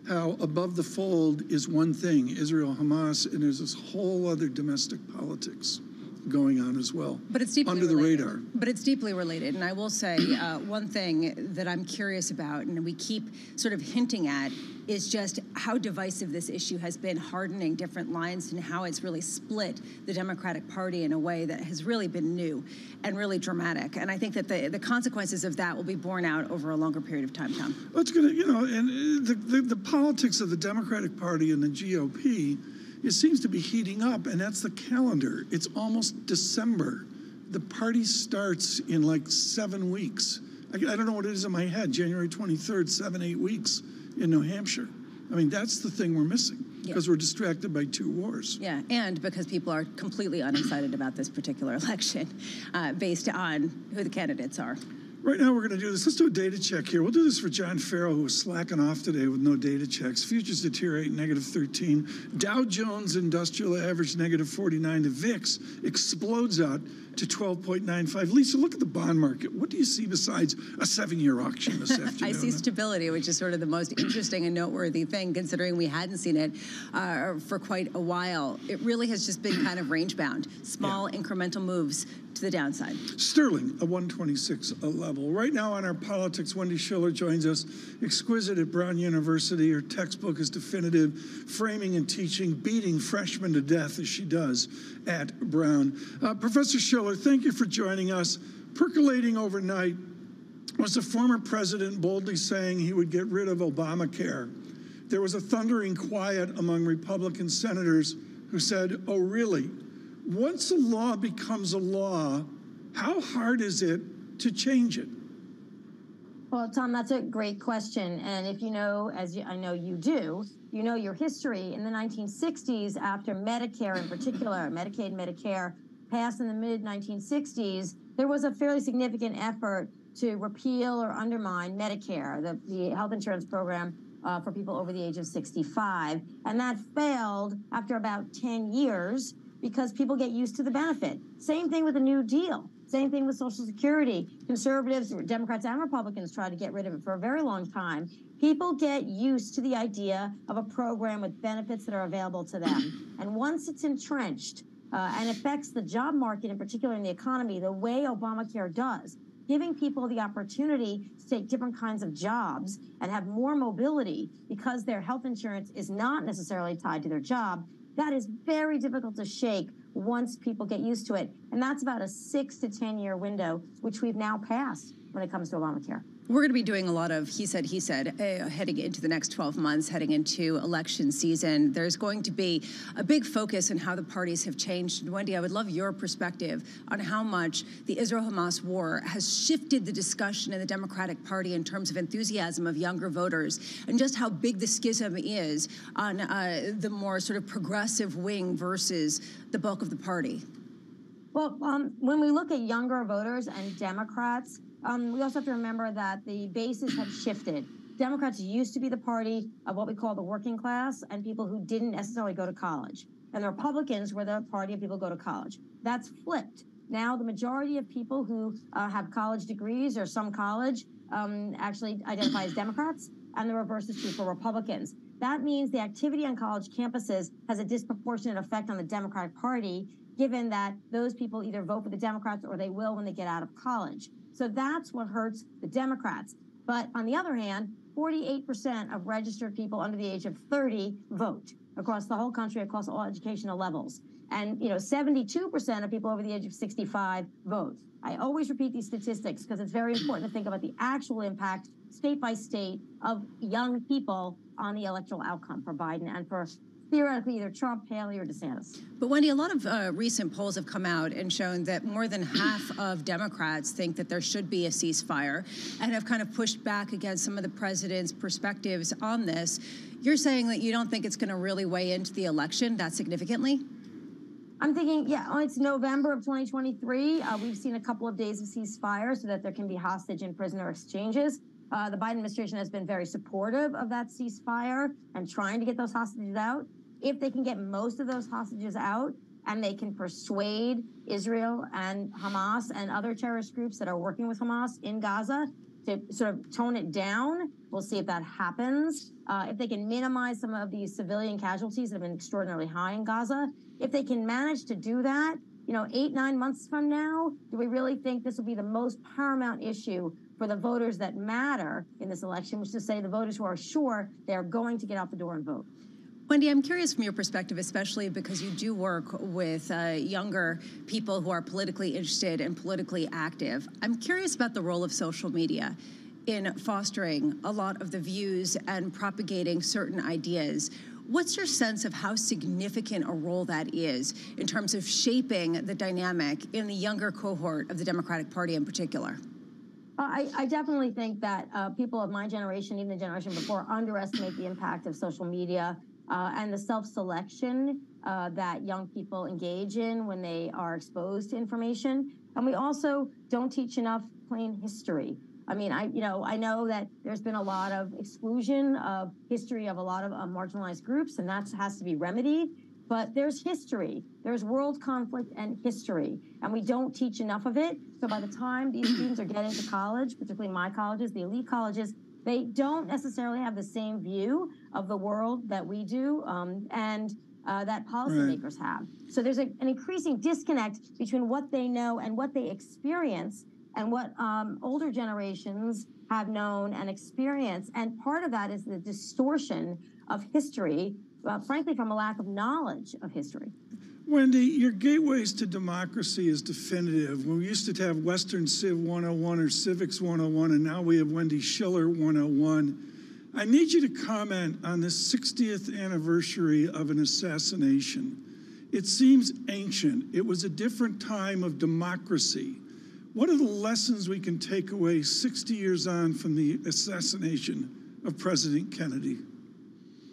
how above the fold is one thing, Israel, Hamas, and there's this whole other domestic politics going on as well. But it's deeply under the related. radar. But it's deeply related. And I will say one thing that I'm curious about, and we keep sort of hinting at, is just how divisive this issue has been, hardening different lines and how it's really split the Democratic Party in a way that has really been new and really dramatic. And I think that the consequences of that will be borne out over a longer period of time, Tom. Well, it's going to, and the politics of the Democratic Party and the GOP, it seems to be heating up, and that's the calendar. It's almost December. The party starts in like 7 weeks. I don't know what it is in my head, January 23rd, 7-8 weeks in New Hampshire. I mean, that's the thing we're missing, because we're distracted by 2 wars. Yeah, and because people are completely unexcited about this particular election based on who the candidates are. Right now, we're going to do this. Let's do a data check here. We'll do this for John Farrell, who was slacking off today with no data checks. Futures deteriorate -13. Dow Jones Industrial Average -49. The VIX explodes out to 12.95. Lisa, look at the bond market. What do you see besides a 7-year auction this afternoon? I see stability, which is sort of the most interesting and noteworthy thing, considering we hadn't seen it for quite a while. It really has just been kind of range-bound, small incremental moves to the downside. Sterling, a 126 level. Right now on our politics, Wendy Schiller joins us, exquisite at Brown University. Her textbook is definitive, framing and teaching, beating freshmen to death as she does at Brown. Professor Schiller, thank you for joining us. Percolating overnight was the former president boldly saying he would get rid of Obamacare. There was a thundering quiet among Republican senators who said, oh, really? Once a law becomes a law, how hard is it to change it? Well, Tom, that's a great question. And if you know, I know you do, you know your history. In the 1960s, after Medicare in particular, Medicaid, Medicare, passed in the mid-1960s, there was a fairly significant effort to repeal or undermine Medicare, the health insurance program for people over the age of 65. And that failed after about 10 years because people get used to the benefit. Same thing with the New Deal. Same thing with Social Security. Conservatives, Democrats and Republicans tried to get rid of it for a very long time. People get used to the idea of a program with benefits that are available to them. And once it's entrenched and affects the job market, in particular in the economy, the way Obamacare does, giving people the opportunity to take different kinds of jobs and have more mobility because their health insurance is not necessarily tied to their job, that is very difficult to shake once people get used to it. And that's about a 6 to 10 year window, which we've now passed when it comes to Obamacare. We're going to be doing a lot of he said, heading into the next 12 months, heading into election season. There's going to be a big focus on how the parties have changed. And Wendy, I would love your perspective on how much the Israel-Hamas war has shifted the discussion in the Democratic Party in terms of enthusiasm of younger voters, and just how big the schism is on the more sort of progressive wing versus the bulk of the party. Well, when we look at younger voters and Democrats, we also have to remember that the bases have shifted. Democrats used to be the party of what we call the working class and people who didn't necessarily go to college. And the Republicans were the party of people who go to college. That's flipped. Now the majority of people who have college degrees or some college actually identify as Democrats, and the reverse is true for Republicans. That means the activity on college campuses has a disproportionate effect on the Democratic Party, given that those people either vote for the Democrats or they will when they get out of college. So that's what hurts the Democrats. But on the other hand, 48% of registered people under the age of 30 vote across the whole country, across all educational levels. And 72% of people over the age of 65 vote. I always repeat these statistics because it's very important to think about the actual impact, state by state, of young people on the electoral outcome for Biden and for theoretically either Trump, Haley, or DeSantis. But Wendy, a lot of recent polls have come out and shown that more than half of Democrats think that there should be a ceasefire and have kind of pushed back against some of the president's perspectives on this. You're saying that you don't think it's going to really weigh into the election that significantly? I'm thinking, it's November of 2023. We've seen a couple of days of ceasefire so that there can be hostage and prisoner exchanges. The Biden administration has been very supportive of that ceasefire and trying to get those hostages out. If they can get most of those hostages out and they can persuade Israel and Hamas and other terrorist groups that are working with Hamas in Gaza to sort of tone it down, we'll see if that happens. If they can minimize some of these civilian casualties that have been extraordinarily high in Gaza, if they can manage to do that, 8-9 months from now, do we really think this will be the most paramount issue for the voters that matter in this election, which is to say the voters who are sure they are going to get out the door and vote? Wendy, I'm curious from your perspective, especially because you do work with younger people who are politically interested and politically active. I'm curious about the role of social media in fostering a lot of the views and propagating certain ideas. What's your sense of how significant a role that is in terms of shaping the dynamic in the younger cohort of the Democratic Party in particular? I definitely think that people of my generation, even the generation before, underestimate the impact of social media and the self-selection that young people engage in when they are exposed to information. And we also don't teach enough plain history. I mean, I know that there's been a lot of exclusion of history of a lot of marginalized groups, and that has to be remedied. But there's history. There's world conflict and history, and we don't teach enough of it. So by the time these students are getting to college, particularly my colleges, the elite colleges, they don't necessarily have the same view of the world that we do, and that policymakers have. So there's an increasing disconnect between what they know and what they experience, and what older generations have known and experienced. And part of that is the distortion of history, frankly, from a lack of knowledge of history. Wendy, your gateways to democracy is definitive. We used to have Western Civ 101 or Civics 101, and now we have Wendy Schiller 101. I need you to comment on the 60th anniversary of an assassination. It seems ancient. It was a different time of democracy. What are the lessons we can take away 60 years on from the assassination of President Kennedy?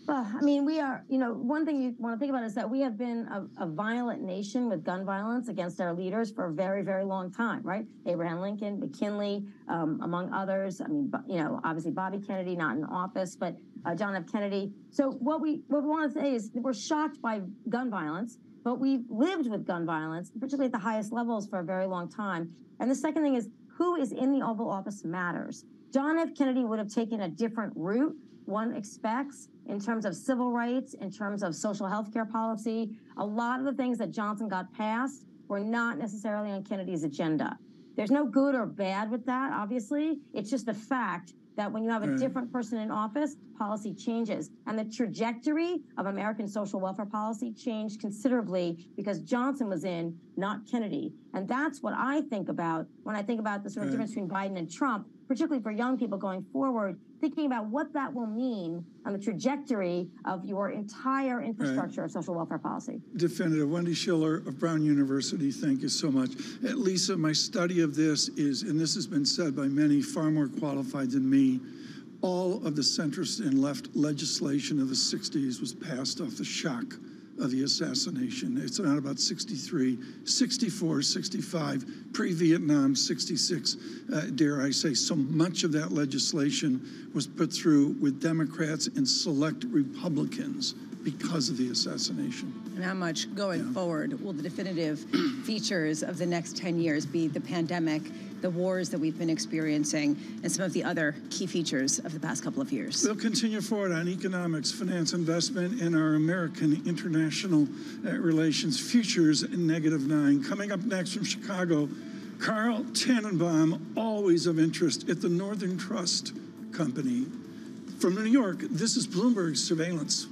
Well, I mean, we are, one thing you want to think about is that we have been a violent nation with gun violence against our leaders for a very, very long time, right? Abraham Lincoln, McKinley, among others. I mean, obviously Bobby Kennedy, not in office, but John F. Kennedy. So what we want to say is that we're shocked by gun violence, but we've lived with gun violence, particularly at the highest levels, for a very long time. And the second thing is, who is in the Oval Office matters. John F. Kennedy would have taken a different route, one expects, in terms of civil rights, in terms of social health care policy. A lot of the things that Johnson got passed were not necessarily on Kennedy's agenda. There's no good or bad with that, obviously. It's just the fact that when you have a different person in office, policy changes. And the trajectory of American social welfare policy changed considerably because Johnson was in, not Kennedy. And that's what I think about when I think about the sort of difference between Biden and Trump, particularly for young people going forward, thinking about what that will mean on the trajectory of your entire infrastructure of social welfare policy. Definitive. Wendy Schiller of Brown University, thank you so much. Lisa, my study of this is, and this has been said by many far more qualified than me, all of the centrist and left legislation of the 60s was passed off the shock of the assassination. It's around about 63, 64, 65, pre-Vietnam, 66, dare I say. So much of that legislation was put through with Democrats and select Republicans because of the assassination. And how much going forward will the definitive features of the next 10 years be the pandemic, the wars that we've been experiencing, and some of the other key features of the past couple of years? We'll continue forward on economics, finance, investment, and our American international relations futures in -9. Coming up next from Chicago, Carl Tannenbaum, always of interest at the Northern Trust Company. From New York, this is Bloomberg Surveillance.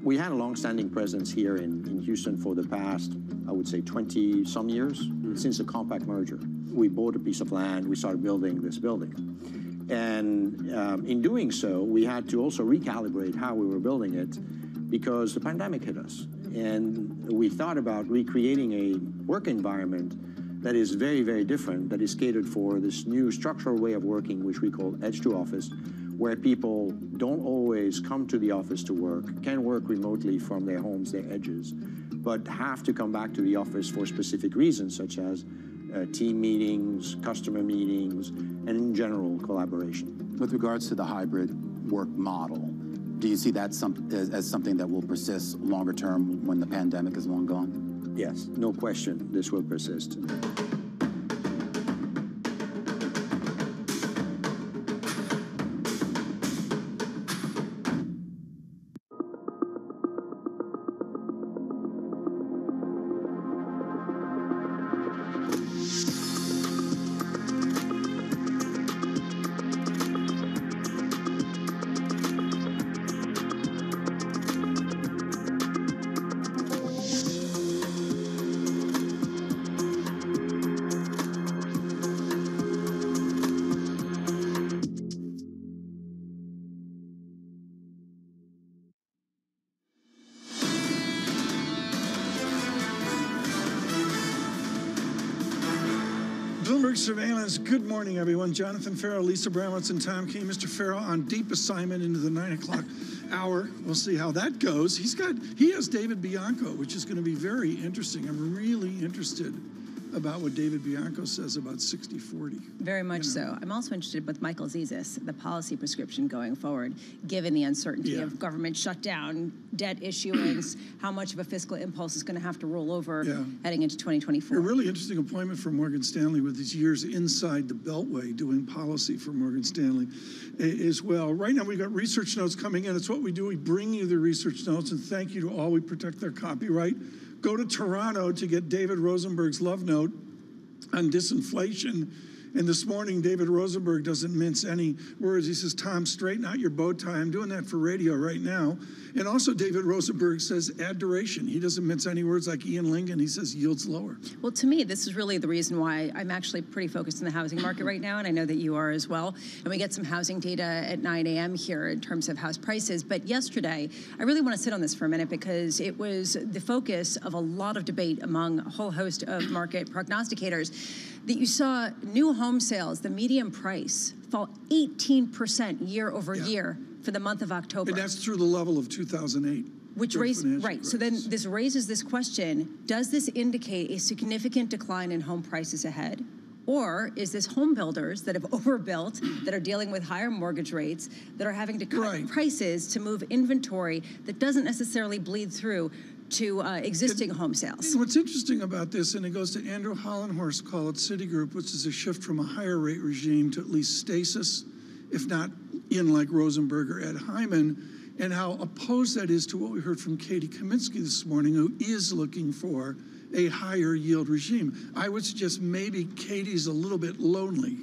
We had a long-standing presence here in Houston for the past, I would say, 20-some years, since the Compact merger. We bought a piece of land, we started building this building. And in doing so, we had to also recalibrate how we were building it because the pandemic hit us. And we thought about recreating a work environment that is very, very different, that is catered for this new structural way of working, which we call edge to office, where people don't always come to the office to work, can work remotely from their homes, their edges, but have to come back to the office for specific reasons, such as team meetings, customer meetings, and in general, collaboration. With regards to the hybrid work model, do you see that as something that will persist longer term when the pandemic is long gone? Yes, no question, this will persist. Bloomberg Surveillance, good morning, everyone. Jonathan Farrell, Lisa Bramlett, and Tom Keene. Mr. Farrell on deep assignment into the 9 o'clock hour. We'll see how that goes. He has David Bianco, which is going to be very interesting. I'm really interested about what David Bianco says about 60-40. Very much so. I'm also interested with Michael Zezas, the policy prescription going forward, given the uncertainty of government shutdown, debt issuance, how much of a fiscal impulse is going to have to roll over heading into 2024. A really interesting appointment for Morgan Stanley with his years inside the Beltway doing policy for Morgan Stanley as well. Right now we've got research notes coming in. It's what we do. We bring you the research notes, and thank you to all. We protect their copyright. Go to Toronto to get David Rosenberg's love note on disinflation. And this morning, David Rosenberg doesn't mince any words. He says, Tom, straighten out your bow tie. I'm doing that for radio right now. And also, David Rosenberg says, add duration. He doesn't mince any words like Ian Lincoln. He says, yields lower. Well, to me, this is really the reason why I'm actually pretty focused on the housing market right now, and I know that you are as well. And we get some housing data at 9 a.m. here in terms of house prices. But yesterday, I really want to sit on this for a minute because it was the focus of a lot of debate among a whole host of market prognosticators that you saw new home sales, the median price, fall 18% year over year for the month of October. And that's through the level of 2008. Which so then this raises this question, does this indicate a significant decline in home prices ahead? Or is this home builders that have overbuilt, that are dealing with higher mortgage rates, that are having to cut prices to move inventory that doesn't necessarily bleed through to existing home sales? What's interesting about this, and it goes to Andrew Hollenhorst's call at Citigroup, which is a shift from a higher rate regime to at least stasis, if not in like Rosenberg or Ed Hyman, and how opposed that is to what we heard from Katie Kaminsky this morning, who is looking for a higher yield regime. I would suggest maybe Katie's a little bit lonely.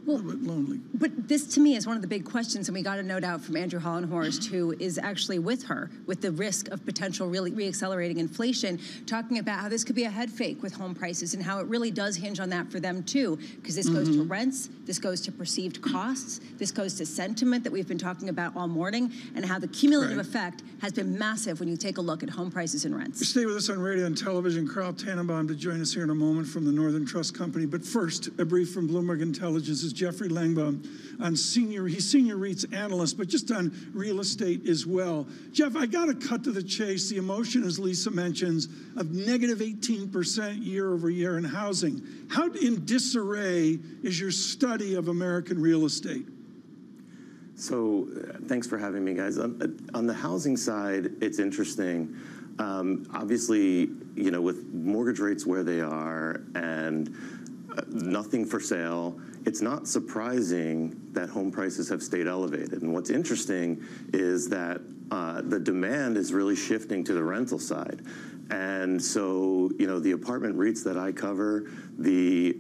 Well, a little bit lonely. But this, to me, is one of the big questions, and we got a note out from Andrew Hollenhorst, who is actually with her, with the risk of potential really reaccelerating inflation, talking about how this could be a head fake with home prices and how it really does hinge on that for them, too, because this goes to rents, this goes to perceived costs, this goes to sentiment that we've been talking about all morning, and how the cumulative effect has been massive when you take a look at home prices and rents. Stay with us on radio and television. Carl Tannenbaum to join us here in a moment from the Northern Trust Company. But first, a brief from Bloomberg Intelligence is Jeffrey Langbaum on he's senior REITs analyst, but just on real estate as well. Jeff, I got to cut to the chase. The emotion, as Lisa mentions, of negative 18% year over year in housing. How in disarray is your study of American real estate? So thanks for having me, guys. On the housing side, it's interesting. Obviously, you know, with mortgage rates where they are and nothing for sale, it's not surprising that home prices have stayed elevated. And what's interesting is that the demand is really shifting to the rental side. And so, you know, the apartment REITs that I cover, the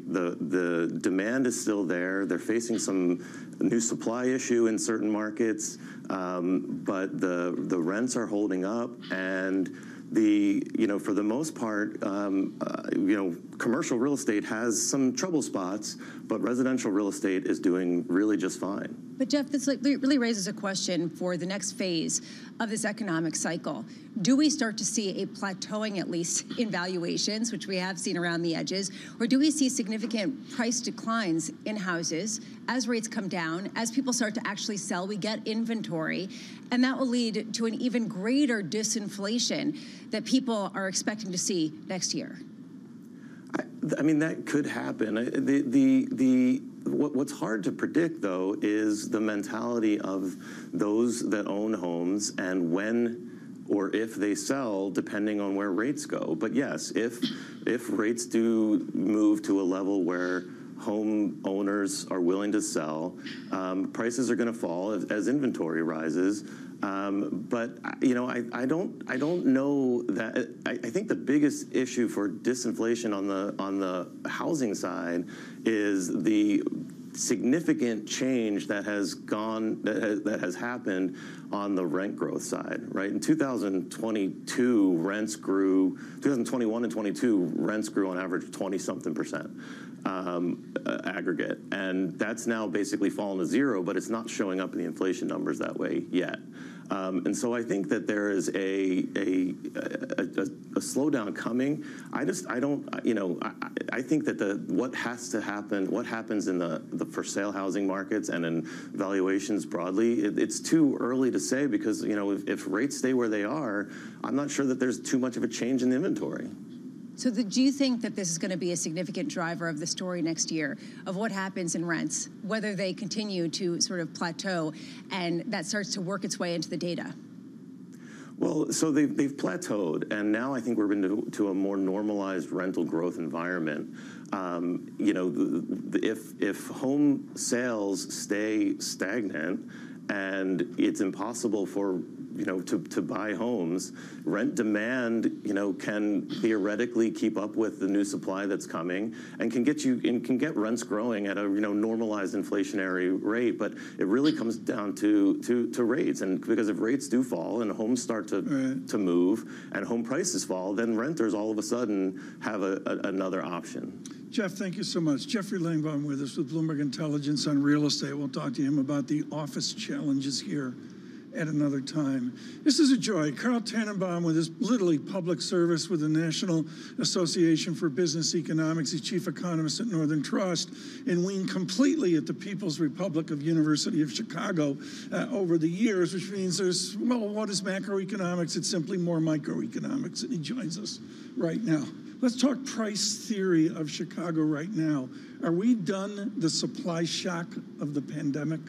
demand is still there. They're facing some new supply issue in certain markets, but the rents are holding up, and for the most part, commercial real estate has some trouble spots, but residential real estate is doing really just fine. But Jeff, this really raises a question for the next phase of this economic cycle. Do we start to see a plateauing, at least in valuations, which we have seen around the edges, or do we see significant price declines in houses as rates come down, as people start to actually sell, we get inventory, and that will lead to an even greater disinflation that people are expecting to see next year? I mean, that could happen. What's hard to predict, though, is the mentality of those that own homes and when or if they sell, depending on where rates go. But yes, if rates do move to a level where home owners are willing to sell, prices are going to fall as inventory rises. But I don't know that. I think the biggest issue for disinflation on the housing side is the significant change that has happened on the rent growth side, right? In 2022, rents grew. 2021 and 22, rents grew on average 20-something% aggregate, and that's now basically fallen to zero. But it's not showing up in the inflation numbers that way yet. And so I think that there is a slowdown coming. I think that what happens in the for sale housing markets and in valuations broadly, it's too early to say, because if rates stay where they are, I'm not sure that there's too much of a change in the inventory. So do you think that this is going to be a significant driver of the story next year, of what happens in rents, whether they continue to sort of plateau and that starts to work its way into the data? Well, so they've plateaued, and now I think we're into a more normalized rental growth environment. If home sales stay stagnant and it's impossible for to buy homes, rent demand can theoretically keep up with the new supply that's coming, and can get rents growing at a normalized inflationary rate. But it really comes down to rates, and because if rates do fall and homes start to move and home prices fall, then renters all of a sudden have another option. Jeff, thank you so much. Jeffrey Langbaum with us with Bloomberg Intelligence on real estate. We'll talk to him about the office challenges here at another time. This is a joy. Carl Tannenbaum with his literally public service with the National Association for Business Economics. He's chief economist at Northern Trust, and weaned completely at the People's Republic of University of Chicago over the years, which means there's, well, what is macroeconomics? It's simply more microeconomics, and he joins us right now. Let's talk price theory of Chicago right now. Are we done the supply shock of the pandemic?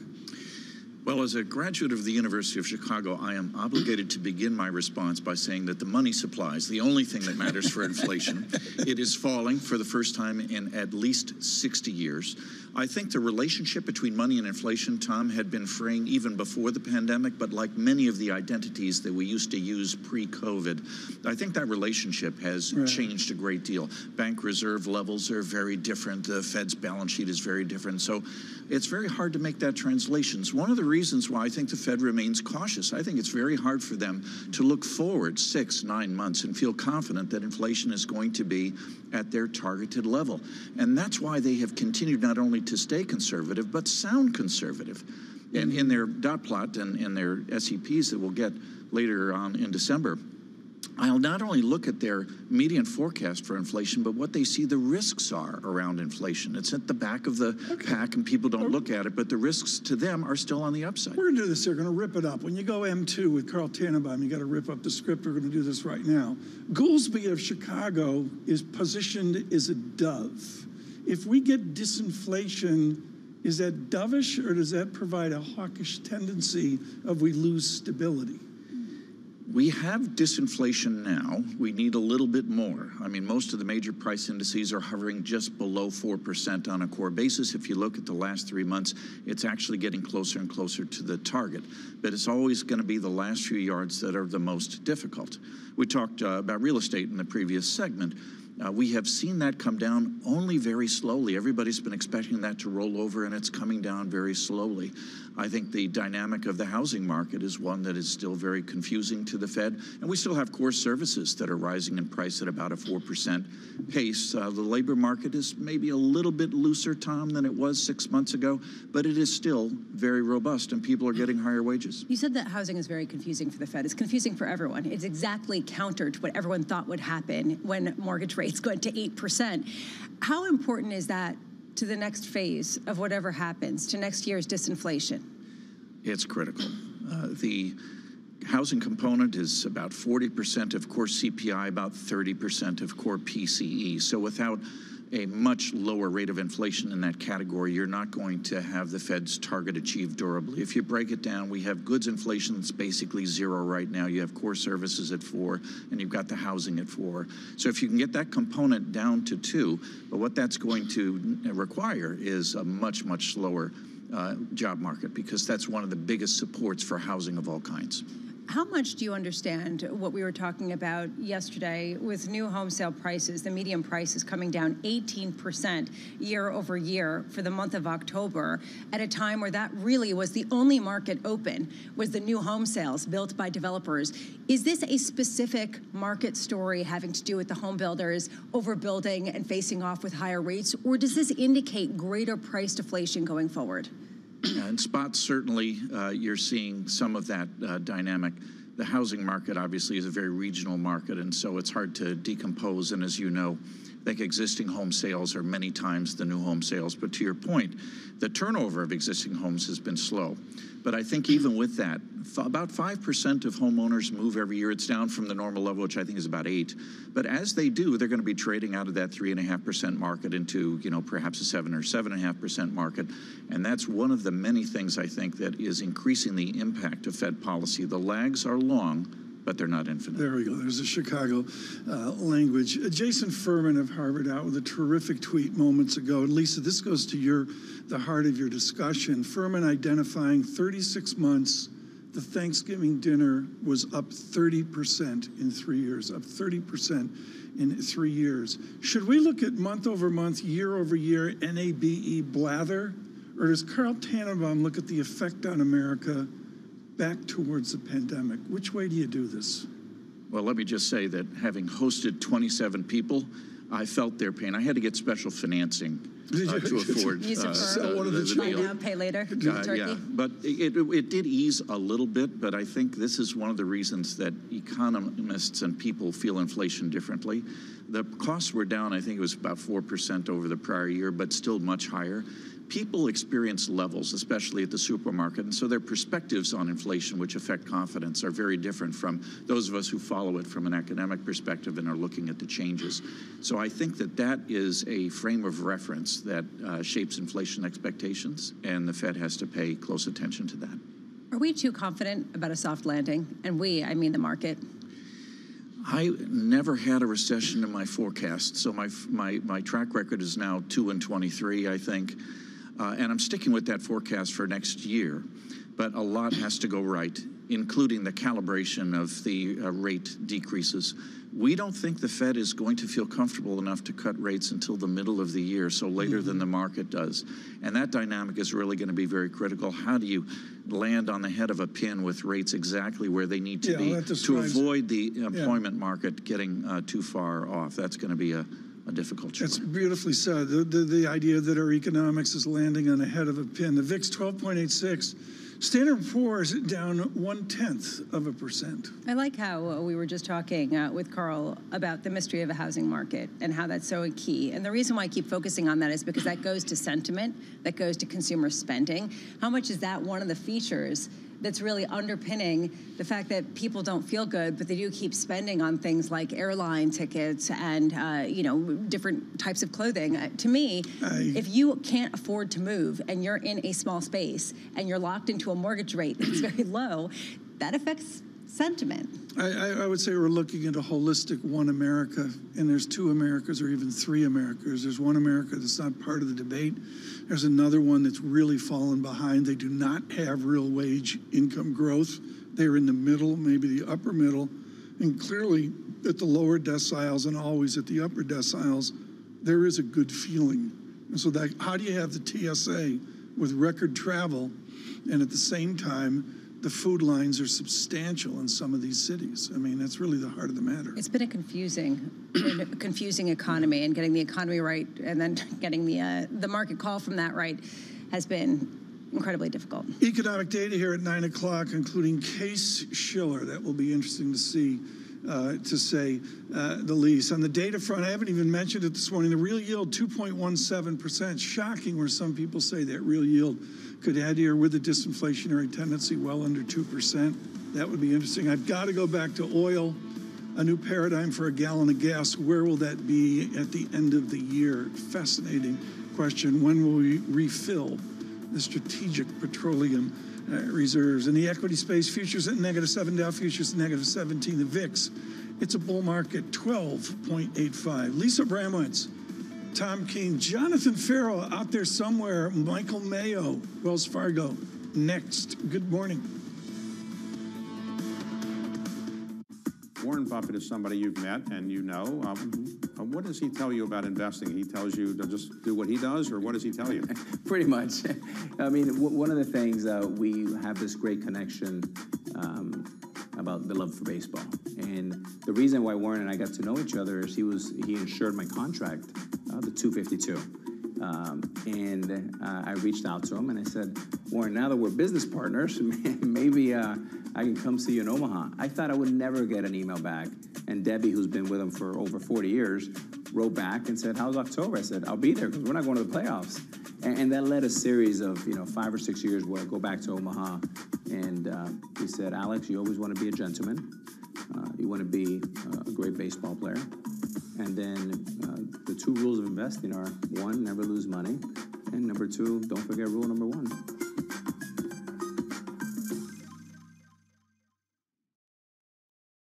Well, as a graduate of the University of Chicago, I am obligated to begin my response by saying that the money supply is the only thing that matters for inflation. It is falling for the first time in at least 60 years. I think the relationship between money and inflation, Tom, had been fraying even before the pandemic, but like many of the identities that we used to use pre-COVID, I think that relationship has changed a great deal. Bank reserve levels are very different. The Fed's balance sheet is very different. So it's very hard to make that translation. It's one of the reasons why I think the Fed remains cautious. I think it's very hard for them to look forward 6-9 months and feel confident that inflation is going to be at their targeted level. And that's why they have continued not only to stay conservative, but sound conservative. And in their dot plot and in their SEPs that we'll get later on in December, I'll not only look at their median forecast for inflation, but what they see the risks are around inflation. It's at the back of the pack, and people don't look at it, but the risks to them are still on the upside. We're going to do this here. We're going to rip it up. When you go M2 with Carl Tannenbaum, you got to rip up the script. We're going to do this right now. Goolsbee of Chicago is positioned as a dove. If we get disinflation, is that dovish, or does that provide a hawkish tendency of we lose stability? We have disinflation now. We need a little bit more. I mean, most of the major price indices are hovering just below 4% on a core basis. If you look at the last 3 months, it's actually getting closer and closer to the target. But it's always going to be the last few yards that are the most difficult. We talked about real estate in the previous segment. We have seen that come down only very slowly. Everybody's been expecting that to roll over, and it's coming down very slowly. I think the dynamic of the housing market is one that is still very confusing to the Fed, and we still have core services that are rising in price at about a 4% pace. The labor market is maybe a little bit looser, Tom, than it was 6 months ago, but it is still very robust, and people are getting higher wages. You said that housing is very confusing for the Fed. It's confusing for everyone. It's exactly counter to what everyone thought would happen when mortgage rates go to 8%. How important is that to the next phase of whatever happens, to next year's disinflation? It's critical. The housing component is about 40% of core CPI, about 30% of core PCE. So without a much lower rate of inflation in that category, you're not going to have the Fed's target achieved durably. If you break it down, we have goods inflation that's basically 0 right now. You have core services at 4, and you've got the housing at 4. So if you can get that component down to 2, but what that's going to require is a much, much slower job market, because that's one of the biggest supports for housing of all kinds. How much do you understand what we were talking about yesterday with new home sale prices, the median price is coming down 18% year over year for the month of October, at a time where that really was the only market open, was the new home sales built by developers. Is this a specific market story having to do with the home builders overbuilding and facing off with higher rates, or does this indicate greater price deflation going forward? In spots, certainly, you're seeing some of that dynamic. The housing market, obviously, is a very regional market, and so it's hard to decompose. And as you know, I think existing home sales are many times the new home sales. But to your point, the turnover of existing homes has been slow. But I think even with that, about 5% of homeowners move every year. It's down from the normal level, which I think is about 8. But as they do, they're going to be trading out of that 3.5% market into, perhaps a 7 or 7.5% market. And that's one of the many things I think that is increasing the impact of Fed policy. The lags are long, but they're not infinite. There we go. There's a Chicago language. Jason Furman of Harvard out with a terrific tweet moments ago. Lisa, this goes to the heart of your discussion. Furman identifying 36 months, the Thanksgiving dinner was up 30% in 3 years, up 30% in 3 years. Should we look at month over month, year over year, NABE blather? Or does Carl Tannenbaum look at the effect on America back towards the pandemic? Which way do you do this? Well, let me just say that having hosted 27 people, I felt their pain. I had to get special financing to afford the buy now, pay later. Yeah, but it did ease a little bit, but I think this is one of the reasons that economists and people feel inflation differently. The costs were down, I think it was about 4% over the prior year, but still much higher. People experience levels, especially at the supermarket, and so their perspectives on inflation, which affect confidence, are very different from those of us who follow it from an academic perspective and are looking at the changes. So I think that is a frame of reference that shapes inflation expectations, and the Fed has to pay close attention to that. Are we too confident about a soft landing? And I mean the market. I never had a recession in my forecast, so my track record is now 2 and 23, I think. And I'm sticking with that forecast for next year. But a lot has to go right, including the calibration of the rate decreases. We don't think the Fed is going to feel comfortable enough to cut rates until the middle of the year, so later than the market does. And that dynamic is really going to be very critical. How do you land on the head of a pin with rates exactly where they need to be to avoid the employment market getting too far off? That's going to be a difficult choice. That's beautifully said. The idea that our economics is landing on the head of a pin. The VIX 12.86. Standard & Poor's down 0.1%. I like how we were just talking with Carl about the mystery of a housing market and how that's so key. And the reason why I keep focusing on that is because that goes to sentiment, that goes to consumer spending. How much is that one of the features that's really underpinning the fact that people don't feel good, but they do keep spending on things like airline tickets and different types of clothing? To me, if you can't afford to move and you're in a small space and you're locked into a mortgage rate that's very low, that affects sentiment. I would say we're looking at a holistic one America, and there's 2 Americas or even 3 Americas. There's one America that's not part of the debate. There's another one that's really fallen behind. They do not have real wage income growth. They're in the middle, maybe the upper middle And clearly, at the lower deciles and always at the upper deciles, there is a good feeling. And so that, how do you have the TSA with record travel, and at the same time, the food lines are substantial in some of these cities? I mean, that's really the heart of the matter. It's been a confusing economy, and getting the economy right and then getting the market call from that right has been incredibly difficult. Economic data here at 9 o'clock, including Case Shiller. That will be interesting to see, to say the least. On the data front, I haven't even mentioned it this morning. The real yield, 2.17%. Shocking, where some people say that real yield could head here with a disinflationary tendency well under 2%. That would be interesting. I've got to go back to oil. A new paradigm for a gallon of gas. Where will that be at the end of the year? Fascinating question. When will we refill the strategic petroleum reserves? In the equity space, futures at -7, Dow futures at -17, the VIX. It's a bull market, 12.85. Lisa Bramowitz, Tom Keene, Jonathan Farrell out there somewhere, Michael Mayo, Wells Fargo, next. Good morning. Warren Buffett is somebody you've met and you know. What does he tell you about investing? He tells you to just do what he does, or what does he tell you? Pretty much. I mean, one of the things, we have this great connection about the love for baseball. And the reason why Warren and I got to know each other is he insured my contract, the 252. I reached out to him and I said, Warren, now that we're business partners, maybe I can come see you in Omaha. I thought I would never get an email back. And Debbie, who's been with him for over 40 years, wrote back and said, how's October? I said, I'll be there because we're not going to the playoffs. And that led a series of 5 or 6 years where I go back to Omaha. And he said, Alex, you always want to be a gentleman. You want to be a great baseball player. And then the 2 rules of investing are, 1, never lose money. And number 2, don't forget rule number 1.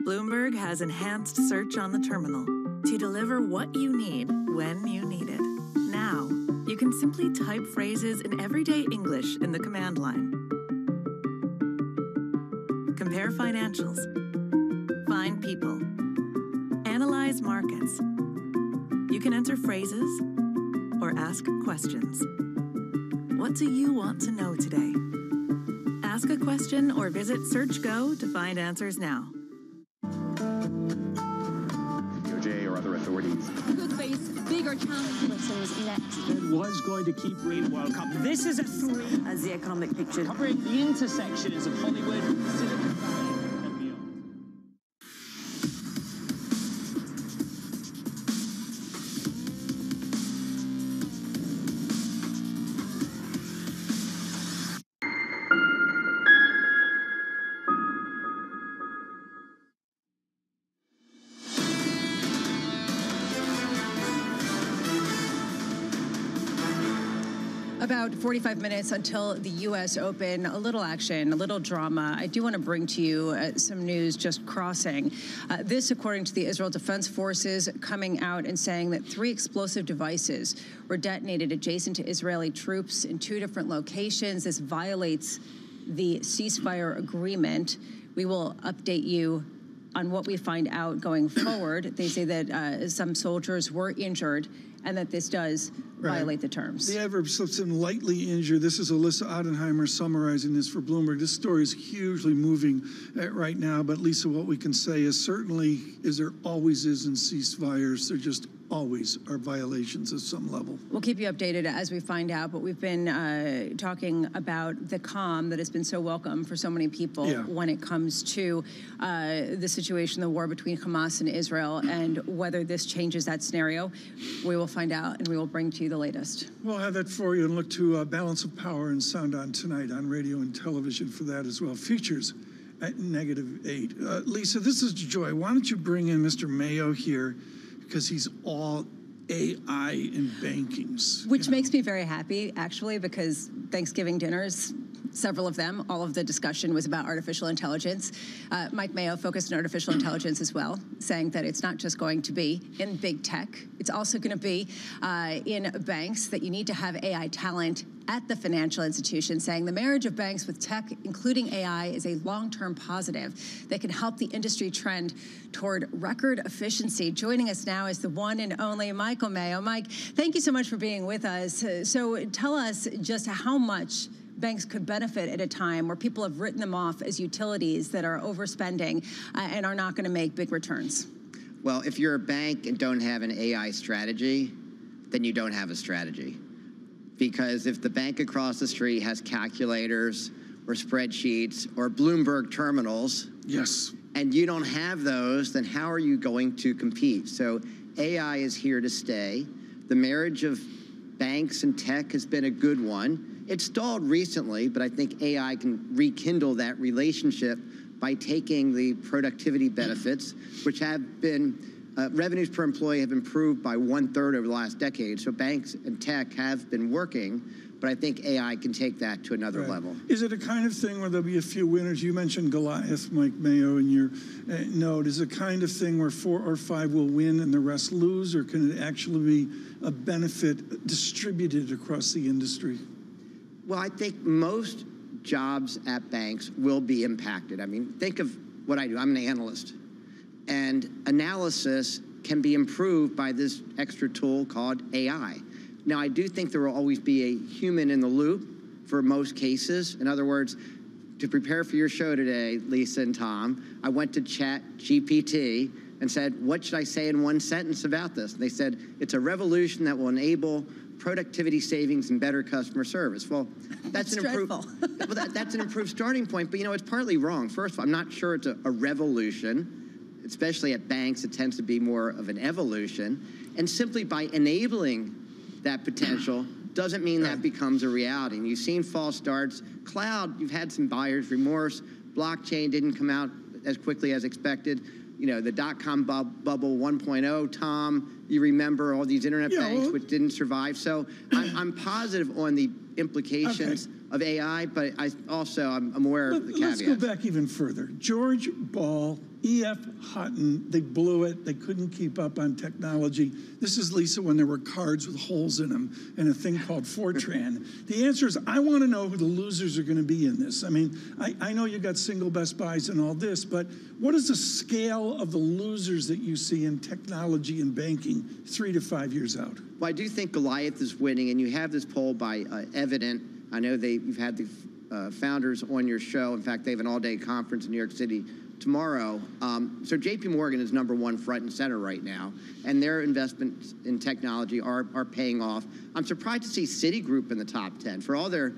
Bloomberg has enhanced search on the terminal to deliver what you need when you need it. Now, you can simply type phrases in everyday English in the command line. Compare financials. Find people. Analyze markets. You can enter phrases or ask questions. What do you want to know today? Ask a question or visit SearchGo to find answers now. DOJ or other authorities could face bigger challenges next. It was going to keep rain World Cup. This is a 3 as the economic picture covering the intersections of Hollywood, Silicon Valley, and beyond. About 45 minutes until the U.S. Open. A little action, a little drama. I do want to bring to you some news just crossing. This, according to the Israel Defense Forces, coming out and saying that 3 explosive devices were detonated adjacent to Israeli troops in 2 different locations. This violates the ceasefire agreement. We will update you on what we find out going forward. They say that some soldiers were injured and that this does violate the terms. The adverb slips in lightly injured. This is Alyssa Ottenheimer summarizing this for Bloomberg. This story is hugely moving right now, but Lisa, what we can say is certainly, as there always is in ceasefires, there just always are violations at some level. We'll keep you updated as we find out, but we've been talking about the calm that has been so welcome for so many people when it comes to the situation, the war between Hamas and Israel, and whether this changes that scenario. We will find out, and we will bring to you the latest. We'll have that for you and look to balance of power and sound on tonight on radio and television for that as well. Futures at -8. Lisa, this is Joy. Why don't you bring in Mr. Mayo here, because he's all AI in bankings. Which makes me very happy, actually, because Thanksgiving dinners, several of them, all of the discussion was about artificial intelligence. Mike Mayo focused on artificial intelligence as well, saying that it's not just going to be in big tech, it's also going to be in banks, that you need to have AI talent at the financial institution, saying the marriage of banks with tech, including AI, is a long-term positive that can help the industry trend toward record efficiency. Joining us now is the one and only Michael Mayo. Mike, thank you so much for being with us. So tell us just how much banks could benefit at a time where people have written them off as utilities that are overspending and are not going to make big returns. Well, if you're a bank and don't have an AI strategy, then you don't have a strategy. Because if the bank across the street has calculators or spreadsheets or Bloomberg terminals, yes, and you don't have those, then how are you going to compete? So AI is here to stay. The marriage of banks and tech has been a good one. It stalled recently, but I think AI can rekindle that relationship by taking the productivity benefits, which have been, revenues per employee have improved by 1/3 over the last decade. So banks and tech have been working, but I think AI can take that to another level. Is it a kind of thing where there'll be a few winners? You mentioned Goliath, Mike Mayo, in your note. Is it a kind of thing where 4 or 5 will win and the rest lose, or can it actually be a benefit distributed across the industry? Well, I think most jobs at banks will be impacted. I mean, think of what I do. I'm an analyst. And analysis can be improved by this extra tool called AI. Now, I do think there will always be a human in the loop for most cases. In other words, to prepare for your show today, Lisa and Tom, I went to ChatGPT and said, what should I say in one sentence about this? And they said, it's a revolution that will enable productivity savings and better customer service. Well, that's an improved, that's an improved starting point, but it's partly wrong. First of all, I'm not sure it's a revolution. Especially at banks, it tends to be more of an evolution. And simply by enabling that potential doesn't mean that becomes a reality. And you've seen false starts. Cloud, you've had some buyer's remorse. Blockchain didn't come out as quickly as expected. The dot-com bubble 1.0, Tom, you remember all these internet banks which didn't survive. So I'm positive on the implications of AI, but I'm aware of the caveats. Let's go back even further. George Ball, E.F. Hutton, they blew it. They couldn't keep up on technology. This is, Lisa, when there were cards with holes in them and a thing called Fortran. The answer is, I want to know who the losers are going to be in this. I mean, I know you got single best buys and all this, but what is the scale of the losers that you see in technology and banking 3 to 5 years out? Well, I do think Goliath is winning, and you have this poll by Evident. I know you've had the founders on your show. In fact, they have an all-day conference in New York City tomorrow. So JP Morgan is #1 front and center right now, and their investments in technology are paying off. I'm surprised to see Citigroup in the top 10 for all their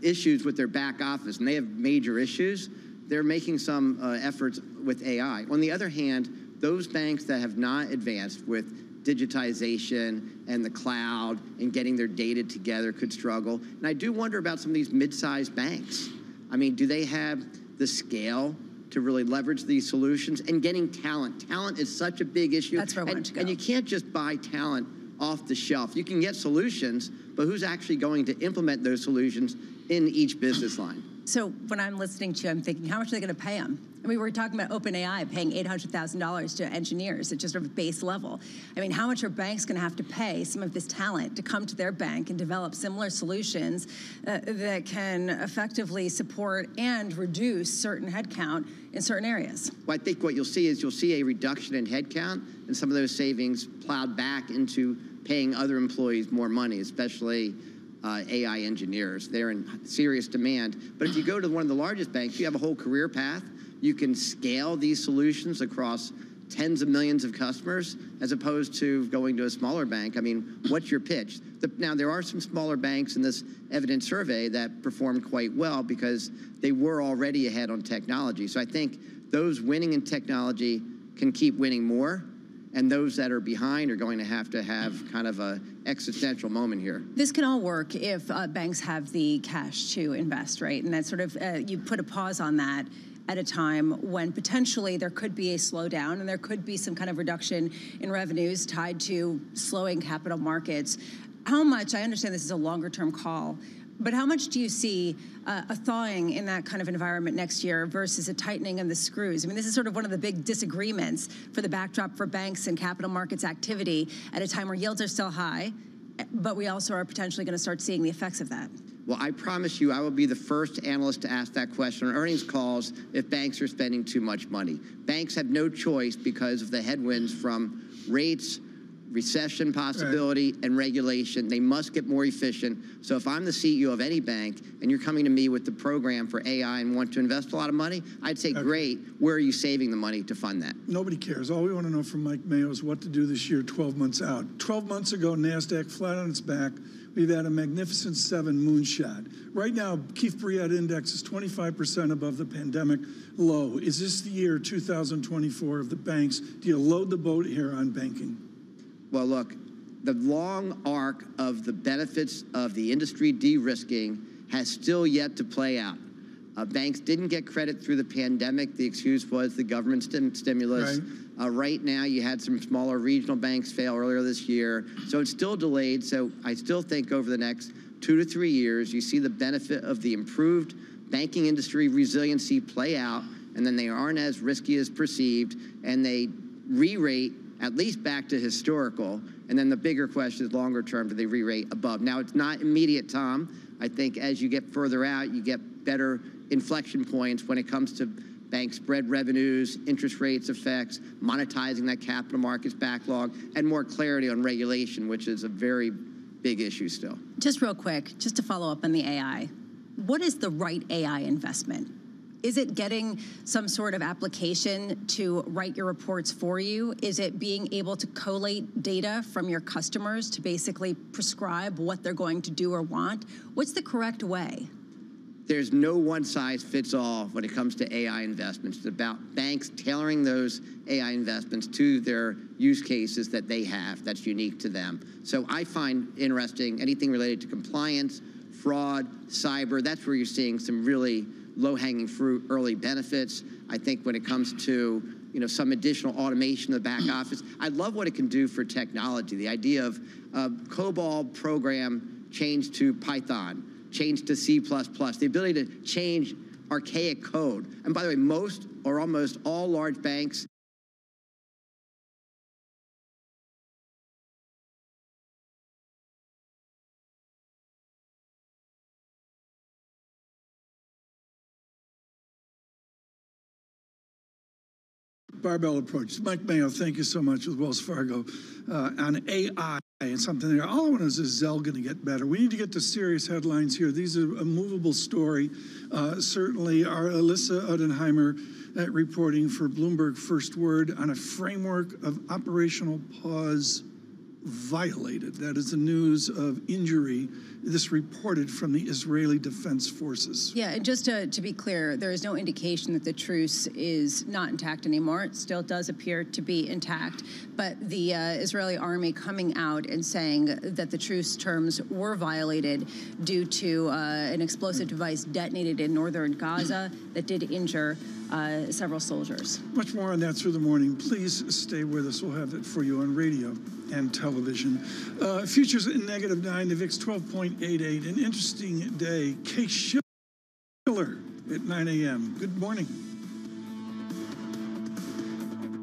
issues with their back office, and they have major issues. They're making some efforts with AI. On the other hand, those banks that have not advanced with digitization and the cloud and getting their data together could struggle. And I do wonder about some of these mid-sized banks. I mean, do they have the scale to really leverage these solutions? And getting talent. Talent is such a big issue. That's where I wanted to go. And you can't just buy talent off the shelf. You can get solutions, but who's actually going to implement those solutions in each business line? So when I'm listening to you, I'm thinking, how much are they going to pay them? I mean, we're talking about OpenAI paying $800,000 to engineers at just a base level. I mean, how much are banks going to have to pay some of this talent to come to their bank and develop similar solutions that can effectively support and reduce certain headcount in certain areas? Well, I think what you'll see is a reduction in headcount, and some of those savings plowed back into paying other employees more money, especially AI engineers. They're in serious demand. But if you go to one of the largest banks, you have a whole career path. You can scale these solutions across tens of millions of customers as opposed to going to a smaller bank. I mean, what's your pitch? Now, there are some smaller banks in this Evidence survey that performed quite well because they were already ahead on technology. So I think those winning in technology can keep winning more, and those that are behind are going to have kind of a existential moment here. This can all work if banks have the cash to invest, right? And that sort of, you put a pause on that at a time when potentially there could be a slowdown and there could be some kind of reduction in revenues tied to slowing capital markets. How much, I understand this is a longer term call, but how much do you see a thawing in that kind of environment next year versus a tightening of the screws? I mean, this is sort of one of the big disagreements for the backdrop for banks and capital markets activity at a time where yields are still high but we also are potentially going to start seeing the effects of that. Well, I promise you, I will be the first analyst to ask that question on earnings calls if banks are spending too much money. Banks have no choice because of the headwinds from rates, recession possibility, and regulation. They must get more efficient. So if I'm the CEO of any bank and you're coming to me with the program for AI and want to invest a lot of money, I'd say, great, where are you saving the money to fund that? Nobody cares. All we want to know from Mike Mayo is what to do this year 12 months out. 12 months ago, NASDAQ flat on its back. We've had a magnificent 7 moonshot. Right now, Keefe Bruyette Index is 25% above the pandemic low. Is this the year 2024 of the banks? Do you load the boat here on banking? Well, look, the long arc of the benefits of the industry de-risking has still yet to play out. Banks didn't get credit through the pandemic. The excuse was the government stimulus. Right now, you had some smaller regional banks fail earlier this year. So it's still delayed. So I still think over the next 2 to 3 years, you see the benefit of the improved banking industry resiliency play out, and then they aren't as risky as perceived, and they re-rate at least back to historical. And then the bigger question is longer term, do they re-rate above? Now, it's not immediate, Tom. I think as you get further out, you get better inflection points when it comes to bank spread revenues, interest rates effects, monetizing that capital markets backlog, and more clarity on regulation, which is a very big issue still. Just real quick, just to follow up on the AI, what is the right AI investment? Is it getting some sort of application to write your reports for you? Is it being able to collate data from your customers to basically prescribe what they're going to do or want? What's the correct way? There's no one-size-fits-all when it comes to AI investments. It's about banks tailoring those AI investments to their use cases that they have that's unique to them. So I find interesting anything related to compliance, fraud, cyber. That's where you're seeing some really low-hanging fruit, early benefits. I think when it comes to some additional automation in the back office, I love what it can do for technology. The idea of COBOL program change to Python, change to C++, the ability to change archaic code. And by the way, most or almost all large banks Barbell approach. Mike Mayo, thank you so much with Wells Fargo. On AI and something there, all I want is Zelle going to get better? We need to get to serious headlines here. These are a movable story. Certainly, our Alyssa Udenheimer reporting for Bloomberg First Word on a framework of operational pause violated. That is the news of injury. This reported from the Israeli Defense Forces. Yeah, and just to be clear, there is no indication that the truce is not intact anymore. It still does appear to be intact, but the Israeli army coming out and saying that the truce terms were violated due to an explosive device detonated in northern Gaza that did injure several soldiers. Much more on that through the morning. Please stay with us. We'll have it for you on radio and television. Futures at -9, the VIX 12.88. An interesting day. Case Schiller at 9 a.m. Good morning.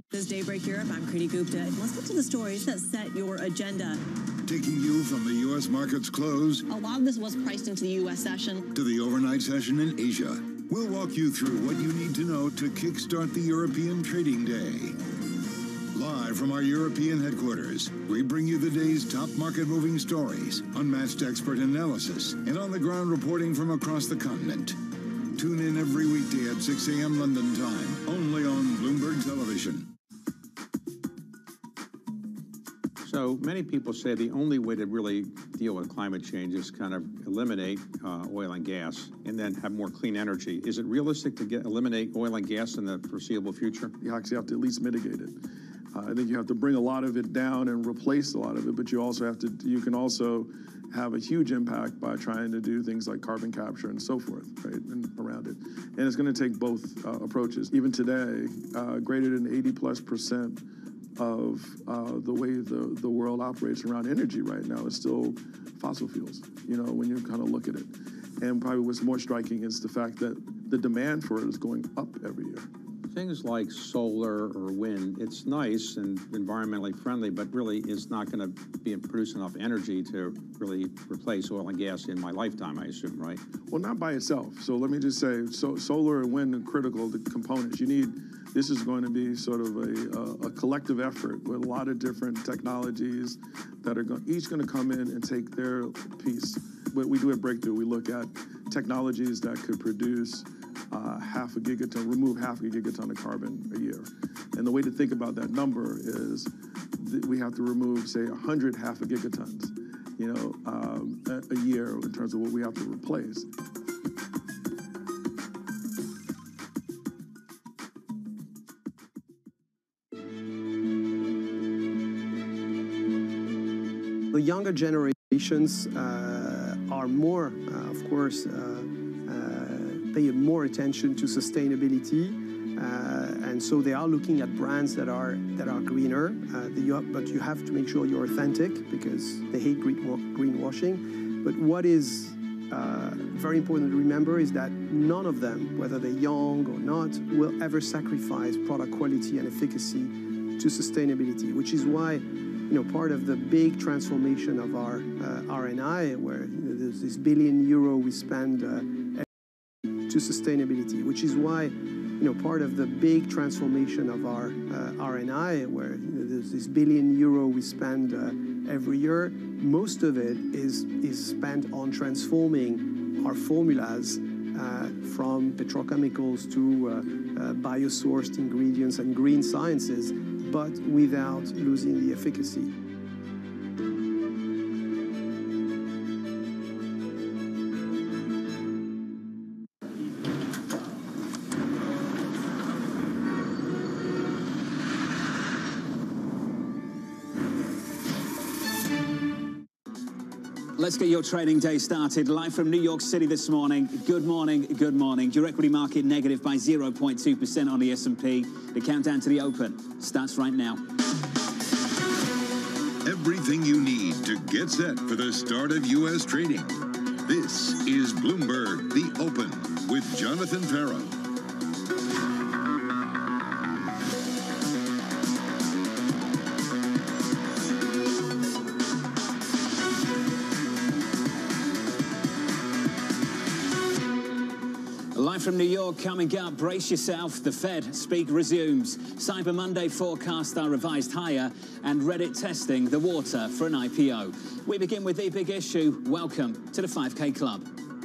This is Daybreak Europe. I'm Kriti Gupta. Let's get to the stories that set your agenda. Taking you from the U.S. market's close. A lot of this was priced into the U.S. session. To the overnight session in Asia. We'll walk you through what you need to know to kickstart the European trading day. Live from our European headquarters, we bring you the day's top market-moving stories, unmatched expert analysis, and on-the-ground reporting from across the continent. Tune in every weekday at 6 a.m. London time, only on Bloomberg Television. So many people say the only way to really deal with climate change is kind of eliminate oil and gas and then have more clean energy. Is it realistic to eliminate oil and gas in the foreseeable future? You actually have to at least mitigate it. I think you have to bring a lot of it down and replace a lot of it, but you can also have a huge impact by trying to do things like carbon capture and so forth, right, and around it. And it's going to take both approaches. Even today, greater than 80+% of the way the world operates around energy right now is still fossil fuels, when you kind of look at it. And probably what's more striking is the fact that the demand for it is going up every year. things like solar or wind, it's nice and environmentally friendly, but really is not going to produce enough energy to really replace oil and gas in my lifetime, I assume, right? Well, not by itself. So let me just say, solar and wind are critical components. This is going to be sort of a collective effort with a lot of different technologies that are each going to come in and take their piece. What we do at Breakthrough, we look at technologies that could produce remove half a gigaton of carbon a year. And the way to think about that number is we have to remove, say, 100 half a gigatons, a year in terms of what we have to replace. The younger generations are more, of course, pay more attention to sustainability, and so they are looking at brands that are greener. But you have to make sure you're authentic because they hate greenwashing. But what is very important to remember is that none of them, whether they're young or not, will ever sacrifice product quality and efficacy to sustainability, which is why part of the big transformation of our R&I, where there's this €1 billion we spend to sustainability, which is why part of the big transformation of our R&I, where there's this €1 billion we spend every year, most of it is spent on transforming our formulas from petrochemicals to biosourced ingredients and green sciences, but without losing the efficacy. Let's get your trading day started. Live from New York City this morning. Good morning, good morning. Your equity market negative by 0.2% on the S&P. The countdown to the open starts right now. Everything you need to get set for the start of U.S. trading. This is Bloomberg, The Open, with Jonathan Farrow. Live from New York, coming up, brace yourself. The Fed speak resumes. Cyber Monday forecasts are revised higher, and Reddit testing the water for an IPO. We begin with the big issue. Welcome to the 5K Club.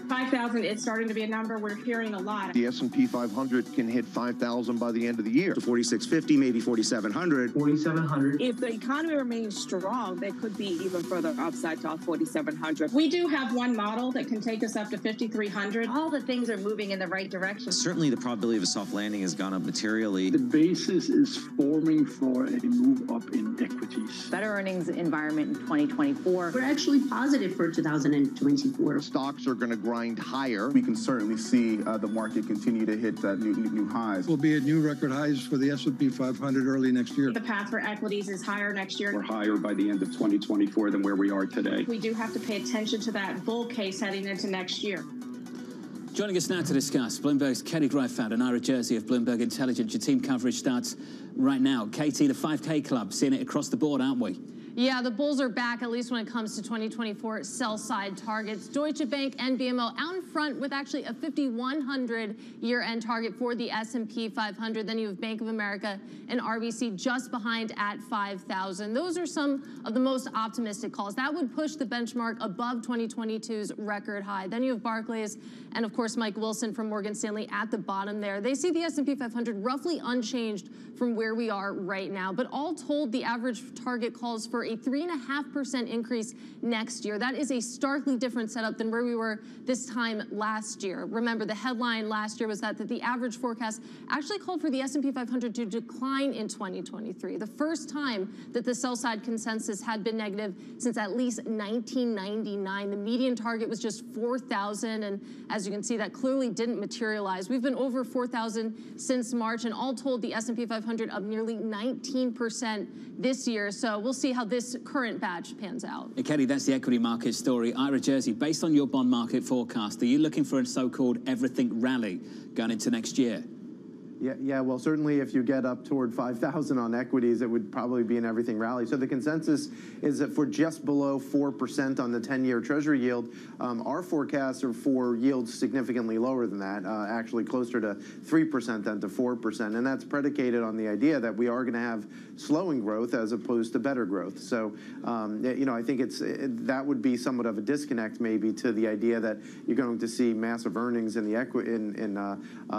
5,000 is starting to be a number we're hearing a lot. The S&P 500 can hit 5,000 by the end of the year. To 4,650, maybe 4,700. 4,700. If the economy remains strong, there could be even further upside to 4,700. We do have one model that can take us up to 5,300. All the things are moving in the right direction. Certainly the probability of a soft landing has gone up materially. The basis is forming for a move up in equities. Better earnings environment in 2024. We're actually positive for 2024. Stocks are going to grind higher. We can certainly see the market continue to hit new highs. We'll be at new record highs for the S&P 500 early next year. The path for equities is higher next year. We're higher by the end of 2024 than where we are today. We do have to pay attention to that bull case heading into next year. Joining us now to discuss, Bloomberg's Katie Greifeld and Ira Jersey of Bloomberg Intelligence. Your team coverage starts right now. Katie, the 5K Club, seeing it across the board, aren't we? Yeah, the bulls are back, at least when it comes to 2024 sell-side targets. Deutsche Bank and BMO out in front with actually a 5,100 year-end target for the S&P 500. Then you have Bank of America and RBC just behind at 5,000. Those are some of the most optimistic calls. That would push the benchmark above 2022's record high. Then you have Barclays and, of course, Mike Wilson from Morgan Stanley at the bottom there. They see the S&P 500 roughly unchanged from where we are right now. But all told, the average target calls for a 3.5% increase next year. That is a starkly different setup than where we were this time last year. Remember, the headline last year was that the average forecast actually called for the S&P 500 to decline in 2023, the first time that the sell-side consensus had been negative since at least 1999. The median target was just 4,000, and as you can see, that clearly didn't materialize. We've been over 4,000 since March, and all told, the S&P 500 up nearly 19% this year. So we'll see how this current batch pans out. Katie, that's the equity market story. Ira Jersey, based on your bond market forecast, are you looking for a so-called everything rally going into next year? Yeah. Well, certainly if you get up toward 5,000 on equities, it would probably be an everything rally. So the consensus is that for just below 4% on the 10-year Treasury yield, our forecasts are for yields significantly lower than that, actually closer to 3% than to 4%. And that's predicated on the idea that we are going to have slowing growth as opposed to better growth. So, I think that would be somewhat of a disconnect maybe to the idea that you're going to see massive earnings in the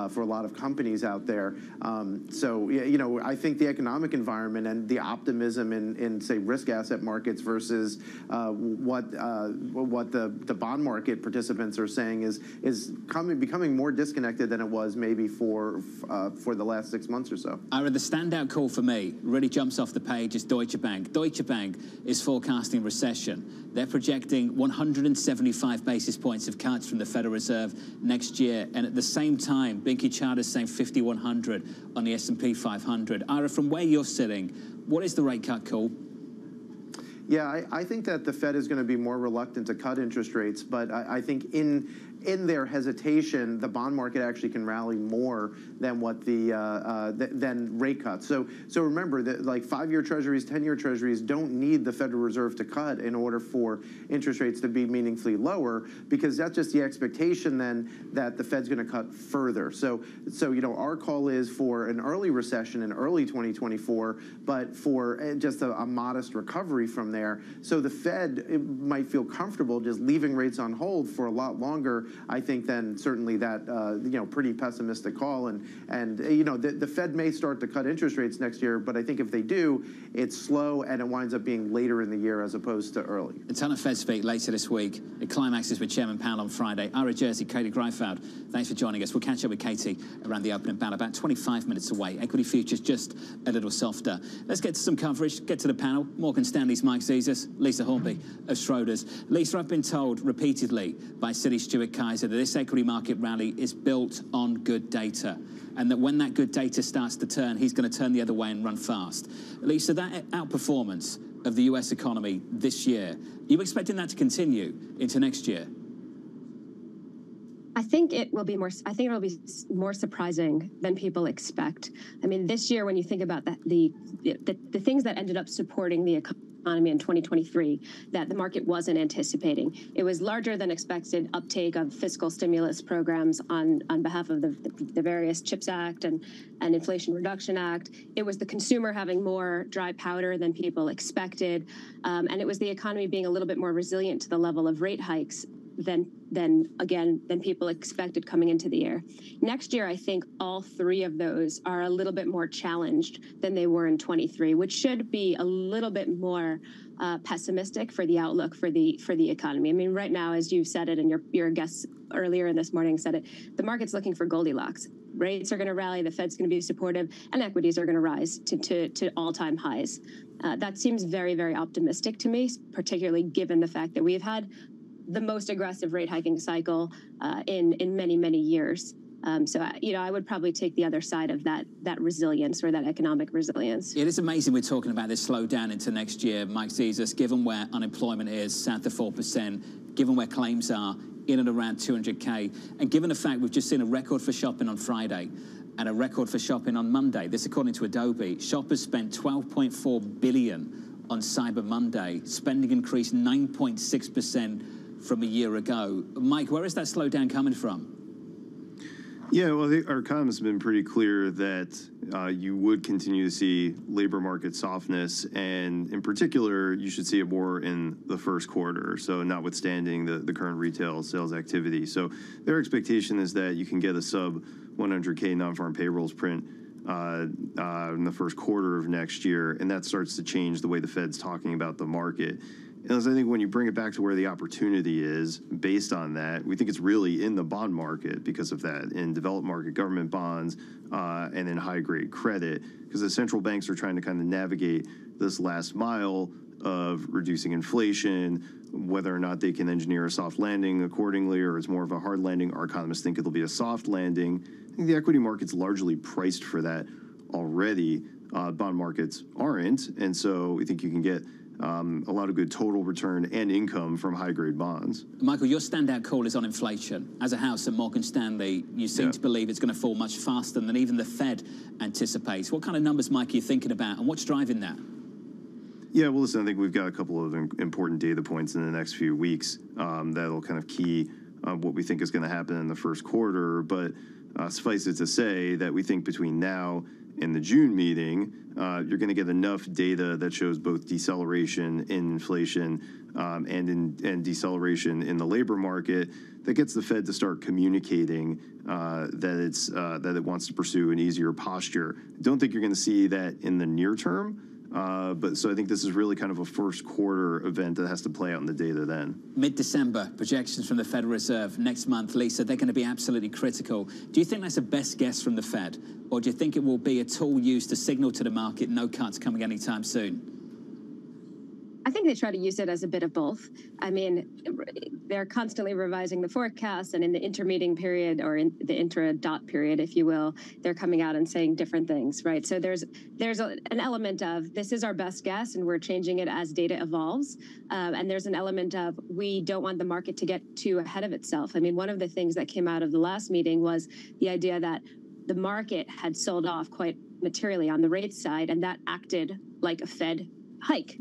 for a lot of companies out there. I think the economic environment and the optimism in say risk asset markets versus what the bond market participants are saying is becoming more disconnected than it was maybe for the last 6 months or so. Ira, the standout call for me really jumps off the page is Deutsche Bank. Deutsche Bank is forecasting recession. They're projecting 175 basis points of cuts from the Federal Reserve next year, and at the same time, Binky Charter's saying 5,100 on the S&P 500. Ira, from where you're sitting, what is the rate cut call? Yeah, I think that the Fed is going to be more reluctant to cut interest rates, but I think in their hesitation, the bond market actually can rally more than what than rate cuts. So remember that like 5-year Treasuries, 10-year Treasuries don't need the Federal Reserve to cut in order for interest rates to be meaningfully lower, because that's just the expectation then that the Fed's going to cut further. So our call is for an early recession in early 2024, but for just a modest recovery from there. So the Fed might feel comfortable just leaving rates on hold for a lot longer, I think, than certainly that pretty pessimistic call. And the Fed may start to cut interest rates next year, but I think if they do, it's slow and it winds up being later in the year as opposed to early. A ton of Fed speak later this week. It climaxes with Chairman Powell on Friday. Ira Jersey, Katie Greifeld, thanks for joining us. We'll catch up with Katie around the opening bell, about 25 minutes away. Equity futures just a little softer. Let's get to some coverage, get to the panel. Morgan Stanley's Mike Zezas, Lisa Hornby of Schroders. Lisa, I've been told repeatedly by Citi Stuart Kaiser that this equity market rally is built on good data, and that when that good data starts to turn, he's going to turn the other way and run fast. Lisa, that outperformance of the US economy this year, are you expecting that to continue into next year? I think it will be more. I think it will be more surprising than people expect. I mean, this year, when you think about the things that ended up supporting the economy in 2023 that the market wasn't anticipating, it was larger than expected uptake of fiscal stimulus programs on behalf of the various CHIPS Act and Inflation Reduction Act. It was the consumer having more dry powder than people expected, and it was the economy being a little bit more resilient to the level of rate hikes than people expected coming into the year. Next year, I think all three of those are a little bit more challenged than they were in 23, which should be a little bit more pessimistic for the outlook for the economy. I mean, right now, as you've said it, and your guests earlier in this morning said it, the market's looking for Goldilocks. Rates are going to rally, the Fed's going to be supportive, and equities are going to rise to all-time highs. That seems very, very optimistic to me, particularly given the fact that we've had the most aggressive rate hiking cycle in many, many years. So I would probably take the other side of that resilience, or that economic resilience. It is amazing we're talking about this slowdown into next year, Mike Zezas, given where unemployment is, south of 4%, given where claims are in and around 200K, and given the fact we've just seen a record for shopping on Friday and a record for shopping on Monday. This according to Adobe. Shoppers spent $12.4 billion on Cyber Monday. Spending increased 9.6% from a year ago. Mike, where is that slowdown coming from? Yeah, well, our economists have been pretty clear that you would continue to see labor market softness, and in particular, you should see it more in the first quarter, so notwithstanding the current retail sales activity. So their expectation is that you can get a sub 100K non-farm payrolls print in the first quarter of next year, and that starts to change the way the Fed's talking about the market. And I think when you bring it back to where the opportunity is, based on that, we think it's really in the bond market because of that, in developed market government bonds and in high-grade credit, because the central banks are trying to kind of navigate this last mile of reducing inflation, whether or not they can engineer a soft landing accordingly, or it's more of a hard landing. Our economists think it'll be a soft landing. I think the equity market's largely priced for that already. Bond markets aren't, and so we think you can get a lot of good total return and income from high-grade bonds. Michael, your standout call is on inflation. As a house at Morgan Stanley, you seem to believe it's going to fall much faster than even the Fed anticipates. What kind of numbers, Mike, are you thinking about, and what's driving that? Yeah, well, listen, I think we've got a couple of important data points in the next few weeks that'll kind of key what we think is going to happen in the first quarter. But suffice it to say that we think between now and the June meeting, you're going to get enough data that shows both deceleration in inflation and deceleration in the labor market that gets the Fed to start communicating that it wants to pursue an easier posture. I don't think you're going to see that in the near term. But so I think this is really kind of a first quarter event that has to play out in the data then. Mid-December, projections from the Federal Reserve next month, Lisa, they're going to be absolutely critical. Do you think that's a best guess from the Fed? Or do you think it will be a tool used to signal to the market no cuts coming anytime soon? I think they try to use it as a bit of both. I mean, they're constantly revising the forecast, and in the intermeeting period, or in the intra-dot period, if you will, they're coming out and saying different things, right? So there's an element of this is our best guess, and we're changing it as data evolves. And there's an element of we don't want the market to get too ahead of itself. I mean, one of the things that came out of the last meeting was the idea that the market had sold off quite materially on the rate side, and that acted like a Fed hike.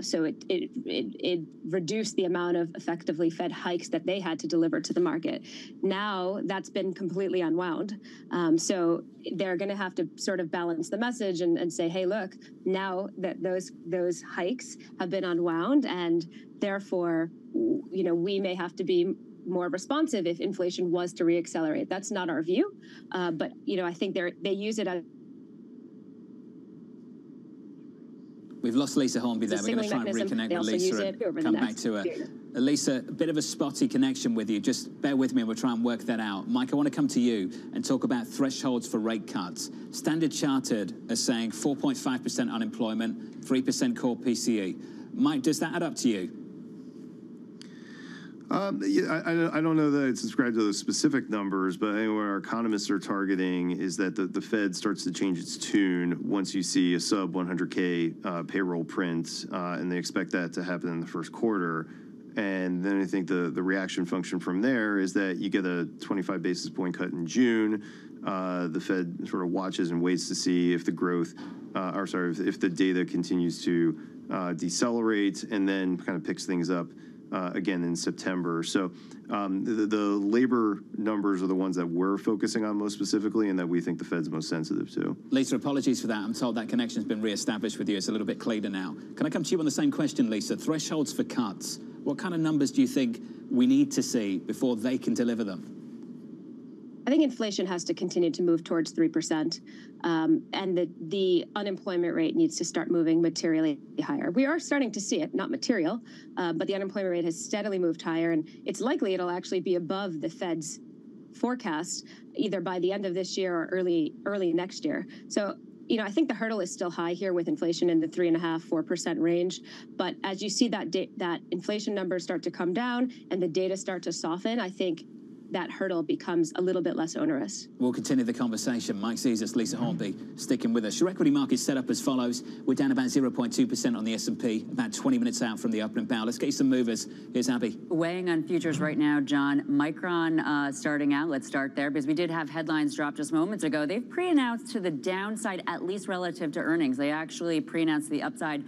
So it reduced the amount of effectively Fed hikes that they had to deliver to the market. Now that's been completely unwound. So they're going to have to sort of balance the message and say, hey, look, now that those hikes have been unwound, and therefore, you know, we may have to be more responsive if inflation was to reaccelerate. That's not our view. But, you know, I think they use it as We've lost Lisa Hornby there. We're going to try and reconnect with Lisa and come back to her. Lisa, a bit of a spotty connection with you. Just bear with me and we'll try and work that out. Mike, I want to come to you and talk about thresholds for rate cuts. Standard Chartered are saying 4.5% unemployment, 3% core PCE. Mike, does that add up to you? Yeah, I don't know that it's subscribed to those specific numbers, but I think what our economists are targeting is that the Fed starts to change its tune once you see a sub 100K payroll print, and they expect that to happen in the first quarter. And then I think the reaction function from there is that you get a 25 basis point cut in June. The Fed sort of watches and waits to see if the growth, if the data continues to decelerate, and then kind of picks things up again in September. So the labor numbers are the ones that we're focusing on most specifically and that we think the Fed's most sensitive to. Lisa, apologies for that. I'm told that connection's been re-established with you. It's a little bit clearer now. Can I come to you on the same question, Lisa? Thresholds for cuts. What kind of numbers do you think we need to see before they can deliver them? I think inflation has to continue to move towards 3%, and the unemployment rate needs to start moving materially higher. We are starting to see it, not material, but the unemployment rate has steadily moved higher, and it's likely it'll actually be above the Fed's forecast either by the end of this year or early next year. So, you know, I think the hurdle is still high here with inflation in the 3.5–4% range. But as you see that inflation numbers start to come down and the data start to soften, I think that hurdle becomes a little bit less onerous. We'll continue the conversation. Mike Caesars, Lisa Hornby, sticking with us. Your equity market is set up as follows. We're down about 0.2% on the S&P, about 20 minutes out from the opening bow. Let's get you some movers. Here's Abby. Weighing on futures right now, John. Micron starting out. Let's start there because we did have headlines drop just moments ago. They've pre-announced to the downside, at least relative to earnings. They actually pre-announced the upside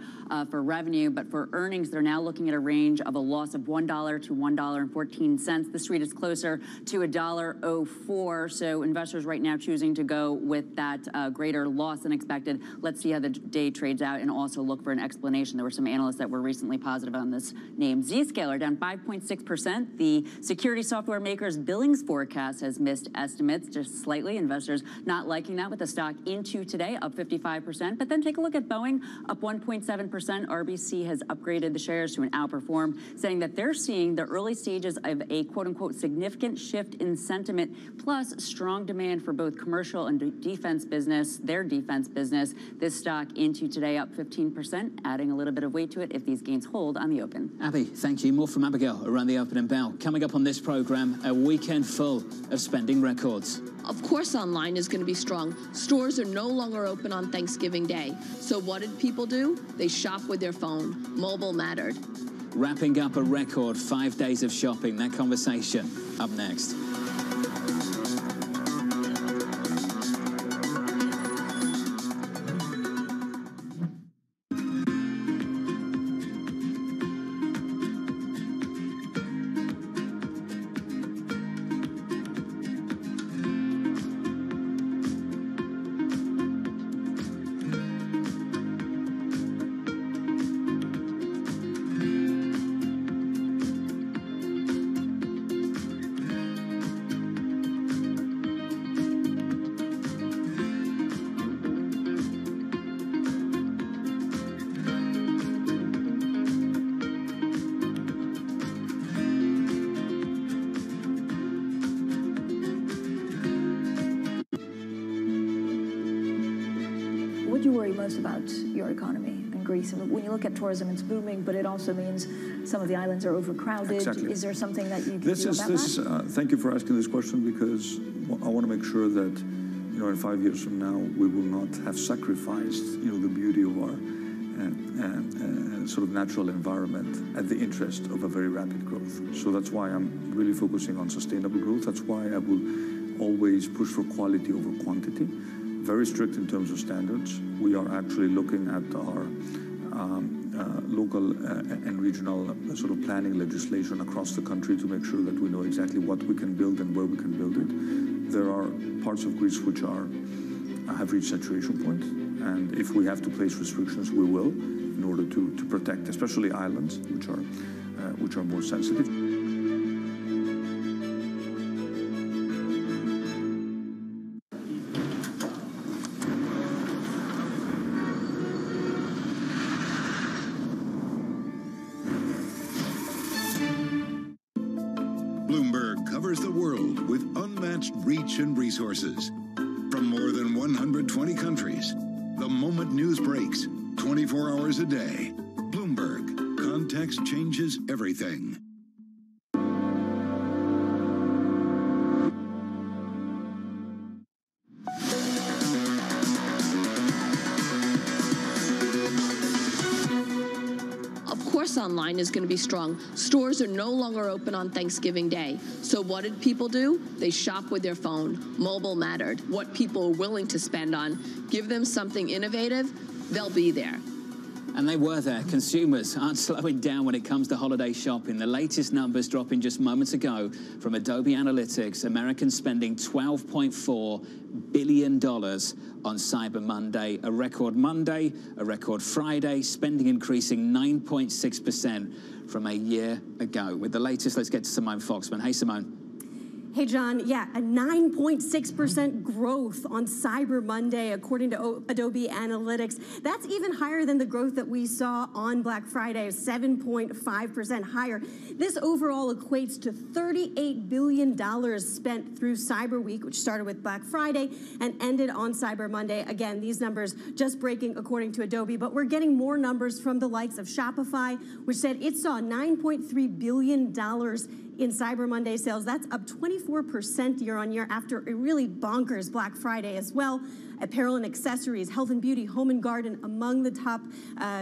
for revenue, but for earnings, they're now looking at a range of a loss of $1 to $1.14. The street is closer to $1.04. So investors right now choosing to go with that greater loss than expected. Let's see how the day trades out and also look for an explanation. There were some analysts that were recently positive on this name. Zscaler down 5.6%. The security software maker's billings forecast has missed estimates just slightly. Investors not liking that with the stock into today up 55%. But then take a look at Boeing up 1.7%. RBC has upgraded the shares to an outperform, saying that they're seeing the early stages of a quote unquote significant shift in sentiment, plus strong demand for both commercial and defense business, their defense business. This stock into today up 15%, adding a little bit of weight to it if these gains hold on the open. Abby, thank you. More from Abigail around the opening bell. Coming up on this program, a weekend full of spending records. Of course, online is going to be strong. Stores are no longer open on Thanksgiving Day. So what did people do? They shop with their phone. Mobile mattered. Wrapping up a record 5 days of shopping. That conversation up next. What do you worry most about your economy in Greece? And when you look at tourism, it's booming, but it also means some of the islands are overcrowded. Exactly. Is there something that you can do about that? Thank you for asking this question, because I want to make sure that, in 5 years from now, we will not have sacrificed, the beauty of our sort of natural environment at the interest of a very rapid growth. So that's why I'm really focusing on sustainable growth. That's why I will always push for quality over quantity. Very strict in terms of standards. We are actually looking at our local and regional sort of planning legislation across the country to make sure that we know exactly what we can build and where we can build it. There are parts of Greece which have reached saturation point, and if we have to place restrictions, we will, in order to protect, especially islands, which are more sensitive. Bloomberg covers the world with unmatched reach and resources. From more than 120 countries, the moment news breaks, 24 hours a day. Bloomberg, context changes everything. Online is going to be strong. Stores are no longer open on Thanksgiving Day. So what did people do? They shop with their phone. Mobile mattered. What people are willing to spend on. Give them something innovative, they'll be there. And they were there. Consumers aren't slowing down when it comes to holiday shopping. The latest numbers dropping just moments ago from Adobe Analytics. Americans spending $12.4 billion on Cyber Monday. A record Monday, a record Friday. Spending increasing 9.6% from a year ago. With the latest, let's get to Simone Foxman. Hey, Simone. Hey, John. Yeah, a 9.6% growth on Cyber Monday, according to Adobe Analytics. That's even higher than the growth that we saw on Black Friday, 7.5% higher. This overall equates to $38 billion spent through Cyber Week, which started with Black Friday and ended on Cyber Monday. Again, these numbers just breaking according to Adobe, but we're getting more numbers from the likes of Shopify, which said it saw $9.3 billion in Cyber Monday sales. That's up 24% year on year after a really bonkers Black Friday as well. Apparel and accessories, health and beauty, home and garden among the top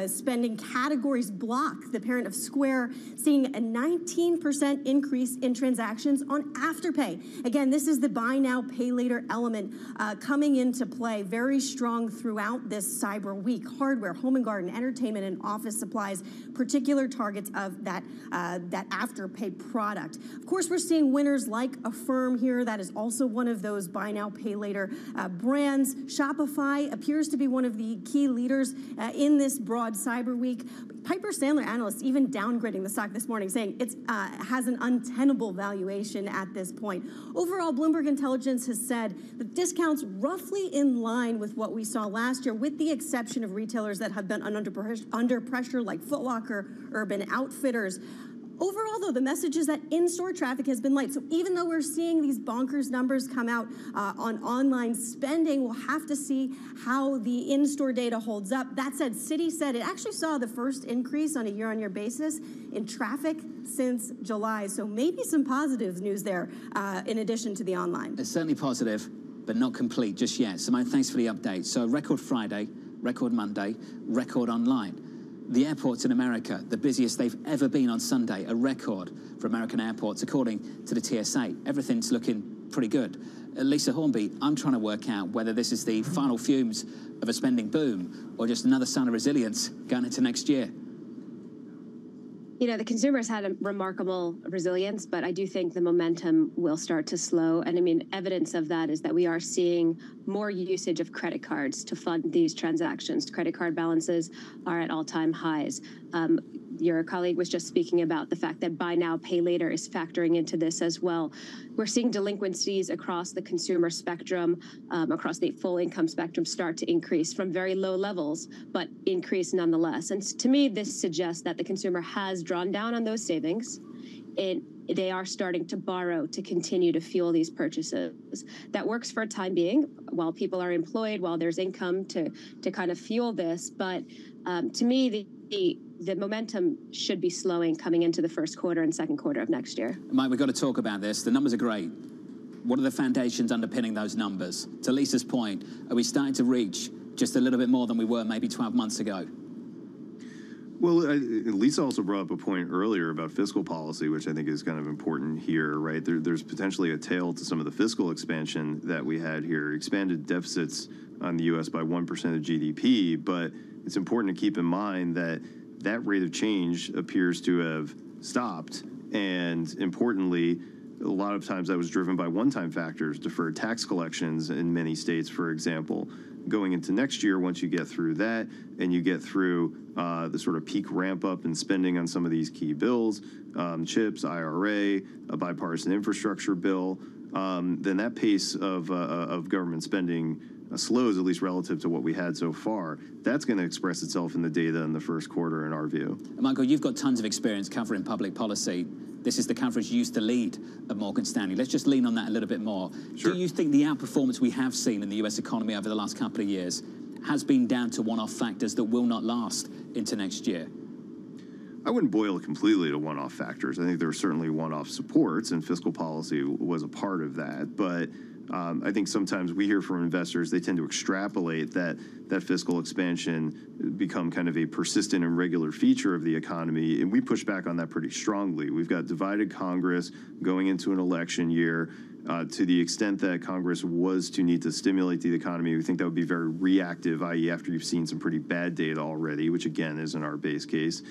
spending categories. Block, the parent of Square, seeing a 19% increase in transactions on Afterpay. Again, this is the buy now, pay later element coming into play very strong throughout this Cyber Week. Hardware, home and garden, entertainment, and office supplies, particular targets of that Afterpay product. Of course, we're seeing winners like Affirm here. That is also one of those buy now, pay later brands. Shopify appears to be one of the key leaders in this broad Cyber Week. Piper Sandler analysts even downgrading the stock this morning, saying it has an untenable valuation at this point. Overall, Bloomberg Intelligence has said the discounts roughly in line with what we saw last year, with the exception of retailers that have been under pressure like Foot Locker, Urban Outfitters. Overall, though, the message is that in-store traffic has been light. So even though we're seeing these bonkers numbers come out on online spending, we'll have to see how the in-store data holds up. That said, Citi said it actually saw the first increase on a year-on-year basis in traffic since July. So maybe some positive news there in addition to the online. It's certainly positive, but not complete just yet. Simone, thanks for the update. So record Friday, record Monday, record online. The airports in America, the busiest they've ever been on Sunday, a record for American airports, according to the TSA. Everything's looking pretty good. Lisa Hornby, I'm trying to work out whether this is the final fumes of a spending boom or just another sign of resilience going into next year. You know, the consumers had a remarkable resilience, but I do think the momentum will start to slow. And I mean, evidence of that is that we are seeing more usage of credit cards to fund these transactions. Credit card balances are at all-time highs. Your colleague was just speaking about the fact that buy now, pay later is factoring into this as well. We're seeing delinquencies across the consumer spectrum, across the full income spectrum, start to increase from very low levels, but increase nonetheless. And to me, this suggests that the consumer has drawn down on those savings. They are starting to borrow to continue to fuel these purchases. That works for a time being, while people are employed, while there's income to kind of fuel this. But to me, the momentum should be slowing coming into the first quarter and second quarter of next year. Mike, we've got to talk about this. The numbers are great. What are the foundations underpinning those numbers? To Lisa's point, are we starting to reach just a little bit more than we were maybe 12 months ago? Well, Lisa also brought up a point earlier about fiscal policy, which I think is kind of important here, right? There's potentially a tail to some of the fiscal expansion that we had here. Expanded deficits on the U.S. by 1% of GDP, but it's important to keep in mind that that rate of change appears to have stopped. And importantly, a lot of times that was driven by one-time factors, deferred tax collections in many states, for example. Going into next year, once you get through that and you get through the sort of peak ramp up in spending on some of these key bills, CHIPS, IRA, a bipartisan infrastructure bill, then that pace of government spending slows, at least relative to what we had so far. That's going to express itself in the data in the first quarter, in our view. Michael, you've got tons of experience covering public policy. This is the coverage you used to lead at Morgan Stanley. Let's just lean on that a little bit more. Sure. Do you think the outperformance we have seen in the U.S. economy over the last couple of years has been down to one-off factors that will not last into next year? I wouldn't boil it completely to one-off factors. I think there are certainly one-off supports, and fiscal policy was a part of that. But I think sometimes we hear from investors, they tend to extrapolate that fiscal expansion become kind of a persistent and regular feature of the economy, and we push back on that pretty strongly. We've got divided Congress going into an election year. To the extent that Congress was to need to stimulate the economy, we think that would be very reactive, i.e. after you've seen some pretty bad data already, which again isn't our base case.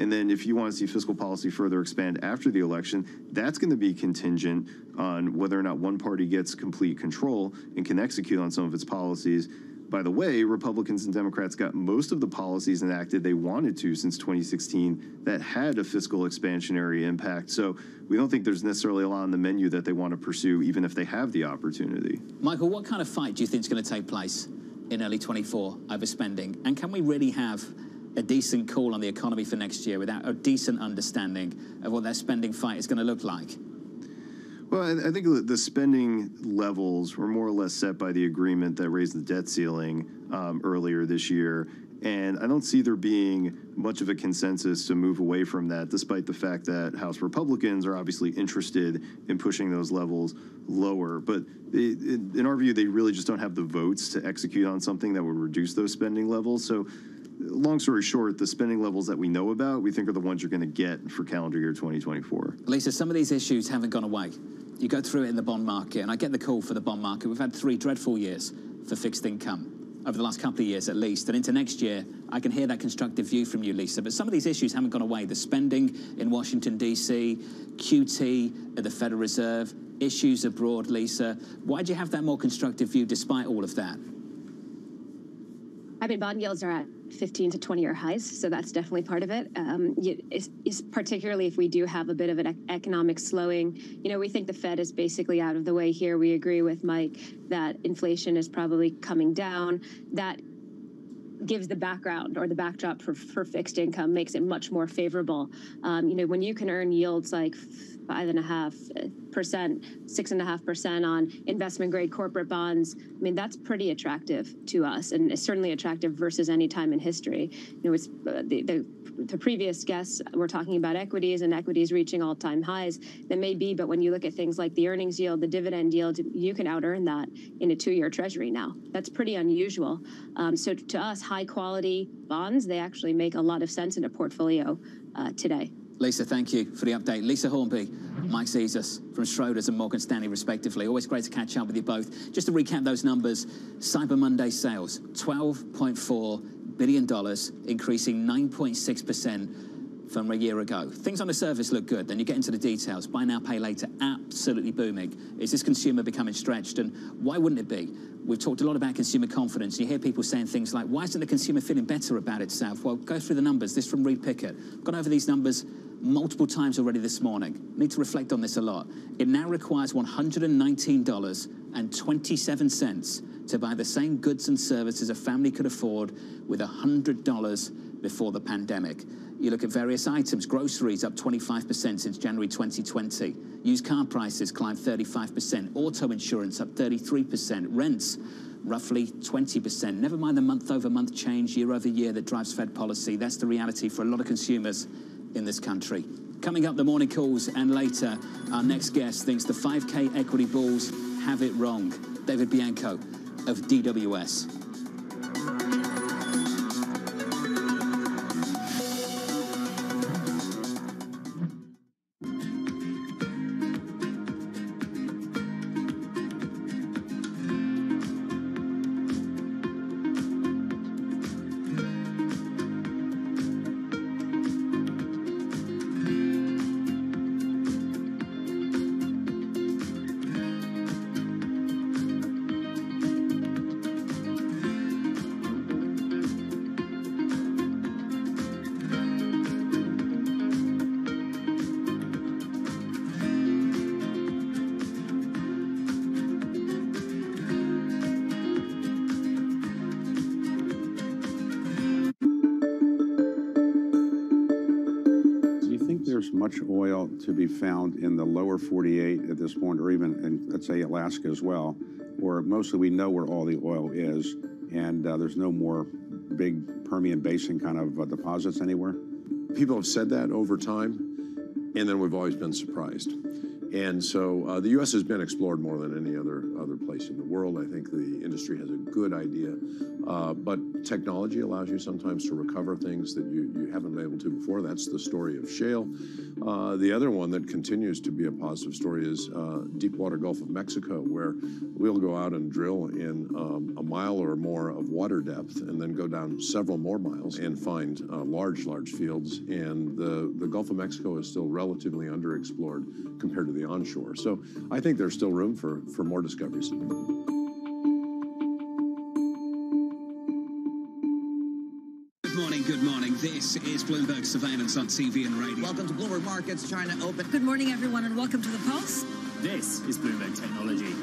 And then if you want to see fiscal policy further expand after the election, that's going to be contingent on whether or not one party gets complete control and can execute on some of its policies. By the way, Republicans and Democrats got most of the policies enacted they wanted to since 2016 that had a fiscal expansionary impact. So we don't think there's necessarily a lot on the menu that they want to pursue, even if they have the opportunity. Michael, what kind of fight do you think is going to take place in early 24 over spending? And can we really have a decent call on the economy for next year without a decent understanding of what that spending fight is going to look like? Well, I think the spending levels were more or less set by the agreement that raised the debt ceiling earlier this year. And I don't see there being much of a consensus to move away from that, despite the fact that House Republicans are obviously interested in pushing those levels lower. But in our view, they really just don't have the votes to execute on something that would reduce those spending levels. So long story short, the spending levels that we know about, we think are the ones you're going to get for calendar year 2024. Lisa, some of these issues haven't gone away. You go through it in the bond market, and I get the call for the bond market. We've had 3 dreadful years for fixed income, over the last couple of years at least. And into next year, I can hear that constructive view from you, Lisa. But some of these issues haven't gone away. The spending in Washington, D.C., QT at the Federal Reserve, issues abroad, Lisa. Why do you have that more constructive view despite all of that? I mean, bond yields are at 15 to 20-year highs, so that's definitely part of it. It's particularly if we do have a bit of an economic slowing. You know, we think the Fed is basically out of the way here. We agree with Mike that inflation is probably coming down. That gives the background or the backdrop for fixed income, makes it much more favorable. When you can earn yields like 5.5%, 6.5% on investment grade corporate bonds, I mean, that's pretty attractive to us, and it's certainly attractive versus any time in history. It's the previous guests were talking about equities and equities reaching all-time highs. That may be, but when you look at things like the earnings yield, the dividend yield, you can out-earn that in a 2-year treasury now. That's pretty unusual. So to us, high-quality bonds, they actually make a lot of sense in a portfolio today. Lisa, thank you for the update. Lisa Hornby, Mike Zezas from Schroders and Morgan Stanley, respectively. Always great to catch up with you both. Just to recap those numbers, Cyber Monday sales, $12.4 billion, increasing 9.6% from a year ago. Things on the surface look good. Then you get into the details. Buy now, pay later, absolutely booming. Is this consumer becoming stretched? And why wouldn't it be? We've talked a lot about consumer confidence. You hear people saying things like, why isn't the consumer feeling better about itself? Well, go through the numbers. This from Reed Pickett. Gone over these numbers multiple times already this morning. Need to reflect on this a lot. It now requires $119.27 to buy the same goods and services a family could afford with $100 before the pandemic. You look at various items, groceries up 25% since January 2020. Used car prices climbed 35%. Auto insurance up 33%. Rents roughly 20%. Never mind the month-over-month change, year-over-year that drives Fed policy. That's the reality for a lot of consumers in this country. Coming up, the morning calls, and later, our next guest thinks the 5K equity bulls have it wrong. David Bianco of DWS. There's much oil to be found in the lower 48 at this point, or even in, let's say, Alaska as well, where mostly we know where all the oil is, and there's no more big Permian Basin kind of deposits anywhere? People have said that over time, and then we've always been surprised. And so the U.S. has been explored more than any other place in the world. I think the industry has a good idea, but technology allows you sometimes to recover things that you haven't been able to before. That's the story of shale. The other one that continues to be a positive story is deepwater Gulf of Mexico, where we'll go out and drill in a mile or more of water depth and then go down several more miles and find large fields. And the Gulf of Mexico is still relatively underexplored compared to the onshore. So I think there's still room for more discoveries. Good morning. This is Bloomberg Surveillance on TV and radio. Welcome to Bloomberg Markets, China Open. Good morning, everyone, and welcome to The Pulse. This is Bloomberg Technology.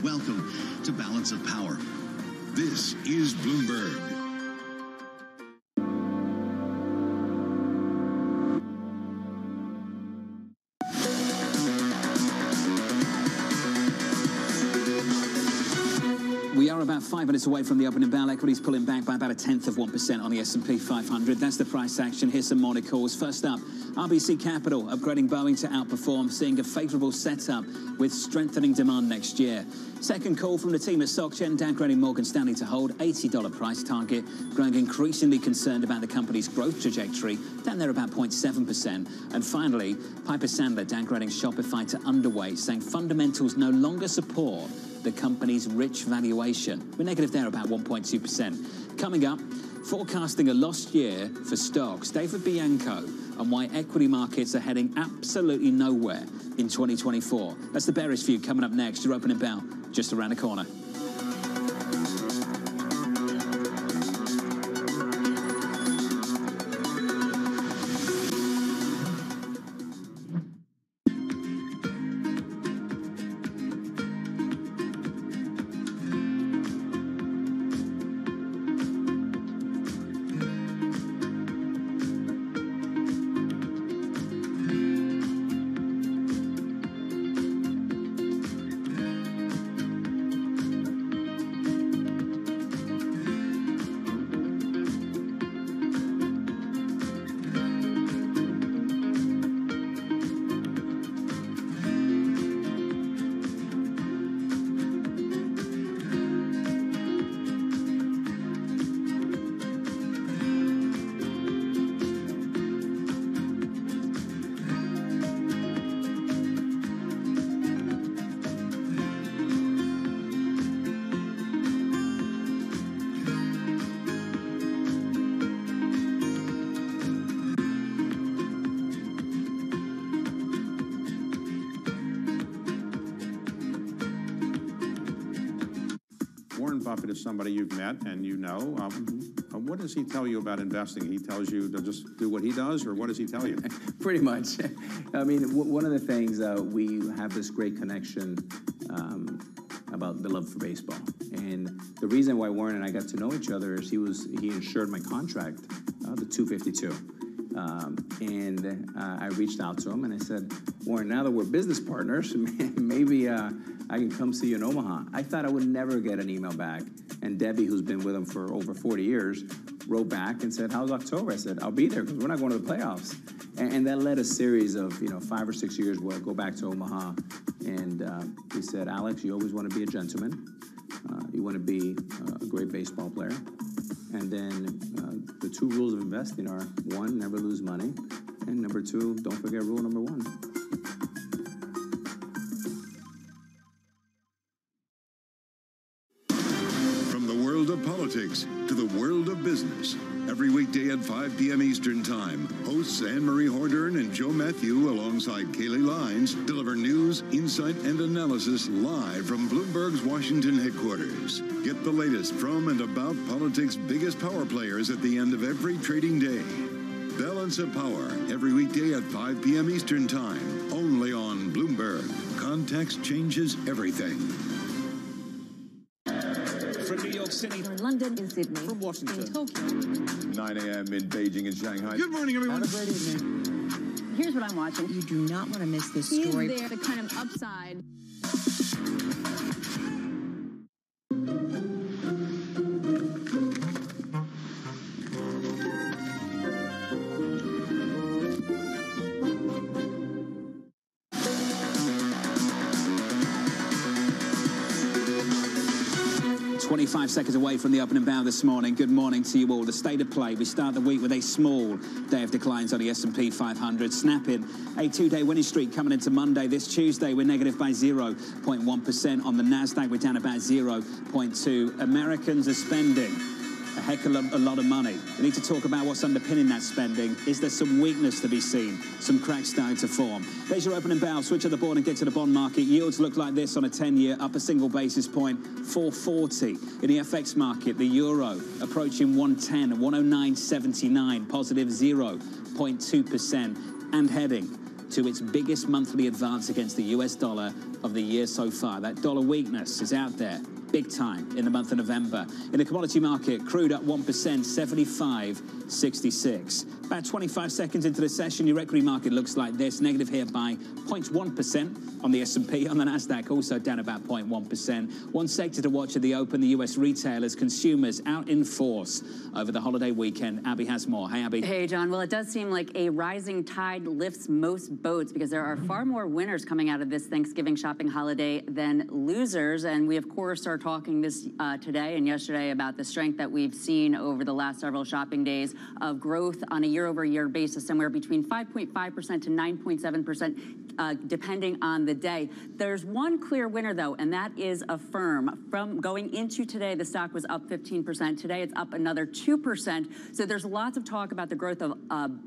Welcome to Balance of Power. This is Bloomberg. We are about 5 minutes away from the opening bell. Equities pulling back by about 0.1% on the S&P 500. That's the price action. Here's some morning calls. First up, RBC Capital upgrading Boeing to outperform, seeing a favourable setup with strengthening demand next year. Second call from the team at SocGen, downgrading Morgan Stanley to hold $80 price target, growing increasingly concerned about the company's growth trajectory, down there about 0.7%. And finally, Piper Sandler downgrading Shopify to underweight, saying fundamentals no longer support the company's rich valuation. We're negative there about 1.2%. Coming up, forecasting a lost year for stocks, David Bianco, and why equity markets are heading absolutely nowhere in 2024. That's the bearish view coming up next. Your opening bell just around the corner. Buffett is somebody you've met and you know. What does he tell you about investing? He tells you to just do what he does, or what does he tell you? Pretty much. I mean, one of the things, we have this great connection about the love for baseball. And the reason why Warren and I got to know each other is he insured my contract, the 252. I reached out to him and I said, Warren, now that we're business partners, maybe I can come see you in Omaha. I thought I would never get an email back. And Debbie, who's been with him for over 40 years, wrote back and said, how's October? I said, I'll be there because we're not going to the playoffs. And that led a series of 5 or 6 years where I go back to Omaha. And he said, Alex, you always want to be a gentleman. You want to be a great baseball player. And then the 2 rules of investing are, 1, never lose money. And number 2, don't forget rule number 1. From the world of politics to the world of business, every weekday at 5 p.m. Eastern Time, hosts Anne-Marie Hordern and Joe Matthew alongside Kaylee Lines deliver news, insight, and analysis live from Bloomberg's Washington headquarters. Get the latest from and about politics' biggest power players at the end of every trading day. Balance of Power, every weekday at 5 p.m. Eastern Time, only on Bloomberg. Context changes everything. From New York City, From London, in Sydney, from Washington, in Tokyo. 9 a.m. in Beijing and Shanghai. Good morning, everyone. Have a great evening. Here's what I'm watching. You do not want to miss this story. Is there the kind of upside? 25 seconds away from the opening bow this morning. Good morning to you all. The state of play. We start the week with a small day of declines on the S&P 500, snapping a 2-day winning streak coming into Monday. This Tuesday, we're negative by 0.1%. On the NASDAQ, we're down about 0.2. Americans are spending a heck of a lot of money. We need to talk about what's underpinning that spending. Is there some weakness to be seen? Some cracks starting to form? There's your opening bell. Switch on the board and get to the bond market. Yields look like this on a 10-year, up a single basis point, 440. In the FX market, the euro approaching 110, 109.79, positive 0.2%, and heading to its biggest monthly advance against the US dollar of the year so far. That dollar weakness is out there big time in the month of November. In the commodity market, crude up 1%, 75.66. About 25 seconds into the session, your equity market looks like this, negative here by 0.1% on the S&P. On the NASDAQ, also down about 0.1%. One sector to watch at the open, the US retailers, consumers out in force over the holiday weekend. Abby has more. Hey, Abby. Hey, John. Well, it does seem like a rising tide lifts most boats because there are far more winners coming out of this Thanksgiving shopping holiday than losers. And we, of course, are talking this today and yesterday about the strength that we've seen over the last several shopping days of growth on a year-over-year basis, somewhere between 5.5% to 9.7%, depending on the day. There's one clear winner, though, and that is Affirm. From going into today, the stock was up 15%. Today, it's up another 2%. So there's lots of talk about the growth of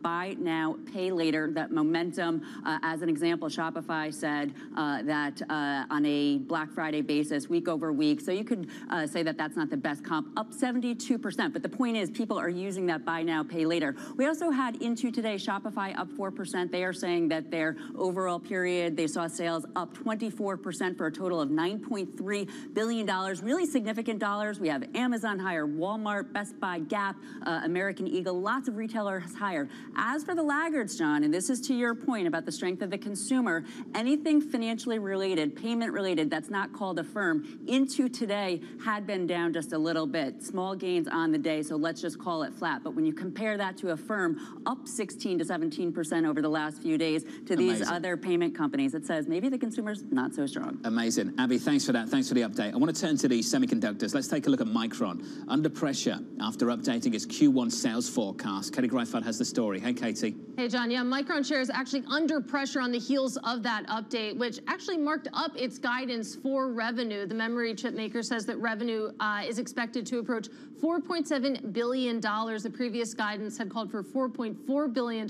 buy now, pay later, that momentum. As an example, Shopify said that on a Black Friday basis, week over week, so you could say that that's not the best comp, up 72%. But the point is, people are using that buy now, pay later. We also had into today Shopify up 4%. They are saying that their overall period, they saw sales up 24% for a total of $9.3 billion. Really significant dollars. We have Amazon higher, Walmart, Best Buy, Gap, American Eagle, lots of retailers higher. As for the laggards, John, and this is to your point about the strength of the consumer, anything financially related, payment related, that's not called Affirm, into today had been down just a little bit. Small gains on the day, so let's just call it flat. But when you compare that to Affirm, up 16 to 17% over the last few days to these other payment companies, it says maybe the consumer's not so strong. Amazing. Abby, thanks for that. Thanks for the update. I want to turn to the semiconductors. Let's take a look at Micron. Under pressure after updating its Q1 sales forecast. Katie Greifeld has the story. Hey, Katie. Hey, John. Yeah, Micron shares actually under pressure on the heels of that update, which actually marked up its guidance for revenue. The memory chip maker says that revenue is expected to approach $4.7 billion. The previous guidance had called for $4.4 billion,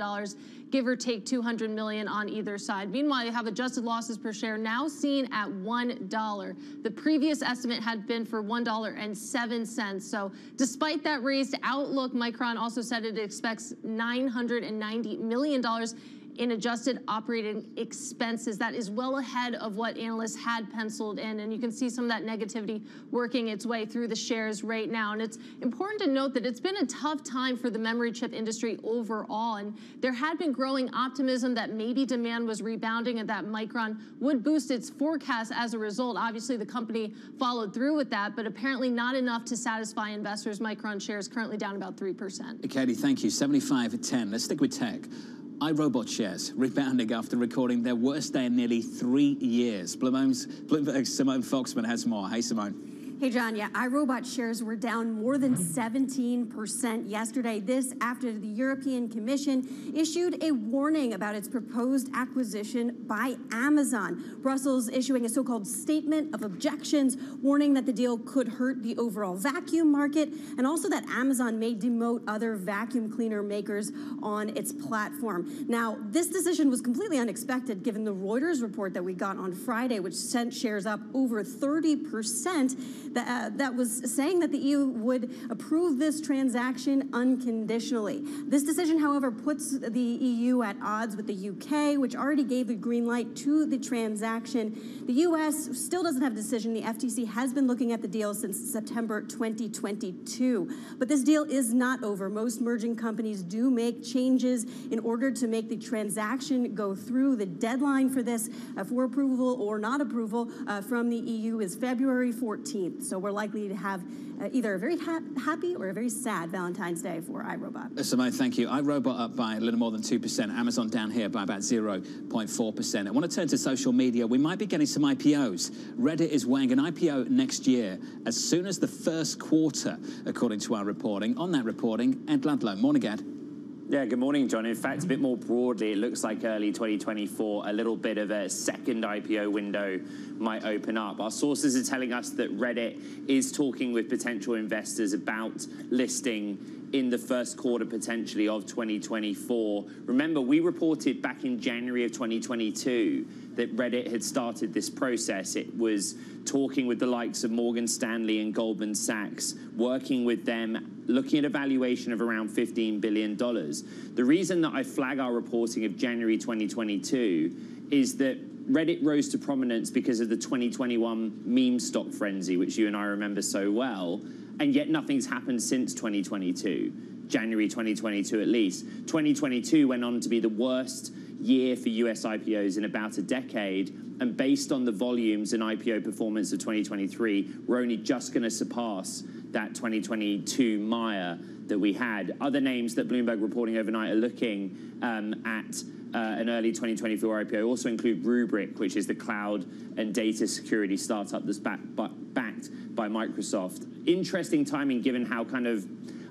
give or take $200 million on either side. upside. Meanwhile, you have adjusted losses per share now seen at $1. The previous estimate had been for $1.07. So despite that raised outlook, Micron also said it expects $990 million in adjusted operating expenses. That is well ahead of what analysts had penciled in, and you can see some of that negativity working its way through the shares right now. And it's important to note that it's been a tough time for the memory chip industry overall, and there had been growing optimism that maybe demand was rebounding and that Micron would boost its forecast as a result. Obviously, the company followed through with that, but apparently not enough to satisfy investors. Micron shares currently down about 3%. Katie, thank you. 75 at 10. Let's stick with tech. iRobot shares rebounding after recording their worst day in nearly 3 years. Bloomberg's Simone Foxman has more. Hey, Simone. Hey, John, yeah, iRobot shares were down more than 17% yesterday. This after the European Commission issued a warning about its proposed acquisition by Amazon. Brussels issuing a so-called statement of objections, warning that the deal could hurt the overall vacuum market and also that Amazon may demote other vacuum cleaner makers on its platform. Now, this decision was completely unexpected given the Reuters report that we got on Friday, which sent shares up over 30%. That was saying that the EU would approve this transaction unconditionally. This decision, however, puts the EU at odds with the UK, which already gave the green light to the transaction. The US still doesn't have a decision. The FTC has been looking at the deal since September 2022. But this deal is not over. Most merging companies do make changes in order to make the transaction go through. The deadline for this, for approval or not approval from the EU is February 14th. So we're likely to have either a very happy or a very sad Valentine's Day for iRobot. Simone, thank you. iRobot up by a little more than 2%. Amazon down here by about 0.4%. I want to turn to social media. We might be getting some IPOs. Reddit is weighing an IPO next year as soon as the first quarter, according to our reporting. On that reporting, Ed Ludlow. Morning, Ed. Yeah, good morning, John. In fact, a bit more broadly, it looks like early 2024, a little bit of a second IPO window might open up. Our sources are telling us that Reddit is talking with potential investors about listing in the first quarter, potentially, of 2024. Remember, we reported back in January of 2022 that Reddit had started this process. It was talking with the likes of Morgan Stanley and Goldman Sachs, working with them, looking at a valuation of around $15 billion. The reason that I flag our reporting of January 2022 is that Reddit rose to prominence because of the 2021 meme stock frenzy, which you and I remember so well, and yet nothing's happened since 2022, January 2022 at least. 2022 went on to be the worst year for US IPOs in about a decade, and based on the volumes and IPO performance of 2023, we're only just going to surpass that 2022 mire that we had. Other names that Bloomberg reporting overnight are looking at an early 2024 IPO also include Rubrik, which is the cloud and data security startup that's backed by Microsoft. Interesting timing given how kind of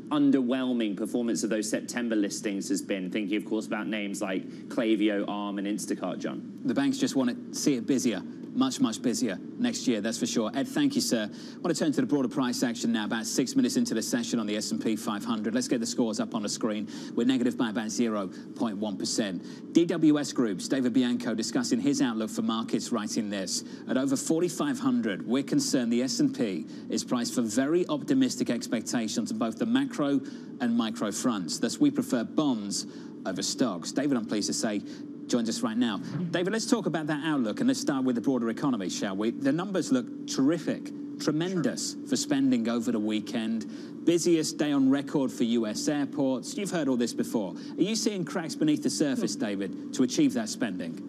underwhelming performance of those September listings has been, thinking, of course, about names like Klaviyo, Arm, and Instacart, John. The banks just want to see it busier. Much, much busier next year, that's for sure. Ed, thank you, sir. I want to turn to the broader price action now, about 6 minutes into the session on the S&P 500. Let's get the scores up on the screen. We're negative by about 0.1%. DWS Group's David Bianco discussing his outlook for markets, writing this. At over 4,500, we're concerned the S&P is priced for very optimistic expectations on both the macro and micro fronts. Thus, we prefer bonds over stocks. David, I'm pleased to say, joins us right now. David, let's talk about that outlook, and let's start with the broader economy, shall we? The numbers look terrific, tremendous for spending over the weekend. Busiest day on record for US airports. You've heard all this before. Are you seeing cracks beneath the surface, David, to achieve that spending?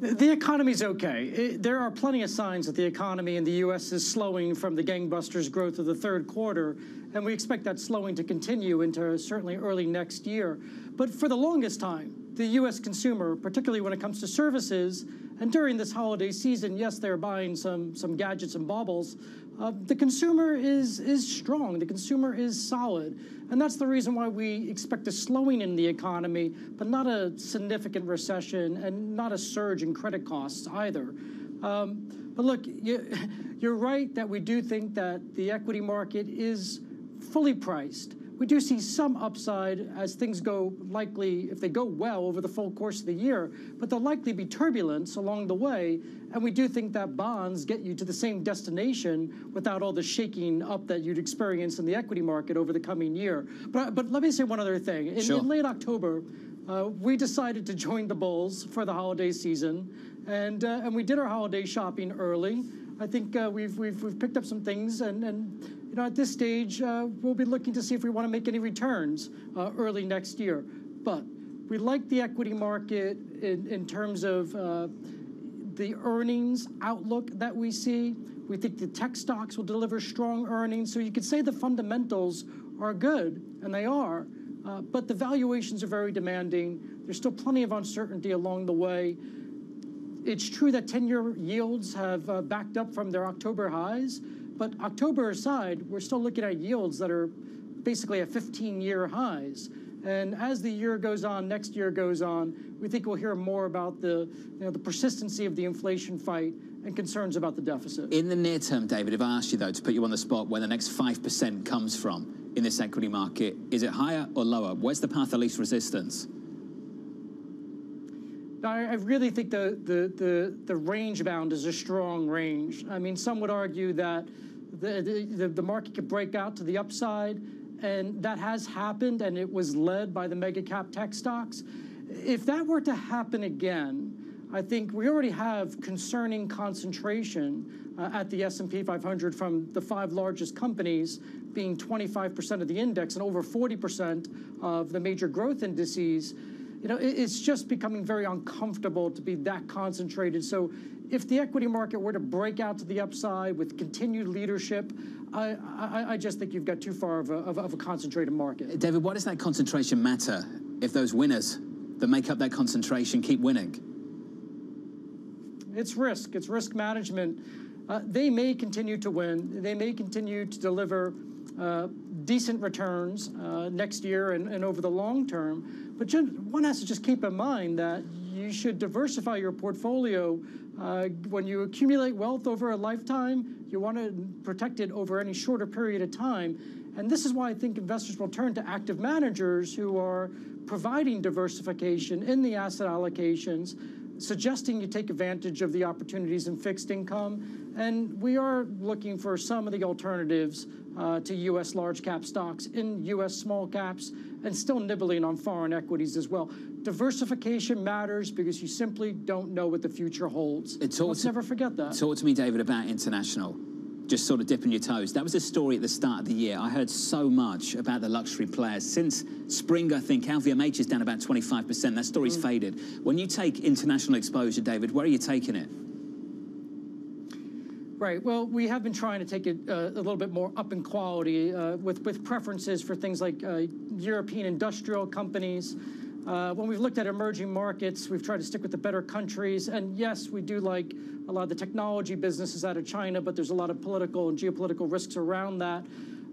The economy's okay. There are plenty of signs that the economy in the U.S. is slowing from the gangbusters growth of the third quarter, and we expect that slowing to continue into certainly early next year. But for the longest time, the U.S. consumer, particularly when it comes to services, and during this holiday season, yes, they're buying some gadgets and baubles, the consumer is strong. The consumer is solid. And that's the reason why we expect a slowing in the economy, but not a significant recession and not a surge in credit costs either. But look, you're right that we do think that the equity market is fully priced. We do see some upside as things go likely, if they go well over the full course of the year, but there'll likely be turbulence along the way. And we do think that bonds get you to the same destination without all the shaking up that you'd experience in the equity market over the coming year. But let me say one other thing. In late October, we decided to join the bulls for the holiday season, and we did our holiday shopping early. I think we've picked up some things, and you know, at this stage, we'll be looking to see if we want to make any returns early next year. But we like the equity market in terms of the earnings outlook that we see. We think the tech stocks will deliver strong earnings. So you could say the fundamentals are good, and they are. But the valuations are very demanding. There's still plenty of uncertainty along the way. It's true that 10-year yields have backed up from their October highs, but October aside, we're still looking at yields that are basically at 15-year highs. And as the year goes on, next year goes on, we think we'll hear more about the persistency of the inflation fight and concerns about the deficit. In the near term, David, if I asked you, though, to put you on the spot where the next 5% comes from in this equity market, is it higher or lower? Where's the path of least resistance? I really think the range bound is a strong range. I mean, some would argue that the market could break out to the upside, and that has happened, and it was led by the mega cap tech stocks. If that were to happen again, I think we already have concerning concentration at the S&P 500 from the 5 largest companies being 25% of the index and over 40% of the major growth indices. You know, it's just becoming very uncomfortable to be that concentrated. So if the equity market were to break out to the upside with continued leadership, I just think you've got too far of a concentrated market. David, why does that concentration matter if those winners that make up that concentration keep winning? It's risk. It's risk management. They may continue to win. They may continue to deliver decent returns next year and over the long term. But one has to just keep in mind that you should diversify your portfolio. When you accumulate wealth over a lifetime, you want to protect it over any shorter period of time. And this is why I think investors will turn to active managers who are providing diversification in the asset allocations, suggesting you take advantage of the opportunities in fixed income. And we are looking for some of the alternatives to U.S. large cap stocks in U.S. small caps and still nibbling on foreign equities as well. Diversification matters because you simply don't know what the future holds. Let's never forget that. Talk to me, David, about international. Just sort of dipping your toes. That was a story at the start of the year. I heard so much about the luxury players. Since spring, I think LVMH is down about 25%. That story's faded. When you take international exposure, David, where are you taking it? Right. Well, we have been trying to take it a little bit more up in quality with preferences for things like European industrial companies. When we've looked at emerging markets, we've tried to stick with the better countries. And yes, we do like a lot of the technology businesses out of China, but there's a lot of political and geopolitical risks around that.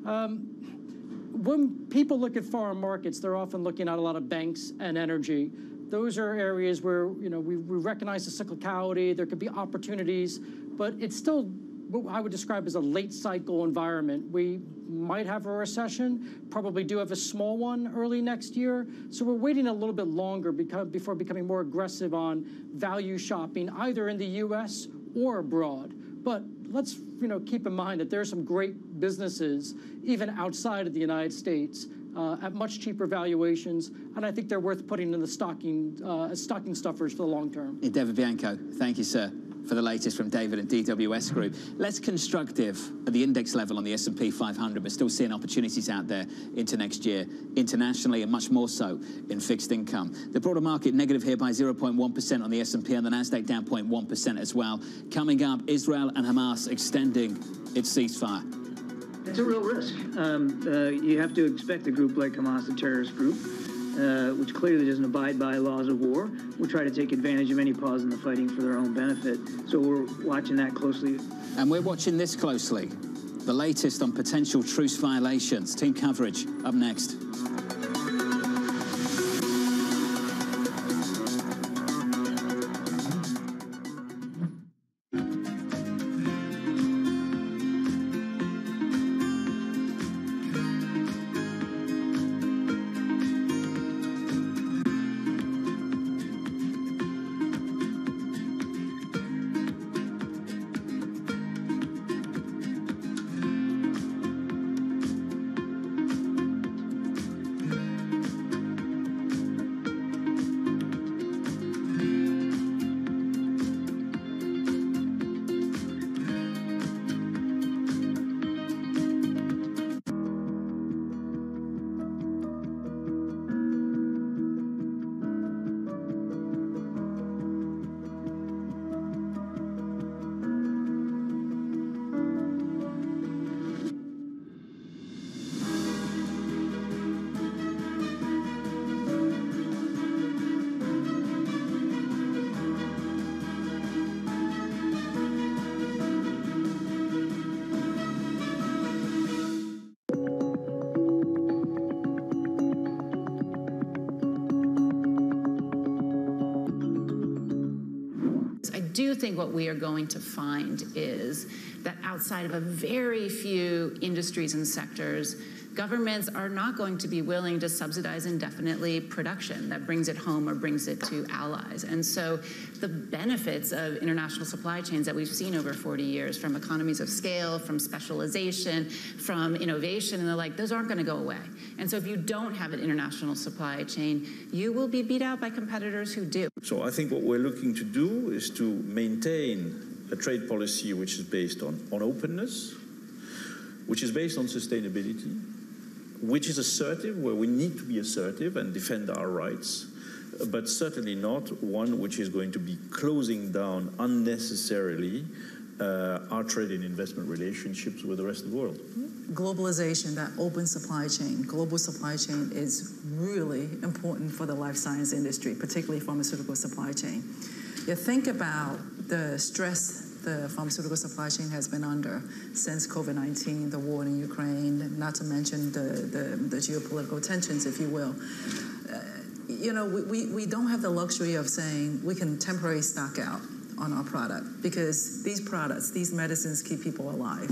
When people look at foreign markets, they're often looking at a lot of banks and energy. Those are areas where, you know, we recognize the cyclicality. There could be opportunities, but it's still what I would describe as a late cycle environment. We might have a recession, probably do have a small one early next year. So we're waiting a little bit longer before becoming more aggressive on value shopping, either in the U.S. or abroad. But let's keep in mind that there are some great businesses, even outside of the United States, at much cheaper valuations, and I think they're worth putting in the stocking stuffers for the long term. David Bianco, thank you, sir, for the latest from David and DWS Group. Less constructive at the index level on the S&P 500, but still seeing opportunities out there into next year, internationally, and much more so in fixed income. The broader market negative here by 0.1% on the S&P, and the Nasdaq down 0.1% as well. Coming up, Israel and Hamas extending its ceasefire. It's a real risk. You have to expect a group like Hamas, a terrorist group, which clearly doesn't abide by laws of war, will try to take advantage of any pause in the fighting for their own benefit. So we're watching that closely. And we're watching this closely. The latest on potential truce violations. Team coverage up next. do think what we are going to find is that outside of a very few industries and sectors, governments are not going to be willing to subsidize indefinitely production that brings it home or brings it to allies. And so the benefits of international supply chains that we've seen over 40 years, from economies of scale, from specialization, from innovation and the like, those aren't going to go away. And so if you don't have an international supply chain, you will be beat out by competitors who do. So I think what we're looking to do is to maintain a trade policy which is based on openness, which is based on sustainability, which is assertive, where we need to be assertive and defend our rights, but certainly not one which is going to be closing down unnecessarily our trade and investment relationships with the rest of the world. Globalization, that open supply chain, global supply chain is really important for the life science industry, particularly pharmaceutical supply chain. You think about the stress the pharmaceutical supply chain has been under since COVID-19, the war in Ukraine, not to mention the geopolitical tensions, if you will. We don't have the luxury of saying we can temporarily stock out on our product, because these products, these medicines keep people alive.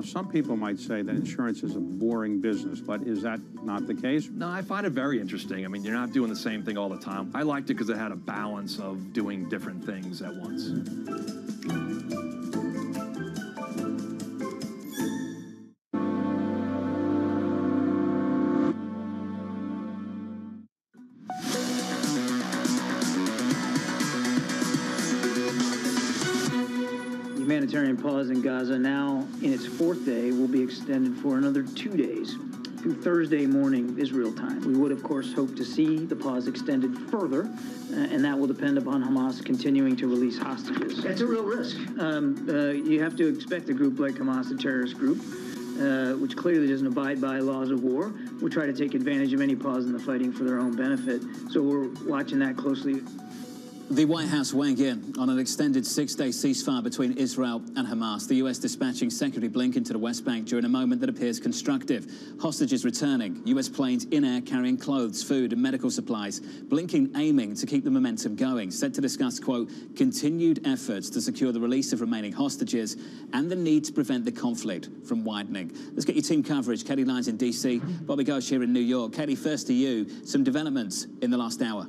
Some people might say that insurance is a boring business, but is that not the case? No, I find it very interesting. I mean, you're not doing the same thing all the time. I liked it because it had a balance of doing different things at once. Humanitarian pause in Gaza, now in its fourth day, will be extended for another 2 days through Thursday morning Israel time. We would, of course, hope to see the pause extended further, and that will depend upon Hamas continuing to release hostages. That's a real risk. You have to expect a group like Hamas, a terrorist group, which clearly doesn't abide by laws of war, will try to take advantage of any pause in the fighting for their own benefit. So we're watching that closely. The White House weighing in on an extended 6-day ceasefire between Israel and Hamas. The U.S. dispatching Secretary Blinken to the West Bank during a moment that appears constructive. Hostages returning, U.S. planes in air carrying clothes, food and medical supplies. Blinken aiming to keep the momentum going, said to discuss, quote, continued efforts to secure the release of remaining hostages and the need to prevent the conflict from widening. Let's get your team coverage. Katie Lyons in D.C., Bobby Ghosh here in New York. Katie, first to you, some developments in the last hour.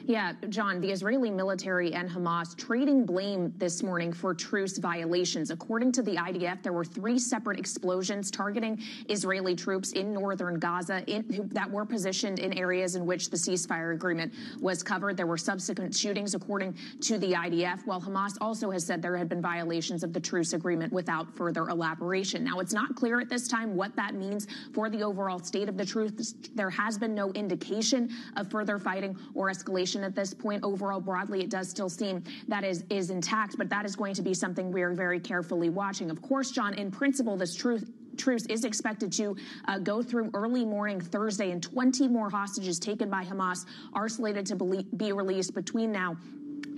Yeah, John, the Israeli military and Hamas trading blame this morning for truce violations. According to the IDF, there were 3 separate explosions targeting Israeli troops in northern Gaza that were positioned in areas in which the ceasefire agreement was covered. There were subsequent shootings, according to the IDF, while Hamas also has said there had been violations of the truce agreement without further elaboration. Now, it's not clear at this time what that means for the overall state of the truce. There has been no indication of further fighting or escalation at this point. Overall, broadly, it does still seem that is intact, but that is going to be something we're very carefully watching. Of course, John, in principle, this truce is expected to go through early morning Thursday, and 20 more hostages taken by Hamas are slated to be released between now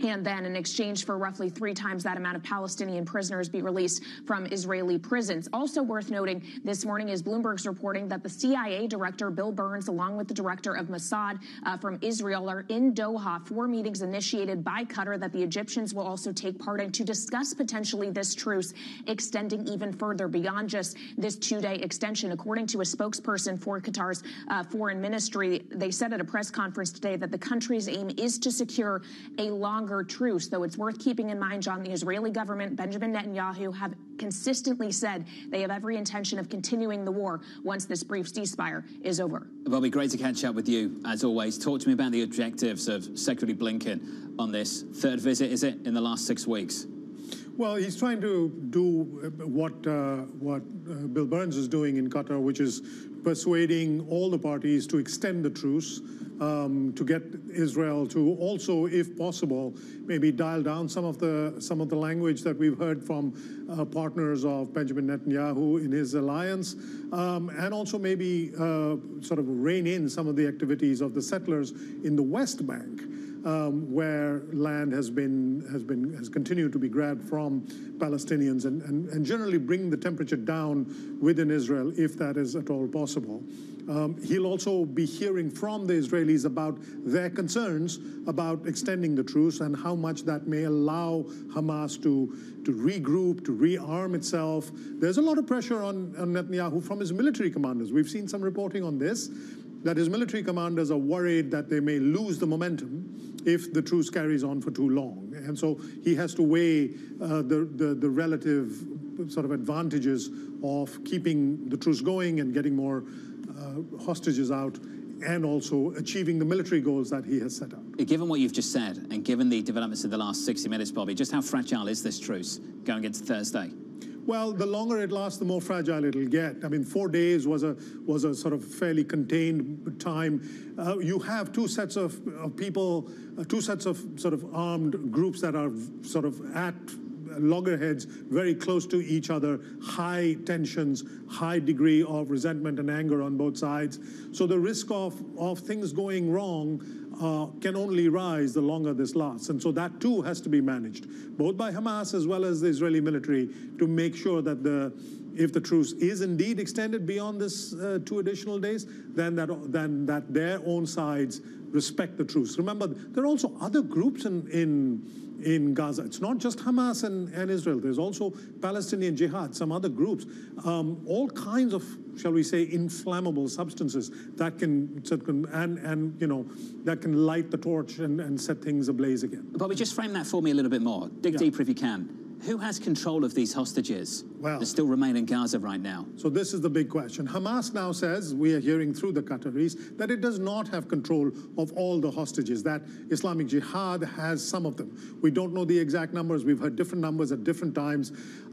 and then, in exchange for roughly 3 times that amount of Palestinian prisoners be released from Israeli prisons. Also worth noting this morning is Bloomberg's reporting that the CIA director, Bill Burns, along with the director of Mossad from Israel, are in Doha for meetings initiated by Qatar that the Egyptians will also take part in to discuss potentially this truce extending even further beyond just this 2-day extension. According to a spokesperson for Qatar's foreign ministry, they said at a press conference today that the country's aim is to secure a longer truce, though it's worth keeping in mind, John, the Israeli government, Benjamin Netanyahu, have consistently said they have every intention of continuing the war once this brief ceasefire is over. Bobby, great to catch up with you, as always. Talk to me about the objectives of Secretary Blinken on this 3rd visit, is it, in the last 6 weeks? Well, he's trying to do what Bill Burns is doing in Qatar, which is persuading all the parties to extend the truce, to get Israel to also, if possible, maybe dial down some of the language that we've heard from partners of Benjamin Netanyahu in his alliance, and also maybe sort of rein in some of the activities of the settlers in the West Bank. where land has continued to be grabbed from Palestinians, and generally bring the temperature down within Israel, if that is at all possible. He'll also be hearing from the Israelis about their concerns about extending the truce and how much that may allow Hamas to regroup, to rearm itself. There's a lot of pressure on Netanyahu from his military commanders. We've seen some reporting on this, that his military commanders are worried that they may lose the momentum if the truce carries on for too long. And so he has to weigh the relative sort of advantages of keeping the truce going and getting more hostages out, and also achieving the military goals that he has set out. Given what you've just said, and given the developments of the last 60 minutes, Bobby, just how fragile is this truce going into Thursday? Well, the longer it lasts, the more fragile it'll get. I mean, 4 days was a sort of fairly contained time. You have two sets of people, two sets of sort of armed groups that are sort of at loggerheads, very close to each other, high tensions, high degree of resentment and anger on both sides. So the risk of things going wrong can only rise the longer this lasts. And so that too has to be managed, both by Hamas as well as the Israeli military, to make sure that if the truce is indeed extended beyond this 2 additional days, then that their own sides respect the truce. Remember, there are also other groups in Gaza. It's not just Hamas and Israel. There's also Palestinian Jihad, some other groups, all kinds of, shall we say, inflammable substances that can that can light the torch and set things ablaze again. Bobby, just frame that for me a little bit more. Dig deeper if you can. Who has control of these hostages that still remain in Gaza right now? So this is the big question. Hamas now says, we are hearing through the Qataris, that it does not have control of all the hostages, that Islamic Jihad has some of them. We don't know the exact numbers. We've heard different numbers at different times.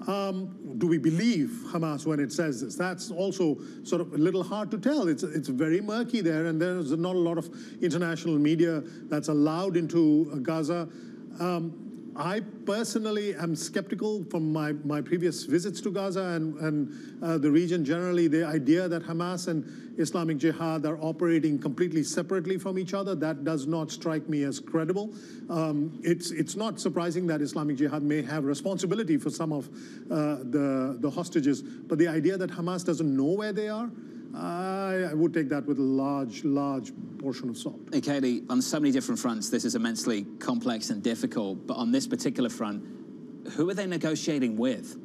Do we believe Hamas when it says this? That's also sort of a little hard to tell. It's very murky there, and there's not a lot of international media that's allowed into Gaza. I personally am skeptical from my previous visits to Gaza and the region generally. The idea that Hamas and Islamic Jihad are operating completely separately from each other, that does not strike me as credible. It's not surprising that Islamic Jihad may have responsibility for some of the hostages, but the idea that Hamas doesn't know where they are, I would take that with a large portion of salt. Hey, Katie, on so many different fronts, this is immensely complex and difficult, but on this particular front, who are they negotiating with?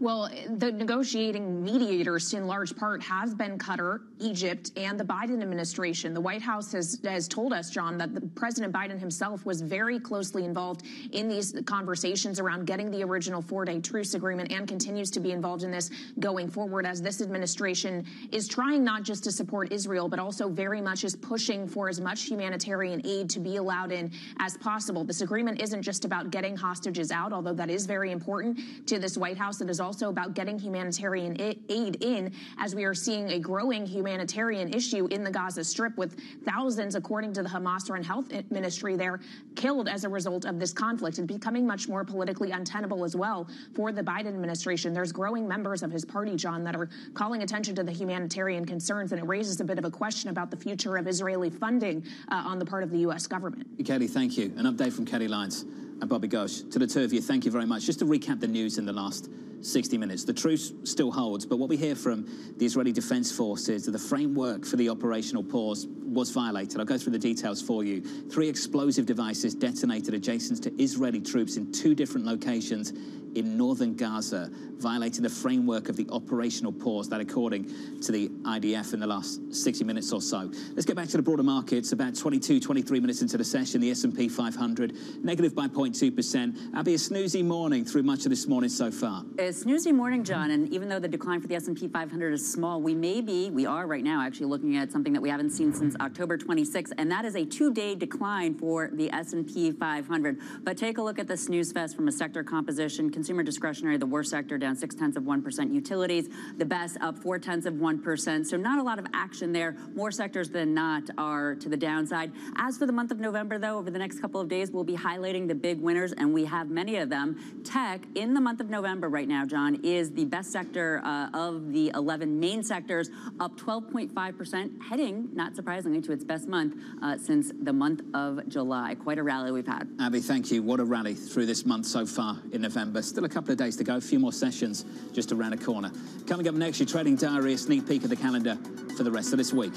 Well, the negotiating mediators, in large part, have been Qatar, Egypt, and the Biden administration. The White House has told us, John, that President Biden himself was very closely involved in these conversations around getting the original 4-day truce agreement, and continues to be involved in this going forward, as this administration is trying not just to support Israel, but also very much is pushing for as much humanitarian aid to be allowed in as possible. This agreement isn't just about getting hostages out, although that is very important to this White House. It is also about getting humanitarian aid in, as we are seeing a growing humanitarian issue in the Gaza Strip, with thousands, according to the Hamas-run health ministry there, killed as a result of this conflict, and becoming much more politically untenable as well for the Biden administration. There's growing members of his party, John, that are calling attention to the humanitarian concerns, and it raises a bit of a question about the future of Israeli funding on the part of the U.S. government. Katie, thank you. An update from Katie Lyons and Bobby Ghosh. To the two of you, thank you very much. Just to recap the news in the last 60 minutes. The truce still holds, but what we hear from the Israeli Defense Forces, that the framework for the operational pause was violated. I'll go through the details for you. 3 explosive devices detonated adjacent to Israeli troops in 2 different locations in northern Gaza, violating the framework of the operational pause, that according to the IDF in the last 60 minutes or so. Let's get back to the broader markets. About 23 minutes into the session, the S&P 500 negative by 0.2%. Abby, a snoozy morning through much of this morning so far. A snoozy morning, John, and even though the decline for the S&P 500 is small, we are right now actually looking at something that we haven't seen since October 26th, and that is a 2-day decline for the S&P 500. But take a look at the snooze fest from a sector composition, consumer discretionary, the worst sector, down 0.6%. Utilities, the best, up 0.4%. So not a lot of action there. More sectors than not are to the downside. As for the month of November, though, over the next couple of days, we'll be highlighting the big winners, and we have many of them. Tech, in the month of November right now, John, is the best sector of the 11 main sectors, up 12.5%, heading, not surprisingly, to its best month since the month of July. Quite a rally we've had. Abby, thank you. What a rally through this month so far in November. Still a couple of days to go, a few more sessions just around the corner. Coming up next, your trading diary, a sneak peek of the calendar for the rest of this week.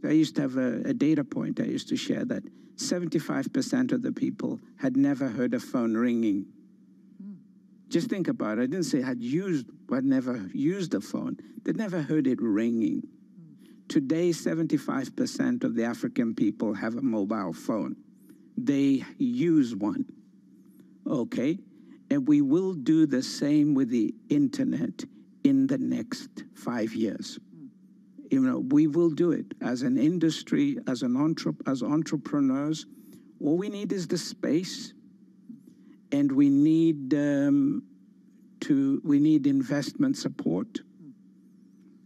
I used to have a data point I used to share that 75% of the people had never heard a phone ringing. Just think about it. I didn't say had never used a phone. They'd never heard it ringing. Today, 75% of the African people have a mobile phone. They use one. Okay? And we will do the same with the internet in the next 5 years. You know, we will do it as an industry, as entrepreneurs. All we need is the space, and we need investment support,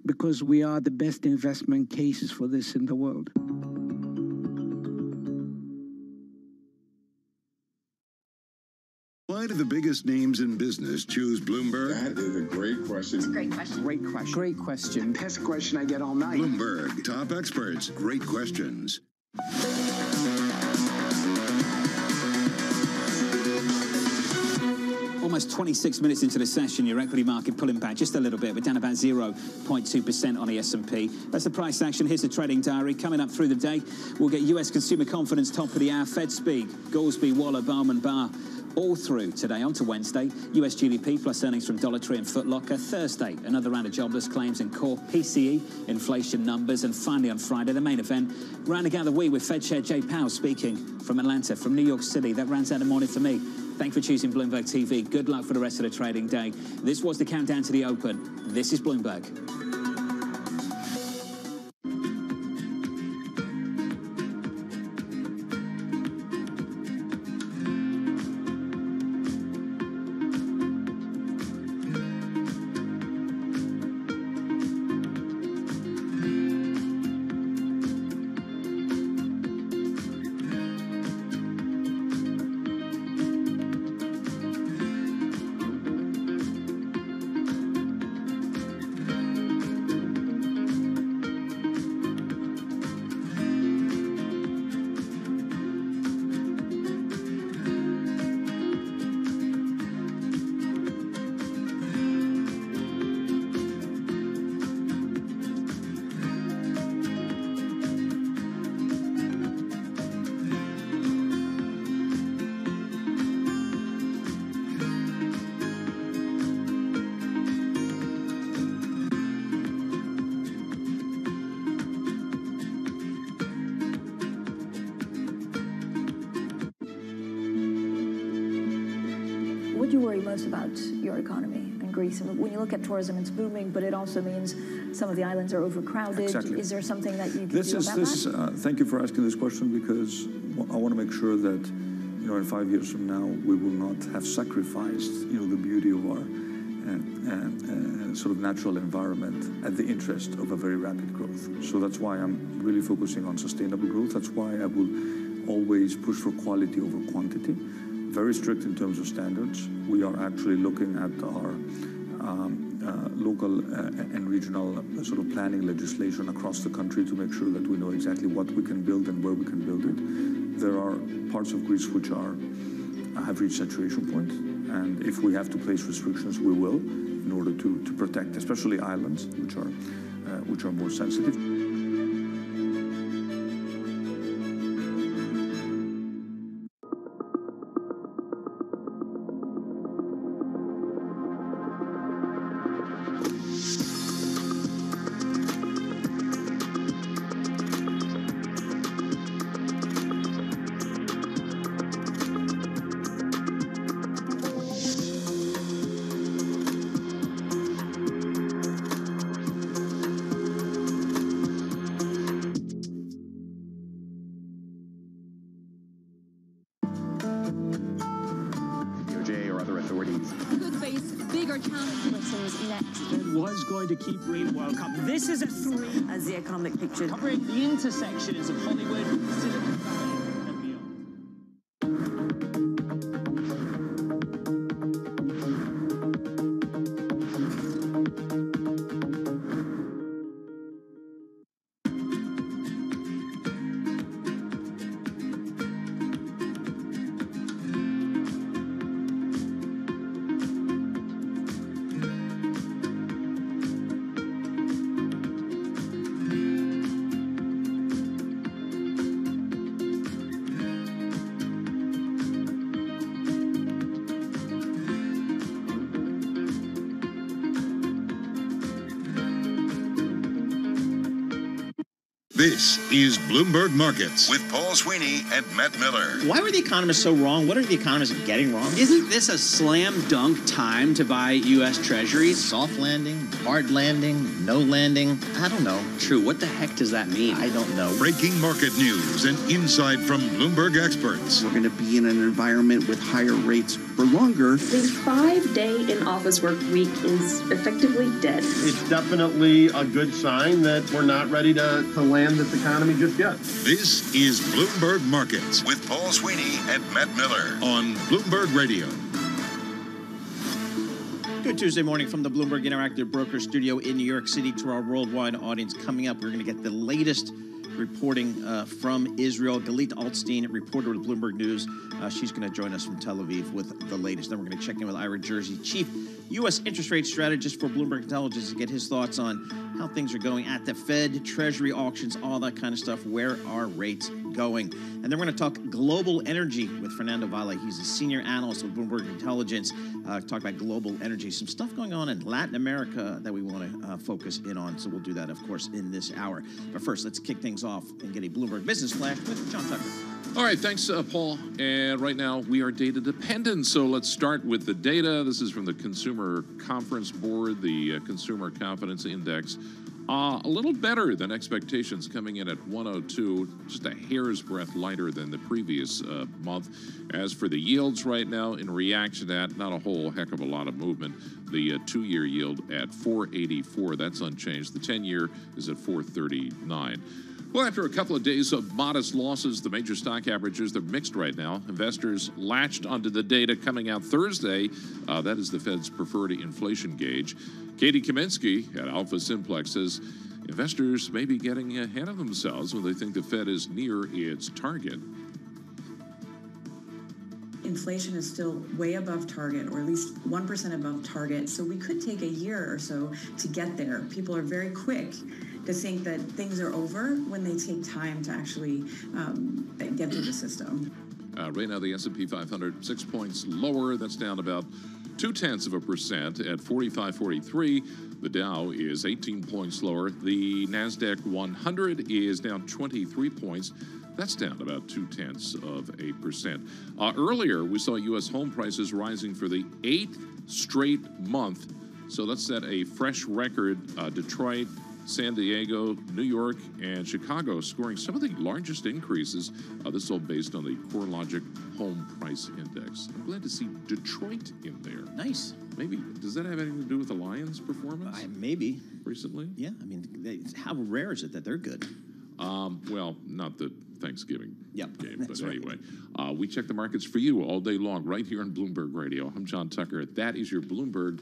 because we are the best investment case for this in the world. Why do the biggest names in business choose Bloomberg? That is a great question. It's a great question. Great question. Great question. Best question I get all night. Bloomberg, top experts, great questions. Almost 26 minutes into the session, your equity market pulling back just a little bit. We're down about 0.2% on the S&P. That's the price action. Here's the trading diary. Coming up through the day, we'll get U.S. consumer confidence top of the hour. Fed speak, Goolsbee, Waller, Bowman, Barr. All through today on to Wednesday. US GDP plus earnings from Dollar Tree and Foot Locker. Thursday, another round of jobless claims and core PCE inflation numbers. And finally on Friday, the main event, rounding out the week with Fed Chair Jay Powell speaking from Atlanta, from New York City. That rounds out the morning for me. Thanks for choosing Bloomberg TV. Good luck for the rest of the trading day. This was the countdown to the open. This is Bloomberg. What do you worry most about your economy and Greece? And when you look at tourism, it's booming, but it also means some of the islands are overcrowded. Exactly. Is there something that you can do about that? Thank you for asking this question, because I want to make sure that, you know, in 5 years from now, we will not have sacrificed, you know, the beauty of our sort of natural environment at the interest of a very rapid growth. So that's why I'm really focusing on sustainable growth. That's why I will always push for quality over quantity. Very strict in terms of standards. We are actually looking at our local and regional sort of planning legislation across the country to make sure that we know exactly what we can build and where we can build it. There are parts of Greece which have reached saturation point, and if we have to place restrictions, we will, in order to protect, especially islands, which are more sensitive. Going to keep reading World Cup. This is a 3 as the economic picture covering the intersections of Hollywood, Silicon Valley, and beyond. This is Bloomberg Markets with Paul Sweeney and Matt Miller. Why were the economists so wrong? What are the economists getting wrong? Isn't this a slam dunk time to buy U.S. Treasuries? Soft landing, hard landing, no landing? I don't know. True. What the heck does that mean? I don't know. Breaking market news and insight from Bloomberg experts. We're going to be in an environment with higher rates for longer. The 5-day in-office work week is effectively dead. It's definitely a good sign that we're not ready to land this economy just yet. This is Bloomberg Markets with Paul Sweeney and Matt Miller on Bloomberg Radio. Good Tuesday morning from the Bloomberg Interactive Broker Studio in New York City to our worldwide audience. Coming up, we're going to get the latest reporting from Israel. Galit Altstein, reporter with Bloomberg News. She's going to join us from Tel Aviv with the latest. Then we're going to check in with Ira Jersey, chief U.S. interest rate strategist for Bloomberg Intelligence, to get his thoughts on how things are going at the Fed, Treasury auctions, all that kind of stuff. Where are rates going? And then we're going to talk global energy with Fernando Valle. He's a senior analyst with Bloomberg Intelligence. Talk about global energy. Some stuff going on in Latin America that we want to focus in on. So we'll do that, of course, in this hour. But first, let's kick things off and get a Bloomberg Business Flash with John Tucker. All right, thanks, Paul. And right now, we are data dependent. So let's start with the data. This is from the Consumer Conference Board, the Consumer Confidence Index. A little better than expectations, coming in at 102, just a hair's breadth lighter than the previous month. As for the yields right now, in reaction to that, not a whole heck of a lot of movement. The 2-year yield at 4.84, that's unchanged. The 10-year is at 4.39. Well, after a couple of days of modest losses, the major stock averages, they're mixed right now. Investors latched onto the data coming out Thursday. That is the Fed's preferred inflation gauge. Katie Kaminsky at Alpha Simplex says investors may be getting ahead of themselves when they think the Fed is near its target. Inflation is still way above target, or at least 1% above target. So we could take a year or so to get there. People are very quick to think that things are over when they take time to actually get through the system. Right now, the S&P 500, 6 points lower. That's down about 0.2% at 45.43. The Dow is 18 points lower. The NASDAQ 100 is down 23 points. That's down about 0.2%. Earlier, we saw U.S. home prices rising for the 8th straight month. So let's set a fresh record. Detroit, San Diego, New York, and Chicago scoring some of the largest increases. This is all based on the CoreLogic Home Price Index. I'm glad to see Detroit in there. Nice. Maybe, does that have anything to do with the Lions' performance? Maybe. Recently? Yeah, I mean, how rare is it that they're good? Well, not the Thanksgiving game, but that's right. anyway. We check the markets for you all day long right here on Bloomberg Radio. I'm John Tucker. That is your Bloomberg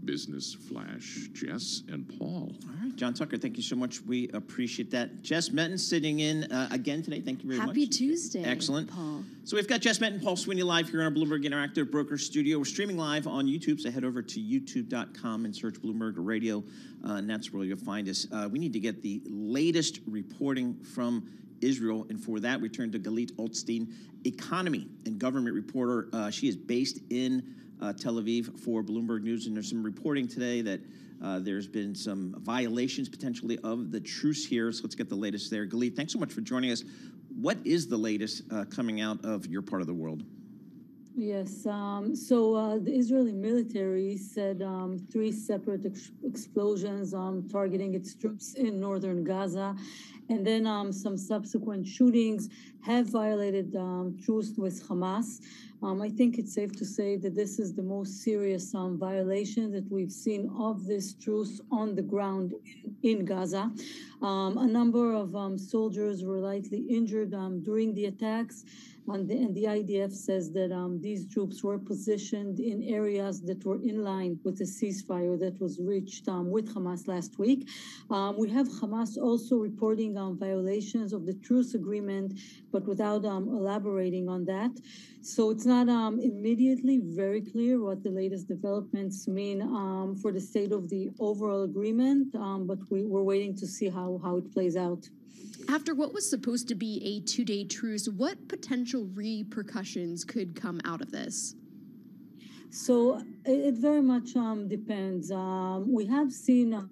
Business Flash. Jess and Paul. All right, John Tucker, thank you so much. We appreciate that. Jess Metton sitting in again today. Thank you very much. Happy Tuesday. Excellent. Paul. So we've got Jess Metton, Paul Sweeney live here on our Bloomberg Interactive Broker Studio. We're streaming live on YouTube, so head over to youtube.com and search Bloomberg Radio, and that's where you'll find us. We need to get the latest reporting from Israel, and for that, we turn to Galit Altstein, economy and government reporter. She is based in Tel Aviv for Bloomberg News, and there's some reporting today that there's been some violations potentially of the truce here, so let's get the latest there. Galit, thanks so much for joining us. What is the latest coming out of your part of the world? Yes, so the Israeli military said 3 separate explosions targeting its troops in northern Gaza, and then some subsequent shootings have violated truce with Hamas. I think it's safe to say that this is the most serious violation that we've seen of this truce on the ground in Gaza. A number of soldiers were lightly injured during the attacks. And the IDF says that these troops were positioned in areas that were in line with the ceasefire that was reached with Hamas last week. We have Hamas also reporting violations of the truce agreement, but without elaborating on that. So it's not immediately very clear what the latest developments mean for the state of the overall agreement, but we're waiting to see how it plays out. After what was supposed to be a 2-day truce, what potential repercussions could come out of this? So it very much depends. We have seen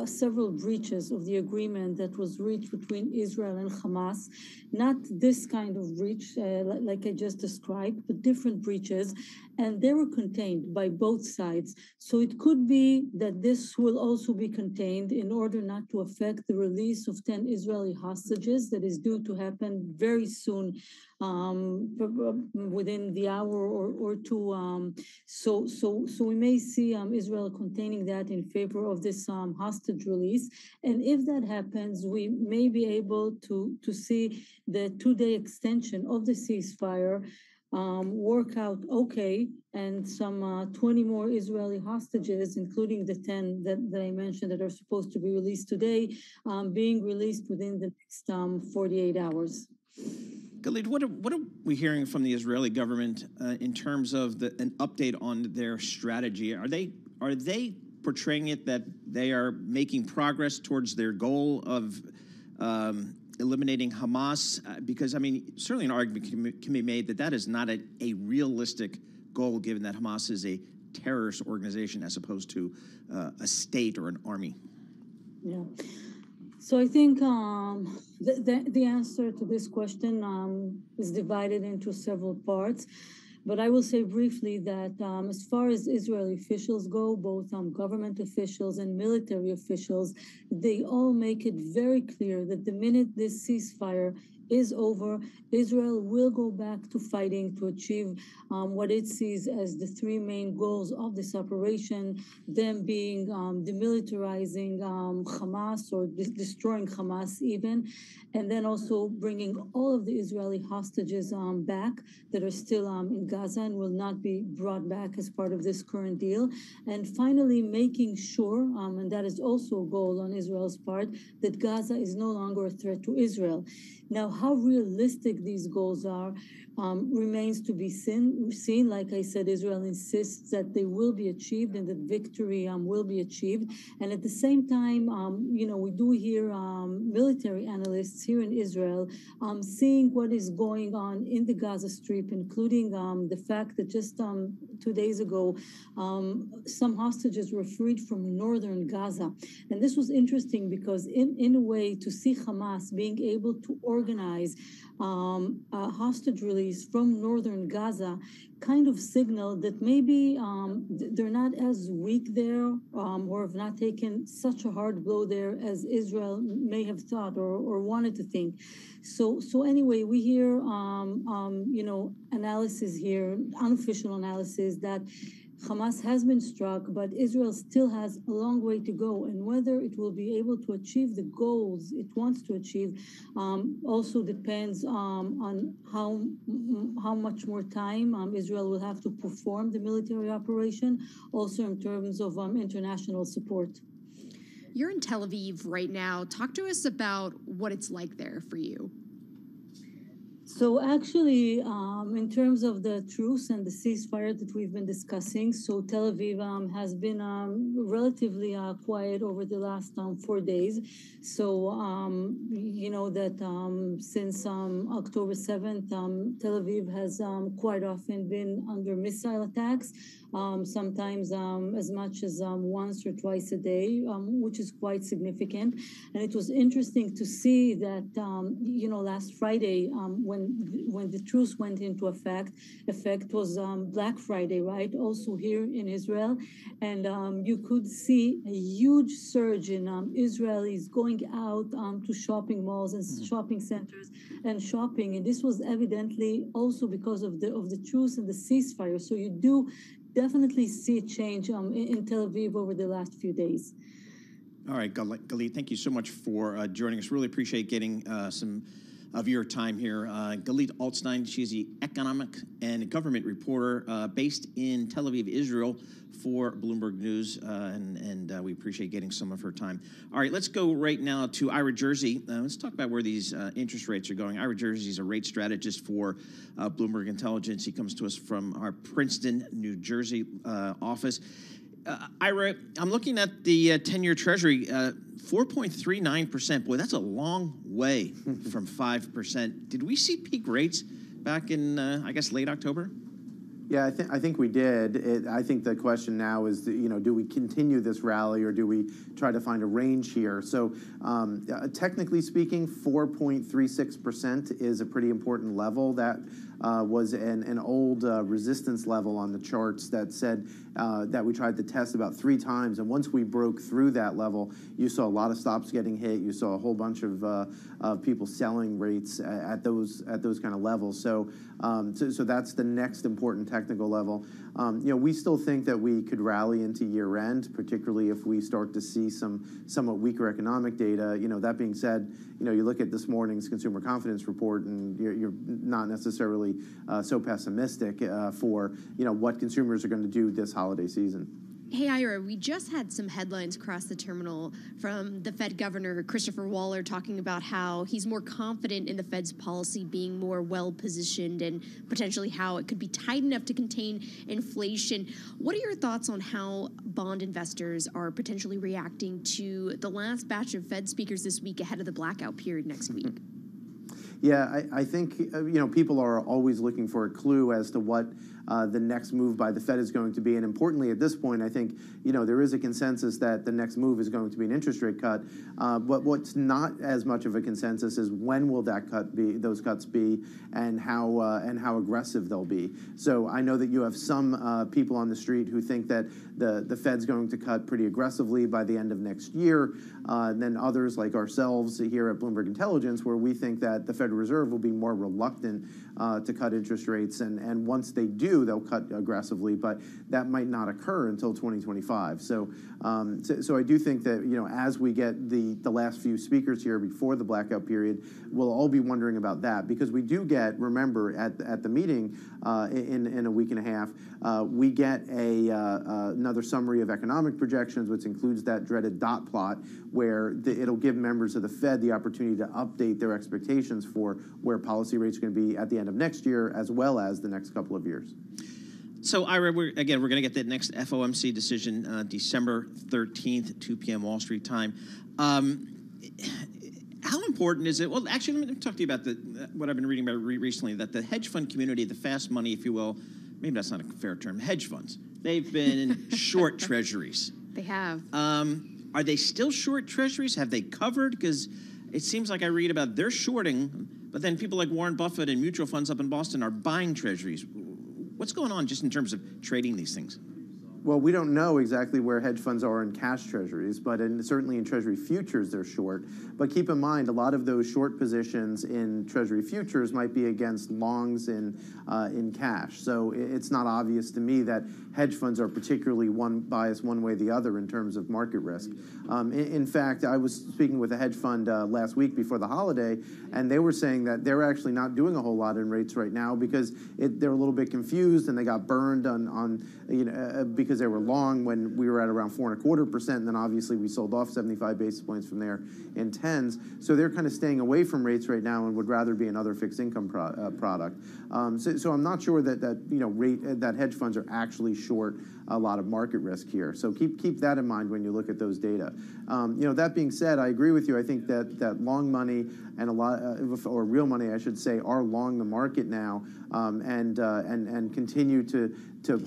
several breaches of the agreement that was reached between Israel and Hamas. Not this kind of breach, like I just described, but different breaches. And they were contained by both sides. So it could be that this will also be contained in order not to affect the release of 10 Israeli hostages that is due to happen very soon, within the hour or two. So we may see Israel containing that in favor of this hostage release. And if that happens, we may be able to see the 2-day extension of the ceasefire work out okay, and some 20 more Israeli hostages, including the 10 that I mentioned that are supposed to be released today, being released within the next 48 hours. Galit, what are we hearing from the Israeli government in terms of an update on their strategy? Are they portraying it that they are making progress towards their goal of eliminating Hamas? Because, I mean, certainly an argument can be made that that is not a realistic goal, given that Hamas is a terrorist organization as opposed to a state or an army. Yeah. So I think the answer to this question is divided into several parts. But I will say briefly that as far as Israeli officials go, both government officials and military officials, they all make it very clear that the minute this ceasefire is over, Israel will go back to fighting to achieve what it sees as the 3 main goals of this operation, them being demilitarizing Hamas or destroying Hamas even, and then also bringing all of the Israeli hostages back that are still in Gaza and will not be brought back as part of this current deal. And finally, making sure, and that is also a goal on Israel's part, that Gaza is no longer a threat to Israel. Now, how realistic these goals are remains to be seen. Like I said, Israel insists that they will be achieved and that victory will be achieved. And at the same time, we do hear military analysts here in Israel seeing what is going on in the Gaza Strip, including the fact that just 2 days ago, some hostages were freed from northern Gaza. And this was interesting because in a way, to see Hamas being able to organize a hostage release from northern Gaza kind of signaled that maybe they're not as weak there or have not taken such a hard blow there as Israel may have thought or wanted to think. So anyway, we hear, analysis here, unofficial analysis, that Hamas has been struck, but Israel still has a long way to go. And whether it will be able to achieve the goals it wants to achieve also depends on how much more time Israel will have to perform the military operation, also in terms of international support. You're in Tel Aviv right now. Talk to us about what it's like there for you. So actually, in terms of the truce and the ceasefire that we've been discussing, so Tel Aviv has been relatively quiet over the last 4 days. So, you know that since October 7th, Tel Aviv has quite often been under missile attacks, sometimes as much as once or twice a day, which is quite significant. And it was interesting to see that, you know, last Friday, when the truce went into effect was Black Friday, right? Also here in Israel. And you could see a huge surge in Israelis going out to shopping malls and shopping centers and shopping. And this was evidently also because of the truce and the ceasefire. So you do definitely see a change in Tel Aviv over the last few days. All right, Galit, thank you so much for joining us. Really appreciate getting some of your time here. Galit Altstein, she's the economic and government reporter based in Tel Aviv, Israel, for Bloomberg News, and we appreciate getting some of her time. All right, let's go right now to Ira Jersey. Let's talk about where these interest rates are going. Ira Jersey is a rate strategist for Bloomberg Intelligence. He comes to us from our Princeton, New Jersey office. Ira, I'm looking at the 10-year Treasury, 4.39%. Boy, that's a long way from 5%. Did we see peak rates back in, I guess, late October? Yeah, I think we did. I think the question now is, you know, do we continue this rally or do we try to find a range here? So technically speaking, 4.36% is a pretty important level. That was an old resistance level on the charts that said that we tried to test about 3 times. And once we broke through that level, you saw a lot of stops getting hit. You saw a whole bunch of people selling rates at those kind of levels. So that's the next important technical level. You know, we still think that we could rally into year end, particularly if we start to see some somewhat weaker economic data. You know, that being said, you know, you look at this morning's consumer confidence report, and you're not necessarily so pessimistic for, you know, what consumers are going to do this holiday season. Hey, Ira, we just had some headlines across the terminal from the Fed Governor, Christopher Waller, talking about how he's more confident in the Fed's policy being more well-positioned and potentially how it could be tight enough to contain inflation. What are your thoughts on how bond investors are potentially reacting to the last batch of Fed speakers this week ahead of the blackout period next week? Yeah, I think, you know, people are always looking for a clue as to what the next move by the Fed is going to be. And importantly, at this point, I think, you know, there is a consensus that the next move is going to be an interest rate cut. But what's not as much of a consensus is when will that cut be, those cuts be, and how aggressive they'll be. So I know that you have some people on the street who think that the Fed's going to cut pretty aggressively by the end of next year. And then others like ourselves here at Bloomberg Intelligence, where we think that the Federal Reserve will be more reluctant to cut interest rates. And once they do, they'll cut aggressively, but that might not occur until 2025. So I do think that, you know, as we get the last few speakers here before the blackout period, we'll all be wondering about that, because we do get, remember, at the meeting in a week and a half, we get another summary of economic projections, which includes that dreaded dot plot, where it'll give members of the Fed the opportunity to update their expectations for where policy rates are going to be at the end of next year, as well as the next couple of years. So, Ira, we're going to get that next FOMC decision December 13th, 2 p.m. Wall Street time. How important is it? Well, actually, let me talk to you about what I've been reading about recently, that the hedge fund community, the fast money, if you will, maybe that's not a fair term, hedge funds, they've been short treasuries. They have. Are they still short treasuries? Have they covered? Because it seems like I read about they're shorting, but then people like Warren Buffett and mutual funds up in Boston are buying treasuries. What's going on just in terms of trading these things? Well, we don't know exactly where hedge funds are in cash treasuries, but certainly in treasury futures they're short. But keep in mind, a lot of those short positions in treasury futures might be against longs in cash. So it's not obvious to me that hedge funds are particularly biased one way or the other in terms of market risk. In fact, I was speaking with a hedge fund last week before the holiday, and they were saying that they're actually not doing a whole lot in rates right now because they're a little bit confused and they got burned on because they were long when we were at around 4.25%, and then obviously we sold off 75 basis points from there in 10s. So they're kind of staying away from rates right now and would rather be another fixed income product. So I'm not sure that hedge funds are actually short a lot of market risk here. So keep that in mind when you look at those data. That being said, I agree with you. I think that long money and or real money, I should say, are long the market now, and continue to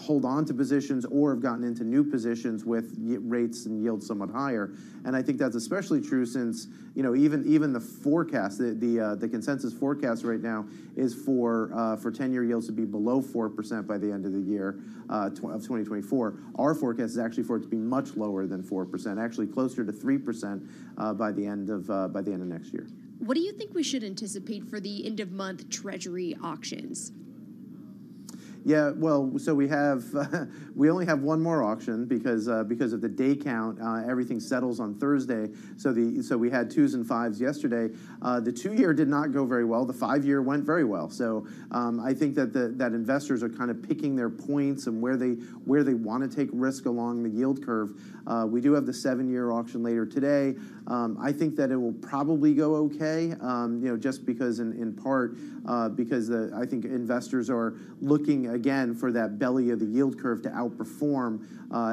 hold on to positions or have gotten into new positions with rates and yields somewhat higher. And I think that's especially true since even the forecast, the consensus forecast right now is for 10-year yields to be below 4% by the end of the year of 2024. Our forecast is actually for it to be much lower than 4%, actually closer to 3% by the end of next year. What do you think we should anticipate for the end-of-month Treasury auctions? Yeah, well, so we only have one more auction because of the day count. Everything settles on Thursday. So we had 2s and 5s yesterday. The 2-year did not go very well. The 5-year went very well. So I think that investors are kind of picking their points and where they want to take risk along the yield curve. We do have the 7-year auction later today. I think that it will probably go okay. Just because in part because I think investors are looking again for that belly of the yield curve to outperform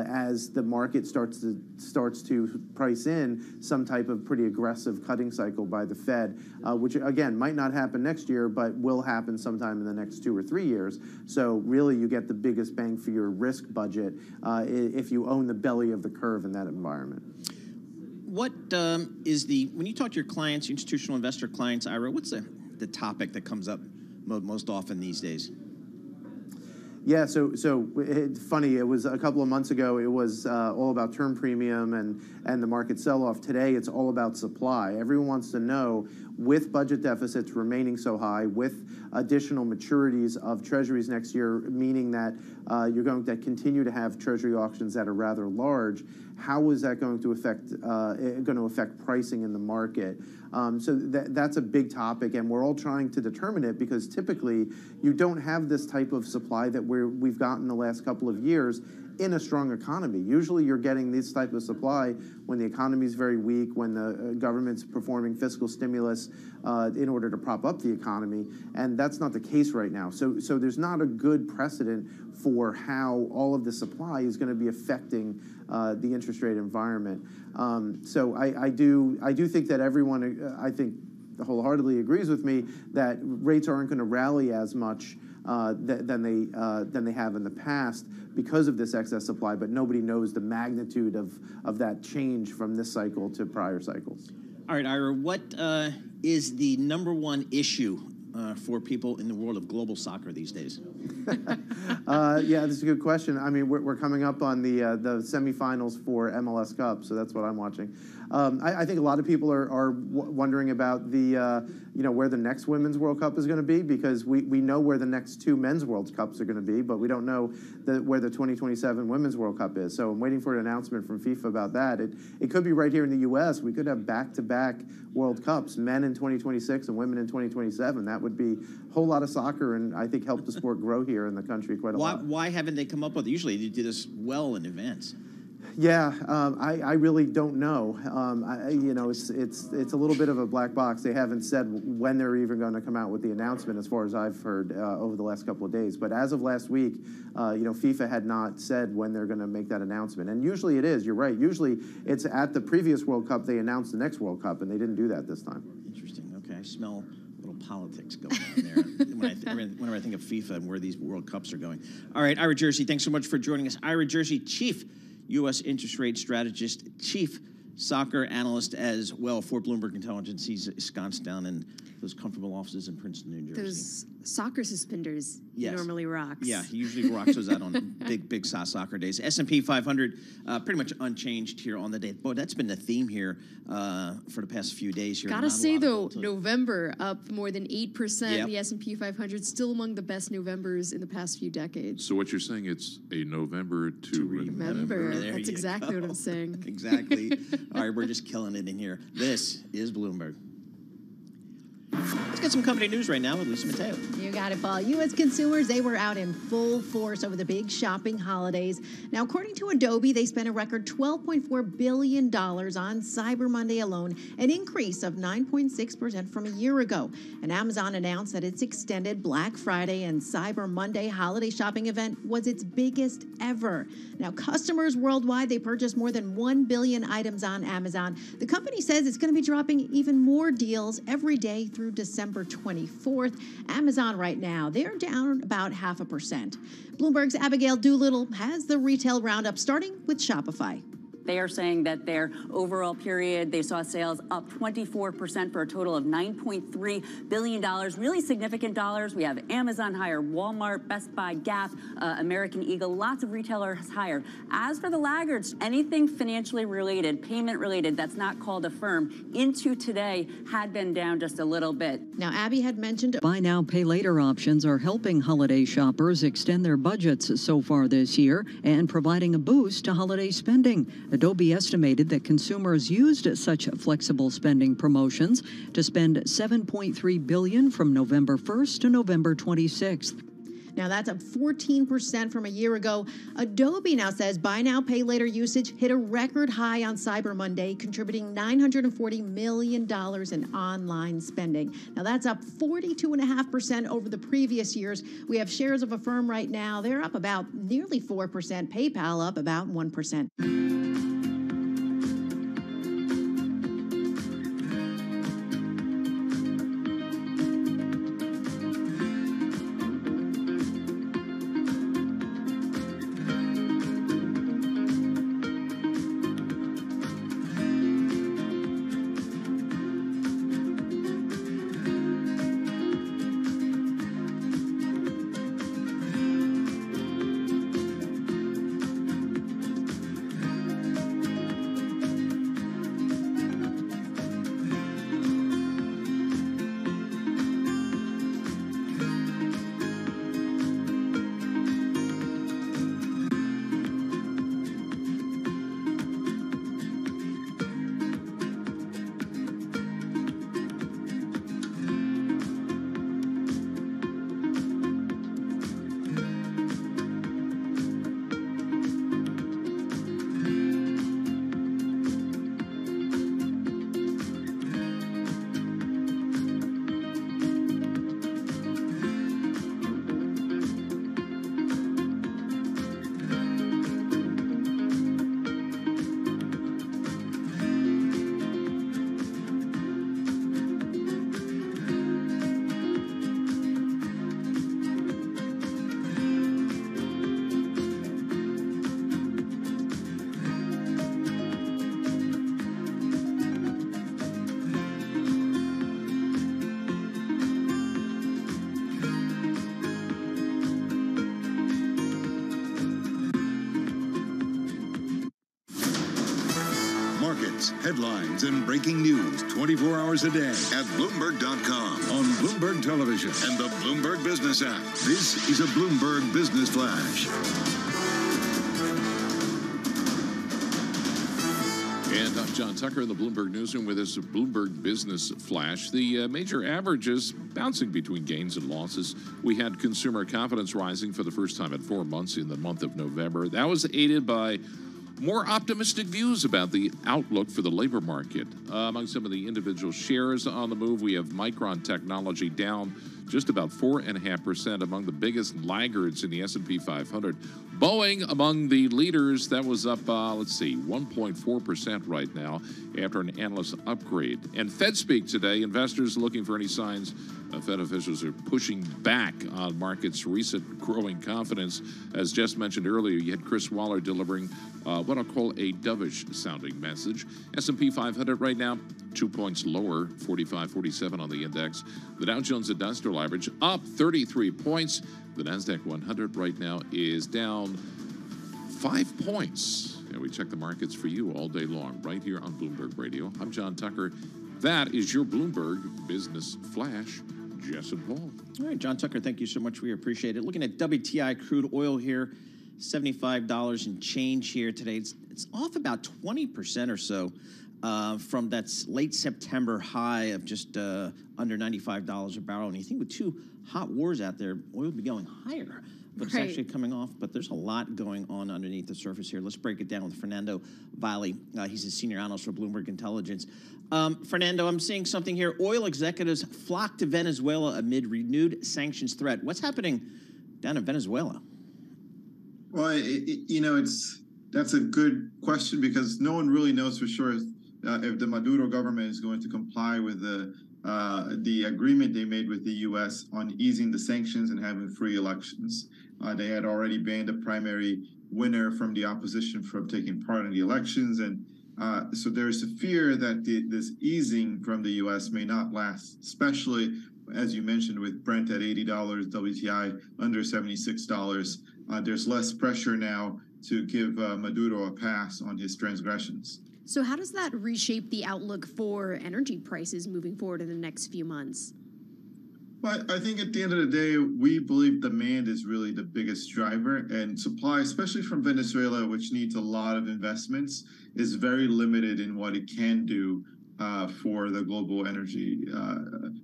as the market starts to price in some type of pretty aggressive cutting cycle by the Fed, which again might not happen next year, but will happen sometime in the next 2 or 3 years. So really, you get the biggest bang for your risk budget if you own the belly of the curve in that environment. What when you talk to your clients, your institutional investor clients, Ira, what's the topic that comes up most often these days? Yeah, so it's funny. It was a couple of months ago. It was all about term premium and the market sell-off. Today, it's all about supply. Everyone wants to know, with budget deficits remaining so high, with additional maturities of treasuries next year, meaning that you're going to continue to have treasury auctions that are rather large, how is that going to affect pricing in the market? So that's a big topic, and we're all trying to determine it because typically you don't have this type of supply that we've gotten the last couple of years in a strong economy. Usually you're getting this type of supply when the economy is very weak, when the government's performing fiscal stimulus in order to prop up the economy, and that's not the case right now. So there's not a good precedent for how all of the supply is going to be affecting the interest rate environment. So I do think that everyone, I think, wholeheartedly agrees with me that rates aren't going to rally as much than they have in the past because of this excess supply, but nobody knows the magnitude of that change from this cycle to prior cycles. All right, Ira, what is the #1 issue for people in the world of global soccer these days? Yeah, that's a good question. I mean, we're coming up on the semifinals for MLS Cup, so that's what I'm watching. I think a lot of people are wondering about where the next Women's World Cup is going to be, because we know where the next 2 Men's World Cups are going to be, but we don't know where the 2027 Women's World Cup is. So I'm waiting for an announcement from FIFA about that. It could be right here in the U.S. We could have back-to-back World Cups, men in 2026 and women in 2027. That would be a whole lot of soccer, and I think help the sport grow here in the country quite a lot. Why haven't they come up with it? Usually they do this well in advance. Yeah, I really don't know. It's a little bit of a black box. They haven't said when they're even going to come out with the announcement, as far as I've heard over the last couple of days. But as of last week, FIFA had not said when they're going to make that announcement. And usually it is. You're right. Usually it's at the previous World Cup they announced the next World Cup, and they didn't do that this time. Interesting. Okay, I smell a little politics going on there whenever I think of FIFA and where these World Cups are going. All right, Ira Jersey, thanks so much for joining us. Ira Jersey, Chief U.S. Interest Rate Strategist, Chief Soccer Analyst as well for Bloomberg Intelligence. He's ensconced down in those comfortable offices in Princeton, New Jersey. Those soccer suspenders he Yes. normally rocks. Yeah, he usually rocks those out on big soccer days. S&P 500 pretty much unchanged here on the day. Boy, that's been the theme here for the past few days here. Gotta Not a say lot of though, volatility. November up more than 8%. Yep. The S&P 500 still among the best Novembers in the past few decades. So what you're saying, it's a November to remember. There That's you exactly go. what I'm saying. Exactly. All right, we're just killing it in here. This is Bloomberg. Let's get some company news right now with Lisa Mateo. You got it, Paul. U.S. consumers, they were out in full force over the big shopping holidays. Now, according to Adobe, they spent a record $12.4 billion on Cyber Monday alone, an increase of 9.6% from a year ago. And Amazon announced that its extended Black Friday and Cyber Monday holiday shopping event was its biggest ever. Now, customers worldwide, they purchased more than 1 billion items on Amazon. The company says it's going to be dropping even more deals every day through December 24th. Amazon right now, they're down about 0.5%. Bloomberg's Abigail Doolittle has the retail roundup starting with Shopify. They are saying that their overall period, they saw sales up 24% for a total of $9.3 billion. Really significant dollars. We have Amazon higher, Walmart, Best Buy, Gap, American Eagle, lots of retailers higher. As for the laggards, anything financially related, payment related, that's not called a firm, into today had been down just a little bit. Now, Abby had mentioned Buy now, pay later options are helping holiday shoppers extend their budgets so far this year and providing a boost to holiday spending. Adobe estimated that consumers used such flexible spending promotions to spend $7.3 billion from November 1st to November 26th. Now, that's up 14% from a year ago. Adobe now says buy now, pay later usage hit a record high on Cyber Monday, contributing $940 million in online spending. Now, that's up 42.5% over the previous years. We have shares of Affirm right now. They're up about nearly 4%. PayPal up about 1%. Headlines and breaking news 24 hours a day at Bloomberg.com, on Bloomberg Television, and the Bloomberg Business app. This is a Bloomberg Business Flash. And I'm John Tucker in the Bloomberg Newsroom with this Bloomberg Business Flash. The major averages bouncing between gains and losses. We had consumer confidence rising for the first time in 4 months in the month of November. That was aided by more optimistic views about the outlook for the labor market. Among some of the individual shares on the move, we have Micron Technology down just about 4.5%, among the biggest laggards in the S&P 500. Boeing among the leaders, that was up, 1.4% right now after an analyst upgrade. And Fed speak today, investors looking for any signs Fed officials are pushing back on markets' recent growing confidence. As just mentioned earlier, you had Chris Waller delivering what I'll call a dovish-sounding message. S&P 500 right now, 2 points lower, 45.47 on the index. The Dow Jones Industrial Average up 33 points. The NASDAQ 100 right now is down 5 points. And we check the markets for you all day long right here on Bloomberg Radio. I'm John Tucker. That is your Bloomberg Business Flash. Jess and Paul. All right, John Tucker, thank you so much. We appreciate it. Looking at WTI crude oil here, $75 and change here today. It's off about 20% or so from that late September high of just under $95 a barrel. And you think with two hot wars out there, oil would be going higher. But it's actually coming off. But there's a lot going on underneath the surface here. Let's break it down with Fernando Valle. He's a senior analyst for Bloomberg Intelligence. Fernando, I'm seeing something here. Oil executives flock to Venezuela amid renewed sanctions threat. What's happening down in Venezuela? Well, that's a good question because no one really knows for sure if the Maduro government is going to comply with the agreement they made with the U.S. on easing the sanctions and having free elections. They had already banned a primary winner from the opposition from taking part in the elections, and so there's a fear that this easing from the U.S. may not last, especially, as you mentioned, with Brent at $80, WTI under $76. There's less pressure now to give Maduro a pass on his transgressions. So how does that reshape the outlook for energy prices moving forward in the next few months? Well, I think at the end of the day, we believe demand is really the biggest driver, and supply, especially from Venezuela, which needs a lot of investments, is very limited in what it can do for the global energy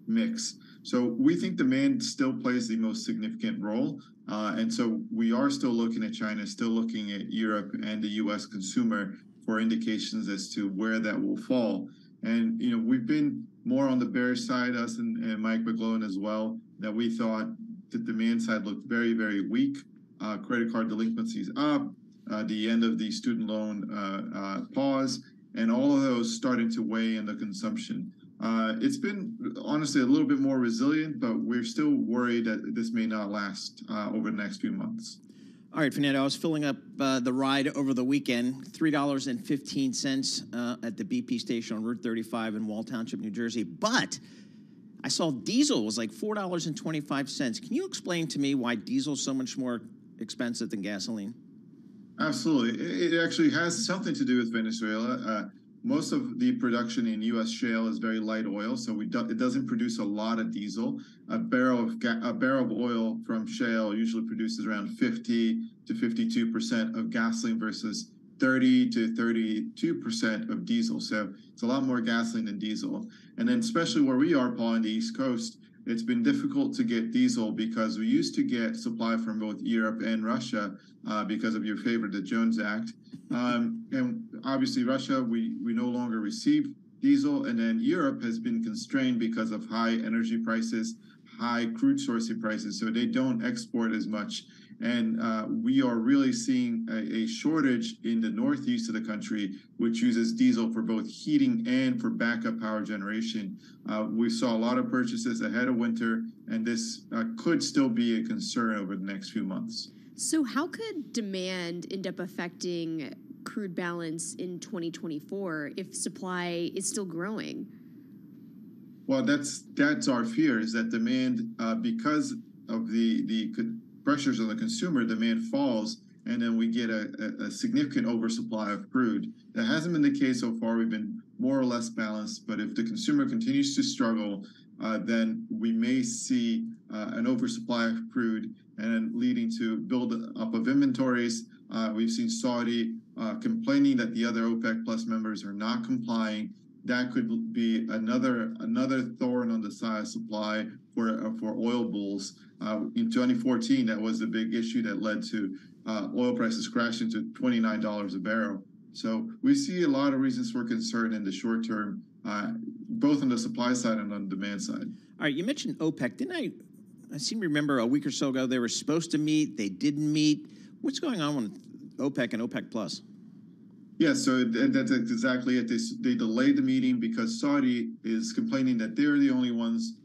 mix. So we think demand still plays the most significant role. And so we are still looking at China, still looking at Europe and the U.S. consumer for indications as to where that will fall. And, we've been more on the bearish side, us and Mike McGlowan as well, that we thought the demand side looked very, very weak. Credit card delinquencies up, the end of the student loan pause, and all of those starting to weigh in the consumption. It's been, honestly, a little bit more resilient, but we're still worried that this may not last over the next few months. All right, Fernando, I was filling up the ride over the weekend, $3.15 at the BP station on Route 35 in Wall Township, New Jersey. But I saw diesel was like $4.25. Can you explain to me why diesel is so much more expensive than gasoline? Absolutely. It actually has something to do with Venezuela. Most of the production in U.S. shale is very light oil, so it doesn't produce a lot of diesel. A barrel of oil from shale usually produces around 50 to 52% of gasoline versus 30 to 32% of diesel. So it's a lot more gasoline than diesel. And then especially where we are, Paul, on the East Coast, it's been difficult to get diesel because we used to get supply from both Europe and Russia because of your favorite, the Jones Act. And obviously Russia, we no longer receive diesel. And then Europe has been constrained because of high energy prices, high crude sourcing prices. So they don't export as much. And we are really seeing a shortage in the northeast of the country, which uses diesel for both heating and for backup power generation. We saw a lot of purchases ahead of winter, and this could still be a concern over the next few months. So how could demand end up affecting crude balance in 2024 if supply is still growing? Well, that's our fear, is that demand, because of the pressures on the consumer, demand falls, and then we get a significant oversupply of crude. That hasn't been the case so far. We've been more or less balanced, but if the consumer continues to struggle, then we may see an oversupply of crude and leading to build up of inventories. We've seen Saudi complaining that the other OPEC Plus members are not complying. That could be another thorn on the side of supply for oil bulls. In 2014, that was the big issue that led to oil prices crashing to $29 a barrel. So we see a lot of reasons for concern in the short term, both on the supply side and on the demand side. All right, you mentioned OPEC. Didn't I seem to remember a week or so ago they were supposed to meet, they didn't meet. What's going on with OPEC and OPEC Plus? Yeah, so that's exactly it. They delayed the meeting because Saudi is complaining that they're the only ones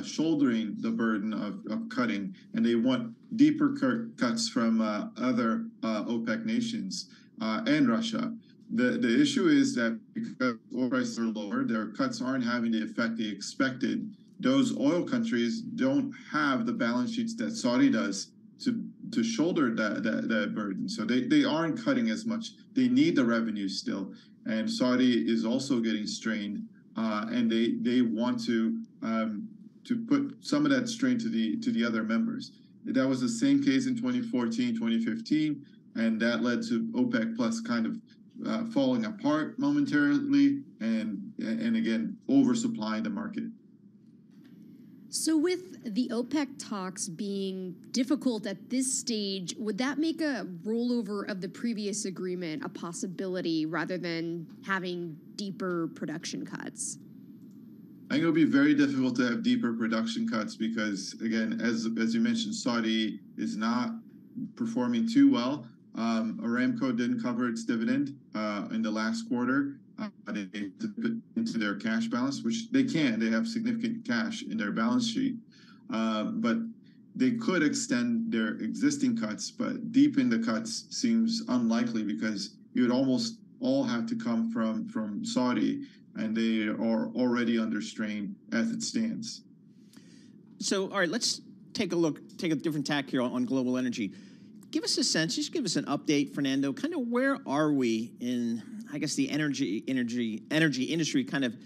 shouldering the burden of cutting, and they want deeper cuts from other OPEC nations and Russia. The issue is that because oil prices are lower, their cuts aren't having the effect they expected. Those oil countries don't have the balance sheets that Saudi does to shoulder that burden. So they aren't cutting as much. They need the revenue still. And Saudi is also getting strained, and they want to put some of that strain to the other members. That was the same case in 2014, 2015, and that led to OPEC Plus kind of falling apart momentarily and again oversupplying the market. So with the OPEC talks being difficult at this stage, would that make a rollover of the previous agreement a possibility rather than having deeper production cuts? I think it'll be very difficult to have deeper production cuts because, again, as you mentioned, Saudi is not performing too well. Aramco didn't cover its dividend in the last quarter. They took it into their cash balance, which they can. They have significant cash in their balance sheet. But they could extend their existing cuts, but deepen the cuts seems unlikely because you would almost all have to come from Saudi, and they are already under strain as it stands. So, all right, let's take a different tack here on global energy. Give us a sense, just give us an update, Fernando. Kind of where are we in, I guess, the energy industry kind of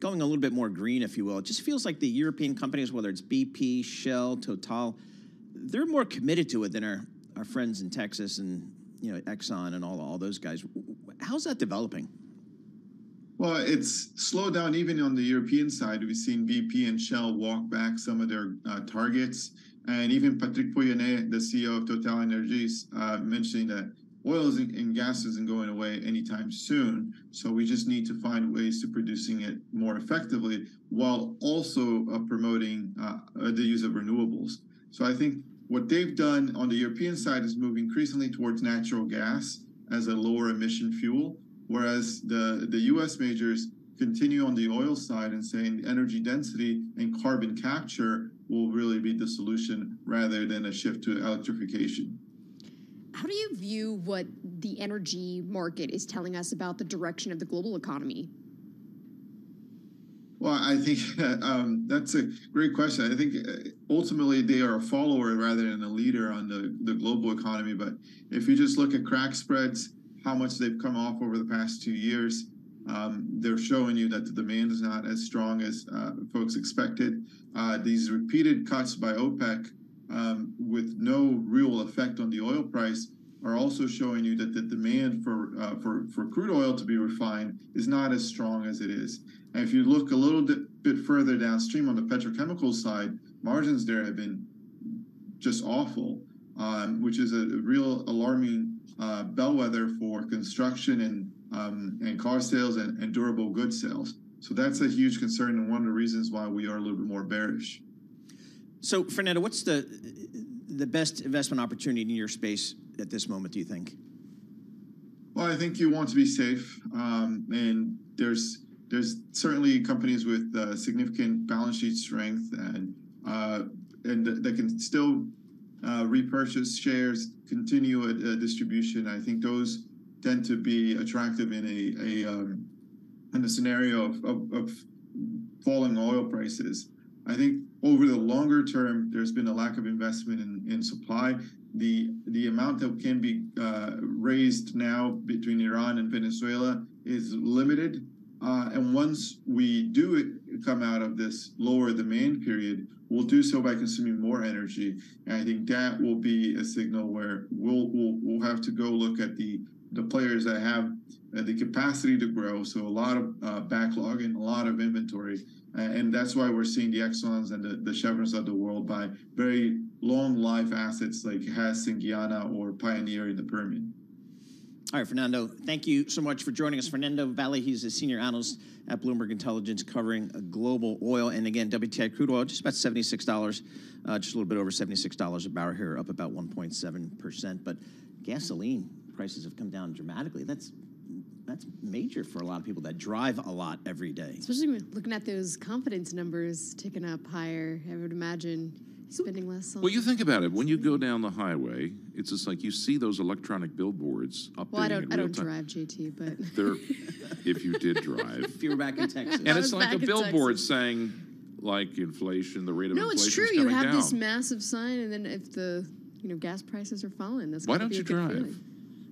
going a little bit more green, if you will. It just feels like the European companies, whether it's BP, Shell, Total, they're more committed to it than our friends in Texas and Exxon and all those guys. How's that developing? Well, it's slowed down even on the European side. We've seen BP and Shell walk back some of their targets. And even Patrick Pouyanné, the CEO of TotalEnergies, mentioning that oil and gas isn't going away anytime soon. So we just need to find ways to producing it more effectively while also promoting the use of renewables. So I think what they've done on the European side is move increasingly towards natural gas as a lower emission fuel, whereas the U.S. majors continue on the oil side and saying energy density and carbon capture will really be the solution rather than a shift to electrification. How do you view what the energy market is telling us about the direction of the global economy? Well, I think that's a great question. I think ultimately they are a follower rather than a leader on the global economy. But if you just look at crack spreads, how much they've come off over the past 2 years, they're showing you that the demand is not as strong as folks expected. These repeated cuts by OPEC with no real effect on the oil price are also showing you that the demand for crude oil to be refined is not as strong as it is. And if you look a little bit further downstream on the petrochemical side, margins there have been just awful, which is a real alarming bellwether for construction and car sales and durable goods sales. So that's a huge concern and one of the reasons why we are a little bit more bearish. So, Fernando, what's the best investment opportunity in your space at this moment, do you think? Well, I think you want to be safe, and there's certainly companies with significant balance sheet strength and that can still repurchase shares, continue a distribution. I think those tend to be attractive in a scenario of falling oil prices. I think over the longer term, there's been a lack of investment in supply. The amount that can be raised now between Iran and Venezuela is limited. And once we do come out of this lower demand period, we'll do so by consuming more energy. And I think that will be a signal where we'll have to go look at the players that have the capacity to grow. So a lot of backlog and a lot of inventory. And that's why we're seeing the Exxons and the Chevrons of the world buy very long life assets like Hess in Guyana or Pioneer in the Permian. All right, Fernando, thank you so much for joining us. Fernando Valle, he's a senior analyst at Bloomberg Intelligence covering global oil. And again, WTI crude oil, just about $76, just a little bit over $76 a barrel here, up about 1.7%. But gasoline prices have come down dramatically. That's major for a lot of people that drive a lot every day. Especially when looking at those confidence numbers ticking up higher, I would imagine spending less on. Well, you think about it. When you go down the highway, it's just like you see those electronic billboards updating Well, I in real don't time. drive, JT, but They're, if you did drive. If you were back in Texas. And it's like a billboard saying, like, inflation, the rate of inflation is it's true. coming You have down. this massive sign, and then if the gas prices are falling, that's Why gotta don't be you a good drive? feeling.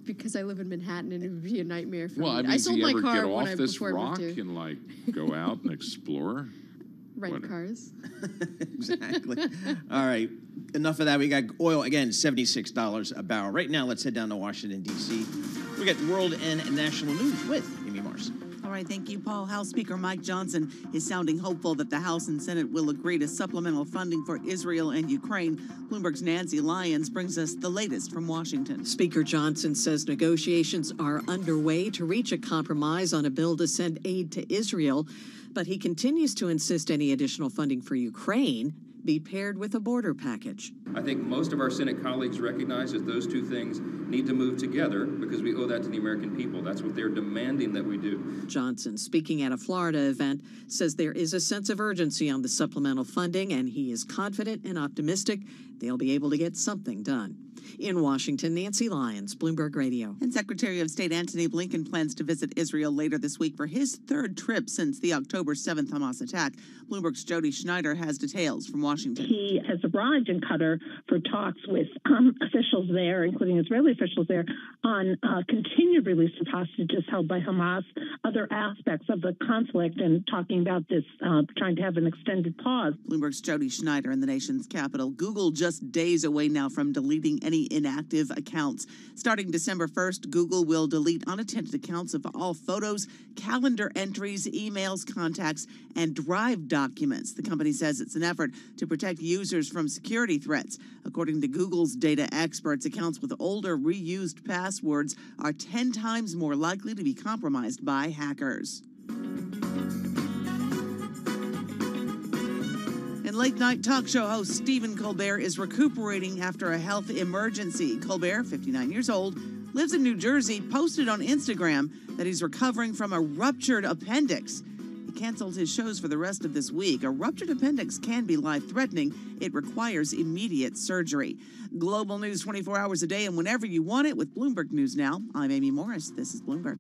Because I live in Manhattan, and it would be a nightmare for Well, me. I mean, I sold do you my ever car get when off this before I rock moved here. and, like, go out and explore? Rent cars. Exactly. All right. Enough of that. We got oil, again, $76 a barrel. Right now, let's head down to Washington, D.C. We got world and national news with Amy Marce. All right, thank you, Paul. House Speaker Mike Johnson is sounding hopeful that the House and Senate will agree to supplemental funding for Israel and Ukraine. Bloomberg's Nancy Lyons brings us the latest from Washington. Speaker Johnson says negotiations are underway to reach a compromise on a bill to send aid to Israel, but he continues to insist any additional funding for Ukraine be paired with a border package. I think most of our Senate colleagues recognize that those two things need to move together because we owe that to the American people. That's what they're demanding that we do. Johnson, speaking at a Florida event, says there is a sense of urgency on the supplemental funding, and he is confident and optimistic they'll be able to get something done. In Washington, Nancy Lyons, Bloomberg Radio. And Secretary of State Antony Blinken plans to visit Israel later this week for his third trip since the October 7th Hamas attack. Bloomberg's Jody Schneider has details from Washington. He has arrived in Qatar for talks with officials there, including Israeli officials there, on continued release of hostages held by Hamas, other aspects of the conflict, and talking about this, trying to have an extended pause. Bloomberg's Jody Schneider in the nation's capital. Google just days away now from deleting any inactive accounts. Starting December 1st, Google will delete unattended accounts of all photos, calendar entries, emails, contacts, and Drive documents. The company says it's an effort to protect users from security threats. According to Google's data experts, accounts with older reused passwords are 10 times more likely to be compromised by hackers. And late-night talk show host Stephen Colbert is recuperating after a health emergency. Colbert, 59 years old, lives in New Jersey, posted on Instagram that he's recovering from a ruptured appendix. He canceled his shows for the rest of this week. A ruptured appendix can be life-threatening. It requires immediate surgery. Global news 24 hours a day and whenever you want it with Bloomberg News Now. I'm Amy Morris. This is Bloomberg.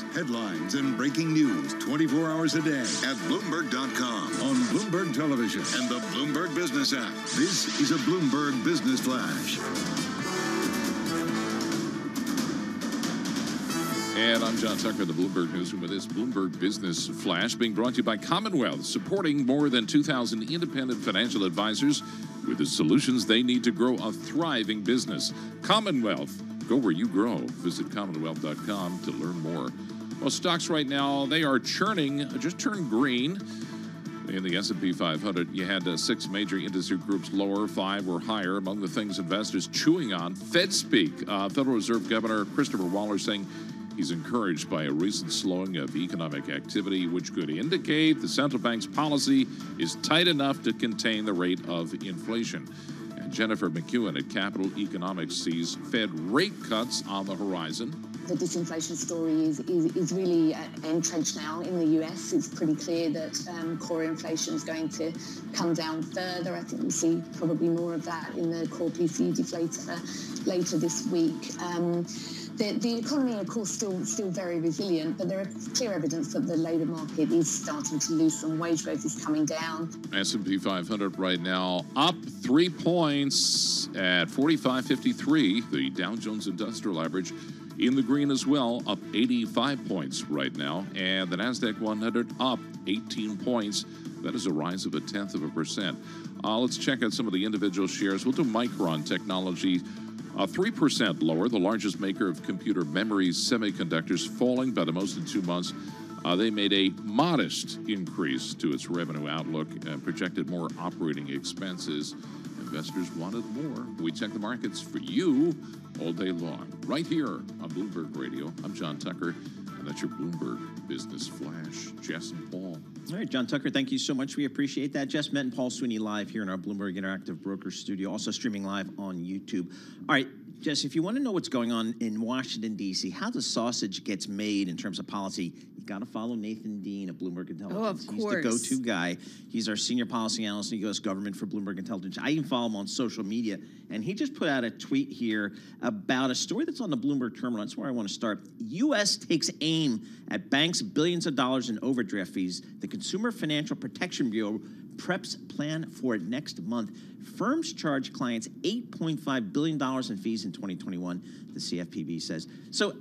stocks, headlines, and breaking news 24 hours a day at Bloomberg.com, on Bloomberg Television, and the Bloomberg Business app. This is a Bloomberg Business Flash. And I'm John Tucker, the Bloomberg Newsroom, with this Bloomberg Business Flash being brought to you by Commonwealth, supporting more than 2,000 independent financial advisors with the solutions they need to grow a thriving business. Commonwealth, go where you grow. Visit commonwealth.com to learn more. Well, stocks right now, they are churning, just turned green. In the S&P 500, you had 6 major industry groups lower, 5 were higher. Among the things investors chewing on, Fed speak. Federal Reserve Governor Christopher Waller saying he's encouraged by a recent slowing of economic activity, which could indicate the central bank's policy is tight enough to contain the rate of inflation. And Jennifer McEwen at Capital Economics sees Fed rate cuts on the horizon. The disinflation story is really entrenched now in the US. It's pretty clear that core inflation is going to come down further. I think we'll see probably more of that in the core PCE deflator later this week. The economy, of course, still very resilient, but there is clear evidence that the labour market is starting to loosen. Wage growth is coming down. S&P 500 right now up 3 points at 45.53. The Dow Jones Industrial Average in the green as well, up 85 points right now. And the NASDAQ 100 up 18 points. That is a rise of 0.1%. Let's check out some of the individual shares. We'll do Micron Technology. 3% lower, the largest maker of computer memory semiconductors, falling by the most in 2 months. They made a modest increase to its revenue outlook and projected more operating expenses. Investors wanted more. We check the markets for you all day long, right here on Bloomberg Radio. I'm John Tucker, and that's your Bloomberg Business Flash. Jess and Paul. All right, John Tucker, thank you so much. We appreciate that. Jess Met and Paul Sweeney live here in our Bloomberg Interactive Brokers studio, also streaming live on YouTube. All right, Jess, if you want to know what's going on in Washington, D.C., how the sausage gets made in terms of policy, you got to follow Nathan Dean of Bloomberg Intelligence. Oh, of course. He's the go-to guy. He's our senior policy analyst in U.S. government for Bloomberg Intelligence. I even follow him on social media, and he just put out a tweet here about a story that's on the Bloomberg terminal. That's where I want to start. U.S. takes aim at banks' billions of dollars in overdraft fees. The Consumer Financial Protection Bureau preps plan for it next month. Firms charge clients $8.5 billion in fees in 2021, the CFPB says. So,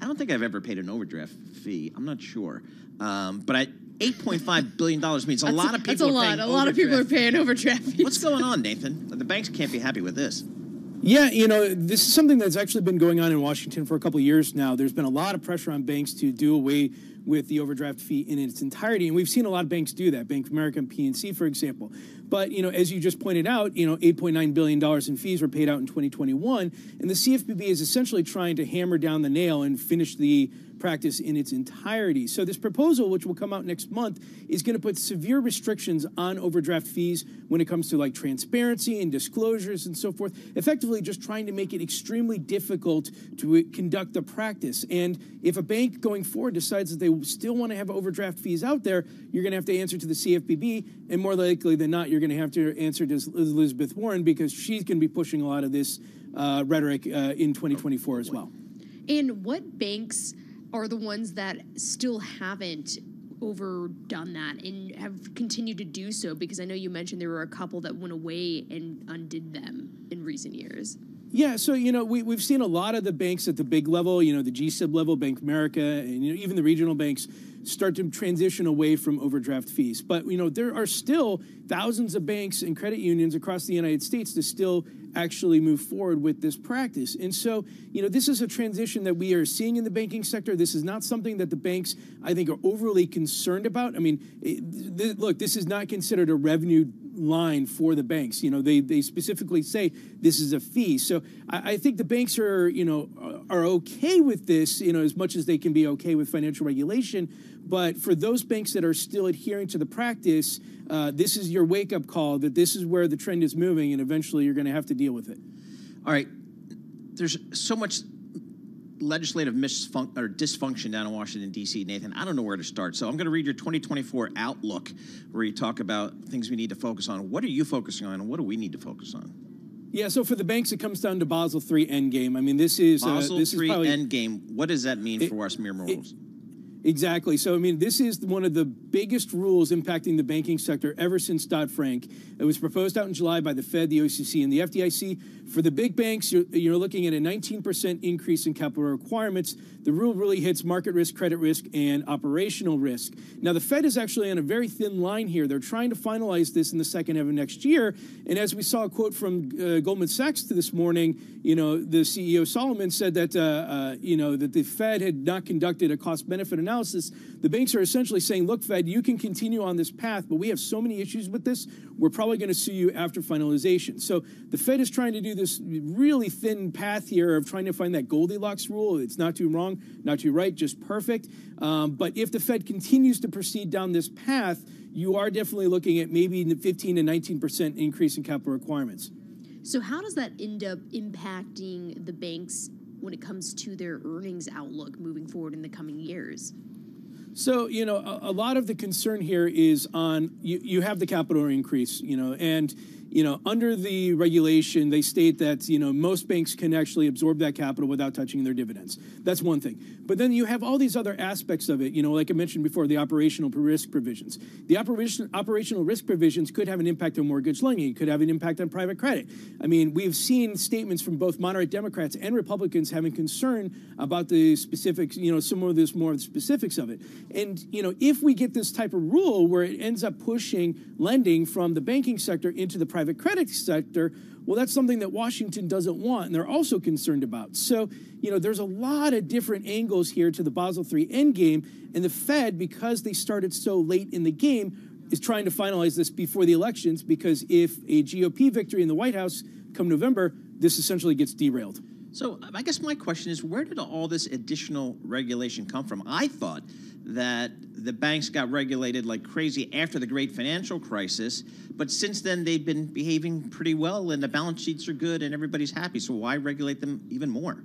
I don't think I've ever paid an overdraft fee. I'm not sure. But $8.5 billion means a lot of people are paying. A lot of people are paying overdraft fees. What's going on, Nathan? The banks can't be happy with this. Yeah, this is something that's actually been going on in Washington for a couple of years now. There's been a lot of pressure on banks to do away with the overdraft fee in its entirety, and we've seen a lot of banks do that, Bank of America and PNC, for example. But, as you just pointed out, $8.9 billion in fees were paid out in 2021, and the CFPB is essentially trying to hammer down the nail and finish the practice in its entirety. So this proposal, which will come out next month, is going to put severe restrictions on overdraft fees when it comes to transparency and disclosures and so forth, effectively just trying to make it extremely difficult to conduct the practice. And if a bank going forward decides that they still want to have overdraft fees out there, you're going to have to answer to the CFPB, and more likely than not, you're going to have to answer to Elizabeth Warren, because she's going to be pushing a lot of this rhetoric in 2024 as well. And what banks are the ones that still haven't overdone that and have continued to do so? Because I know you mentioned there were a couple that went away and undid them in recent years. Yeah, so, we've seen a lot of the banks at the big level, the GSIB level, Bank of America, and even the regional banks start to transition away from overdraft fees. But, there are still thousands of banks and credit unions across the United States to still actually move forward with this practice. And so, this is a transition that we are seeing in the banking sector. This is not something that the banks, I think, are overly concerned about. Look, this is not considered a revenue line for the banks. They specifically say this is a fee. So I think the banks are okay with this, as much as they can be okay with financial regulation. But for those banks that are still adhering to the practice, this is your wake-up call that this is where the trend is moving, and eventually you're going to have to deal with it. All right. There's so much legislative dysfunction down in Washington, D.C., Nathan. I don't know where to start. So I'm going to read your 2024 outlook, where you talk about things we need to focus on. What are you focusing on, and what do we need to focus on? Yeah, so for the banks, it comes down to Basel III Endgame. I mean, this is Basel this III is probably, Endgame. What does that mean for us mere mortals? Exactly. So, I mean, this is one of the biggest rules impacting the banking sector ever since Dodd-Frank. It was proposed out in July by the Fed, the OCC, and the FDIC. For the big banks, you're looking at a 19% increase in capital requirements. The rule really hits market risk, credit risk, and operational risk. Now, the Fed is actually on a very thin line here. They're trying to finalize this in the second half of next year. And as we saw a quote from Goldman Sachs this morning, the CEO Solomon said that, that the Fed had not conducted a cost-benefit analysis. The banks are essentially saying, look, Fed, you can continue on this path, but we have so many issues with this, we're probably going to sue you after finalization. So the Fed is trying to do this really thin path here of trying to find that Goldilocks rule. It's not too wrong, not too right, just perfect. But if the Fed continues to proceed down this path, you are definitely looking at maybe 15 to 19% increase in capital requirements. So how does that end up impacting the banks when it comes to their earnings outlook moving forward in the coming years? So, a lot of the concern here is on, you have the capital increase, and, under the regulation, they state that, most banks can actually absorb that capital without touching their dividends. That's one thing. But then you have all these other aspects of it, like I mentioned before, the operational risk provisions. The operational risk provisions could have an impact on mortgage lending. It could have an impact on private credit. I mean, we've seen statements from both moderate Democrats and Republicans having concern about the specifics, some of this more of the specifics of it. And, if we get this type of rule where it ends up pushing lending from the banking sector into the private credit sector, well, that's something that Washington doesn't want, and they're also concerned about. So, there's a lot of different angles here to the Basel III Endgame, and the Fed, because they started so late in the game, is trying to finalize this before the elections, because if a GOP victory in the White House come November, this essentially gets derailed. So I guess my question is, where did all this additional regulation come from? I thought that the banks got regulated like crazy after the great financial crisis, but since then they've been behaving pretty well and the balance sheets are good and everybody's happy. So why regulate them even more?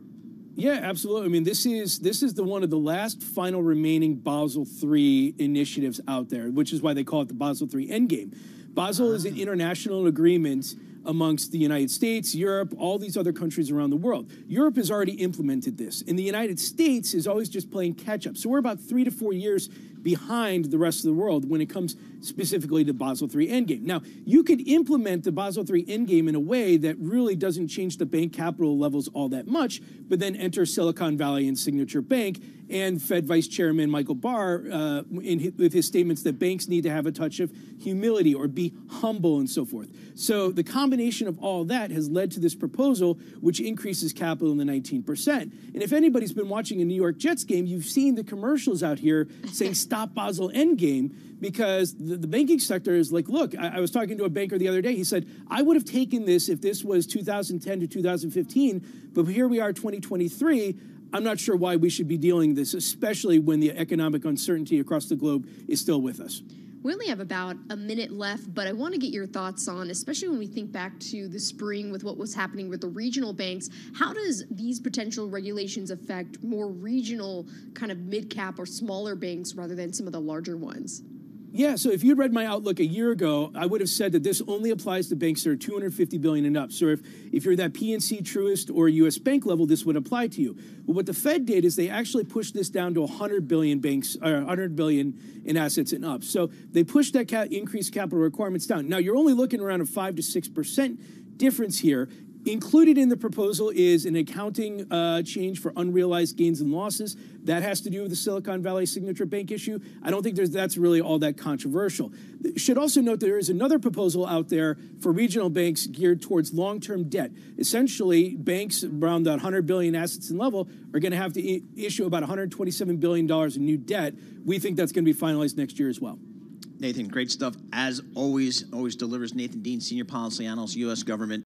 Yeah, absolutely. I mean, this is one of the last final remaining Basel III initiatives out there, which is why they call it the Basel III Endgame. Basel is an international agreement amongst the United States, Europe, all these other countries around the world. Europe has already implemented this, and the United States is always just playing catch up. So we're about 3 to 4 years behind the rest of the world when it comes specifically to Basel III Endgame. Now, you could implement the Basel III Endgame in a way that really doesn't change the bank capital levels all that much, but then enter Silicon Valley and Signature Bank, and Fed Vice Chairman Michael Barr, with his statements that banks need to have a touch of humility or be humble and so forth. So the combination of all that has led to this proposal, which increases capital in the 19%. And if anybody's been watching a New York Jets game, you've seen the commercials out here saying stop Basel Endgame, because the banking sector is like, look, I was talking to a banker the other day. He said, I would have taken this if this was 2010 to 2015, but here we are 2023. I'm not sure why we should be dealing this, especially when the economic uncertainty across the globe is still with us. We only have about a minute left, but I want to get your thoughts on, especially when we think back to the spring with what was happening with the regional banks, how does these potential regulations affect more regional kind of mid-cap or smaller banks rather than some of the larger ones? Yeah, so if you'd read my outlook a year ago, I would have said that this only applies to banks that are $250 billion and up. So if you're that PNC, Truist, or U.S. Bank level, this would apply to you. But what the Fed did is they actually pushed this down to 100 billion banks, or 100 billion in assets and up. So they pushed that increased capital requirements down. Now you're only looking around a 5 to 6% difference here. Included in the proposal is an accounting change for unrealized gains and losses. That has to do with the Silicon Valley Signature Bank issue. I don't think that's really all that controversial. Should also note there is another proposal out there for regional banks geared towards long-term debt. Essentially, banks around that 100 billion assets and level are going to have to issue about $127 billion in new debt. We think that's going to be finalized next year as well. Nathan, great stuff. As always delivers. Nathan Dean, Senior Policy Analyst, U.S. Government.